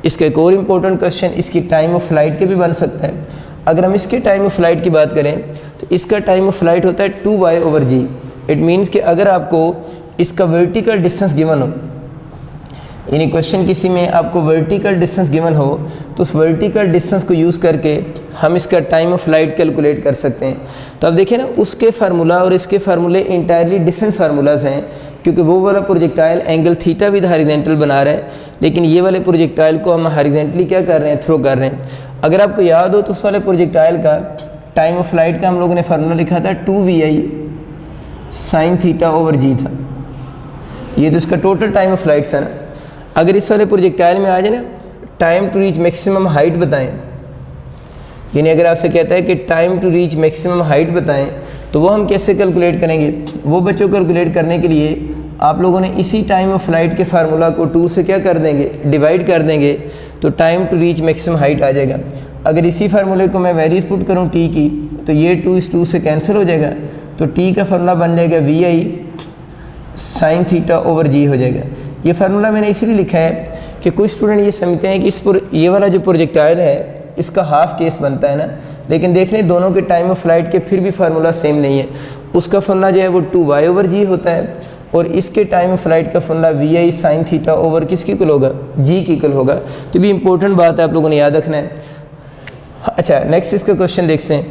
इसका एक और इम्पोर्टेंट क्वेश्चन इसकी टाइम ऑफ फ्लाइट के भी बन सकता है। अगर हम इसके टाइम ऑफ फ्लाइट की बात करें तो इसका टाइम ऑफ फ्लाइट होता है 2y/g। इट मीन्स कि अगर आपको इसका वर्टिकल डिस्टेंस गिवन हो, यानी क्वेश्चन किसी में आपको वर्टिकल डिस्टेंस गिवन हो तो उस वर्टिकल डिस्टेंस को यूज़ करके हम इसका टाइम ऑफ फ्लाइट कैलकुलेट कर सकते हैं। तो अब देखिए ना उसके फार्मूला और इसके फार्मूले इंटायरली डिफरेंट फार्मूलाज हैं, क्योंकि वो वाला projectile angle theta with horizontal बना रहा है, लेकिन ये वाले प्रोजेक्टाइल को हम हॉरिजॉन्टली क्या कर रहे हैं, थ्रो कर रहे हैं। अगर आपको याद हो तो उस वाले प्रोजेक्टाइल का टाइम ऑफ फ्लाइट का हम लोगों ने फार्मूला लिखा था 2vi sin θ/g था। ये तो इसका टोटल टाइम ऑफ फ्लाइट्स है ना। अगर इस वाले प्रोजेक्टाइल में आ जाए ना time to reach maximum height बताएं, यानी अगर आपसे कहता है कि time to reach maximum height बताएं तो वो हम कैसे कैलकुलेट करेंगे। वो बच्चों कैलकुलेट करने के लिए आप लोगों ने इसी टाइम ऑफ फ्लाइट के फार्मूला को 2 से क्या कर देंगे, डिवाइड कर देंगे, तो time to reach maximum height आ जाएगा। अगर इसी फार्मूले को मैं वैल्यूज पुट करूँ टी की तो ये 2 इस 2 से कैंसिल हो जाएगा, तो टी का फार्मूला बन जाएगा vi sin θ/g हो जाएगा। ये फार्मूला मैंने इसलिए लिखा है कि कुछ स्टूडेंट ये समझते हैं कि ये वाला जो प्रोजेक्टाइल है इसका हाफ केस बनता है ना, लेकिन देख लें दोनों के टाइम ऑफ फ्लाइट के फिर भी फार्मूला सेम नहीं है। उसका फार्मूला जो है वो 2y/g होता है और इसके टाइम ऑफ फ्लाइट का फार्मूला vi sin θ/ किसकी इक्वल होगा, g की इक्वल होगा। तो भी इंपॉर्टेंट बात है, आप लोगों ने याद रखना है। अच्छा नेक्स्ट इसका क्वेश्चन देखते हैं।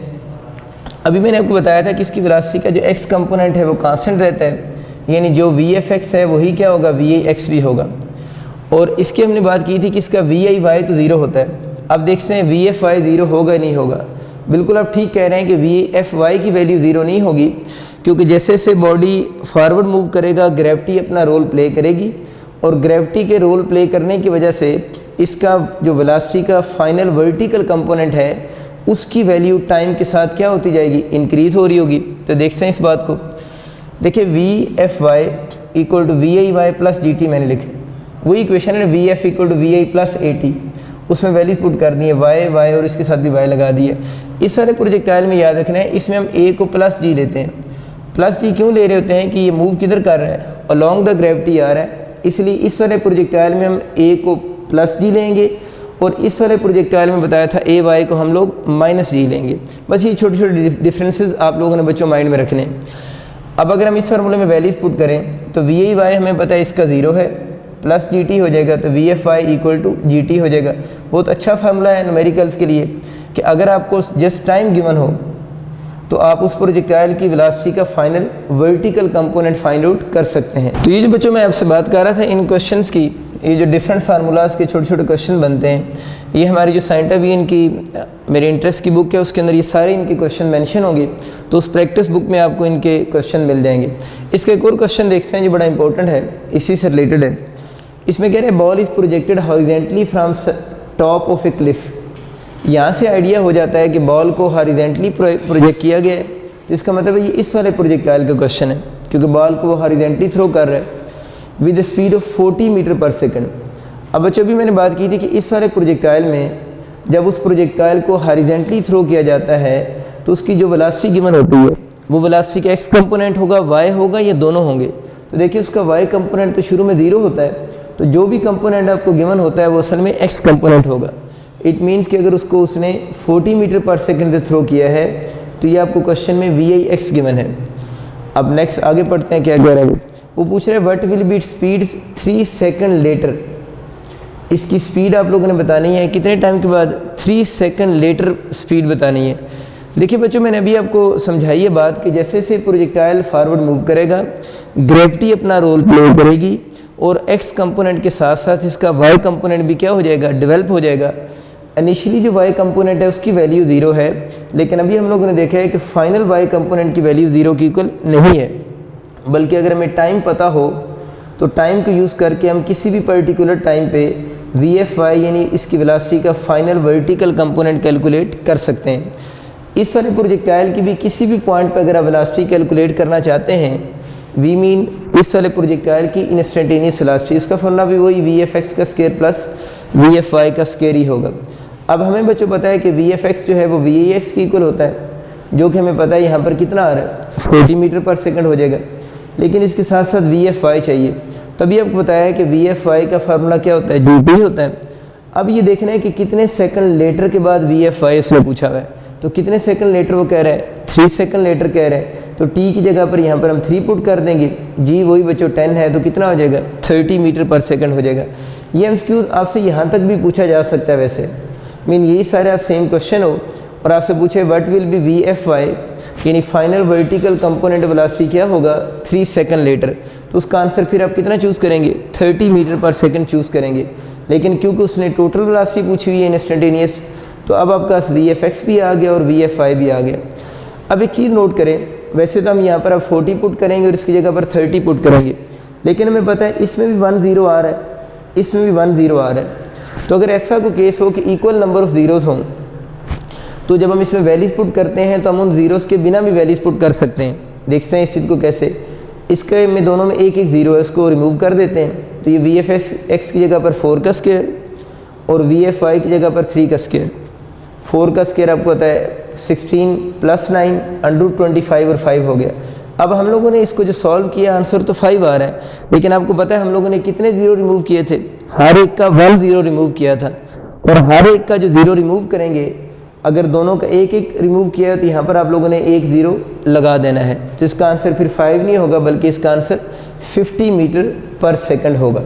अभी मैंने आपको बताया था कि इसकी वेलोसिटी का जो x कंपोनेंट है वो कांस्टेंट रहता है, यानी जो vfx है वही क्या होगा, vix भी होगा। और इसकी हमने बात की थी कि इसका viy तो 0 होता है। अब देखते हैं vfy 0 होगा नहीं होगा। बिल्कुल आप ठीक कह रहे हैं कि vfy की वैल्यू 0 नहीं होगी, क्योंकि जैसे जैसे बॉडी फॉरवर्ड मूव करेगा ग्रेविटी अपना रोल प्ले करेगी, और ग्रेविटी के रोल प्ले करने की वजह से इसका जो वेलोसिटी का फाइनल वर्टिकल कंपोनेंट है उसकी वैल्यू टाइम के साथ क्या होती जाएगी, इंक्रीज़ हो रही होगी। तो देखते हैं इस बात को। देखिए VFy equal to VIy plus GT मैंने लिखे, वही इक्वेशन है VF equal to VI plus AT, उसमें वैल्यूज पुट कर दी है y और इसके साथ भी y लगा दी है। इस सारे प्रोजेक्टाइल में याद रखना है, इसमें हम a को प्लस g लेते हैं। प्लस g क्यों ले रहे होते हैं कि ये मूव किधर कर रहा है, अलोंग द ग्रेविटी आ रहा है, इसलिए इस वाले प्रोजेक्टाइल में हम a को प्लस g लेंगे और इस वाले प्रोजेक्टाइल में बताया था ay को हम लोग माइनस g लेंगे। बस ये छोटे छोटे डिफरेंसेस आप लोगों ने बच्चों माइंड में रखने हैं। अब अगर हम इस फार्मूले में वैल्यूज पुट करें तो VIy हमें पता है इसका 0 है, प्लस GT हो जाएगा, तो VFy इक्वल टू GT हो जाएगा। बहुत अच्छा फार्मूला है न्यूमेरिकल्स के लिए कि अगर आपको जस्ट टाइम गिवन हो तो आप उस प्रोजेक्टाइल की वेलोसिटी का final vertical component find out कर सकते हैं। तो ये जो बच्चों मैं आपसे बात कर रहा था इन क्वेश्चंस की, ये जो डिफरेंट फार्मूलाज के छोटे छोटे क्वेश्चन बनते हैं, ये हमारी जो साइंटावियन की मेरे इंटरेस्ट की बुक है उसके अंदर ये सारे इनके क्वेश्चन मेंशन होंगे, तो उस प्रैक्टिस बुक में आपको इनके क्वेश्चन मिल जाएंगे। इसका एक और क्वेश्चन देखते हैं जो बड़ा इंपॉर्टेंट है, इसी से रिलेटेड है। इसमें कह रहे हैं ball is projected horizontally from top of A Cliff. यहाँ से आइडिया हो जाता है कि बॉल को हॉरिजेंटली प्रोजेक्ट किया गया है, जिसका मतलब है ये इस वाले प्रोजेक्टाइल का क्वेश्चन है, क्योंकि बॉल को वो हॉरिजेंटली थ्रो कर रहा है विद स्पीड ऑफ 40 मीटर पर सेकंड। अब बच्चों भी मैंने बात की थी कि इस वाले प्रोजेक्टाइल में जब उस प्रोजेक्टाइल को हॉरिजेंटली थ्रो किया जाता है तो उसकी जो वेलोसिटी गिवन होती है वो वेलोसिटी का एक्स कंपोनेंट होगा, वाई होगा, या दोनों होंगे। तो देखिए उसका वाई कंपोनेंट तो शुरू में 0 होता है, तो जो भी कंपोनेंट आपको गिवन होता है वो असल में एक्स कंपोनेंट होगा। इट मीन्स कि अगर उसको उसने 40 मीटर पर सेकंड से थ्रो किया है तो ये आपको क्वेश्चन में VIx गिवन है। अब नेक्स्ट आगे पढ़ते हैं, क्या कह रहे हैं वो पूछ रहे हैं what will be speed 3 second later. इसकी स्पीड आप लोगों ने बतानी है कितने टाइम के बाद, 3 सेकंड लेटर स्पीड बतानी है। देखिए बच्चों मैंने अभी आपको समझाई है बात कि जैसे जैसे प्रोजेक्टाइल फॉरवर्ड मूव करेगा ग्रेविटी अपना रोल प्ले करेगी और एक्स कंपोनेंट के साथ साथ इसका वाई कंपोनेंट भी क्या हो जाएगा, डेवलप हो जाएगा। इनिशियली जो वाई कंपोनेंट है उसकी वैल्यू 0 है, लेकिन अभी हम लोगों ने देखा है कि फाइनल वाई कंपोनेंट की वैल्यू 0 की इक्वल नहीं है, बल्कि अगर हमें टाइम पता हो तो टाइम को यूज़ करके हम किसी भी पर्टिकुलर टाइम पे VFy यानी इसकी वेलोसिटी का फाइनल वर्टिकल कंपोनेंट कैलकुलेट कर सकते हैं। इस सारे प्रोजेक्टाइल की भी किसी भी पॉइंट पर अगर आप वेलोसिटी कैलकुलेट करना चाहते हैं, वी मीन इस सारे प्रोजेक्टाइल की इंस्टेंटेनियस वेलोसिटी, इसका फॉर्मूला भी वही VFx का स्क्वायर प्लस VFy का स्क्वायर ही होगा। अब हमें बच्चों पता है कि VFx जो है वो VIx की इक्वल होता है, जो कि हमें पता है यहाँ पर कितना आ रहा है 40 मीटर पर सेकंड हो जाएगा, लेकिन इसके साथ साथ VFy चाहिए। तभी आपको बताया कि VFy का फार्मूला क्या होता है, GT होता है। अब ये देखना है कि कितने सेकंड लेटर के बाद VFy उसने पूछा हुआ है, तो कितने सेकंड लेटर वो कह रहा है, 3 सेकंड लेटर कह रहे हैं, तो T की जगह पर यहाँ पर हम 3 पुट कर देंगे, G वही बच्चों 10 है तो कितना हो जाएगा 30 मीटर पर सेकंड हो जाएगा। ये MCQs आपसे यहाँ तक भी पूछा जा सकता है। वैसे मीन यही सारा सेम क्वेश्चन हो और आपसे पूछे व्हाट विल बी VFy यानी फाइनल वर्टिकल कंपोनेंट वेलोसिटी क्या होगा 3 सेकंड लेटर, तो उसका आंसर फिर आप कितना चूज़ करेंगे 30 मीटर पर सेकंड चूज़ करेंगे। लेकिन क्योंकि उसने टोटल वेलोसिटी पूछी हुई है इंस्टेंटेनियस, तो अब आपका VFx भी आ गया और VFy भी आ गया। अब एक चीज़ नोट करें, वैसे तो हम यहाँ पर अब 40 पुट करेंगे और इसकी जगह पर 30 पुट करेंगे, लेकिन हमें पता है इसमें भी 1 0 आ रहा है, इसमें भी 1 0 आ रहा है। तो अगर ऐसा कोई केस हो कि इक्वल नंबर ऑफ ज़ीरोज़ हों, तो जब हम इसमें वैल्यूज़ पुट करते हैं तो हम उन ज़ीरोज़ के बिना भी वैल्यूज़ पुट कर सकते हैं। देखते हैं इस चीज़ को कैसे, इसके में दोनों में एक एक ज़ीरो है, उसको रिमूव कर देते हैं, तो ये VFx की जगह पर 4 का स्क्वायर और VFy की जगह पर 3 का स्क्वायर। 4 का स्क्वायर आपको पता है 16 + 9 √25 और 5 हो गया। अब हम लोगों ने इसको जो सॉल्व किया आंसर तो 5 आ रहा है, लेकिन आपको पता है हम लोगों ने कितने ज़ीरो रिमूव किए थे, हर एक का 1 0 रिमूव किया था, और हर एक का जो ज़ीरो रिमूव करेंगे अगर दोनों का एक एक रिमूव किया है तो यहाँ पर आप लोगों ने 1 0 लगा देना है, तो इसका आंसर फिर 5 नहीं होगा बल्कि इसका आंसर 50 मीटर पर सेकंड होगा।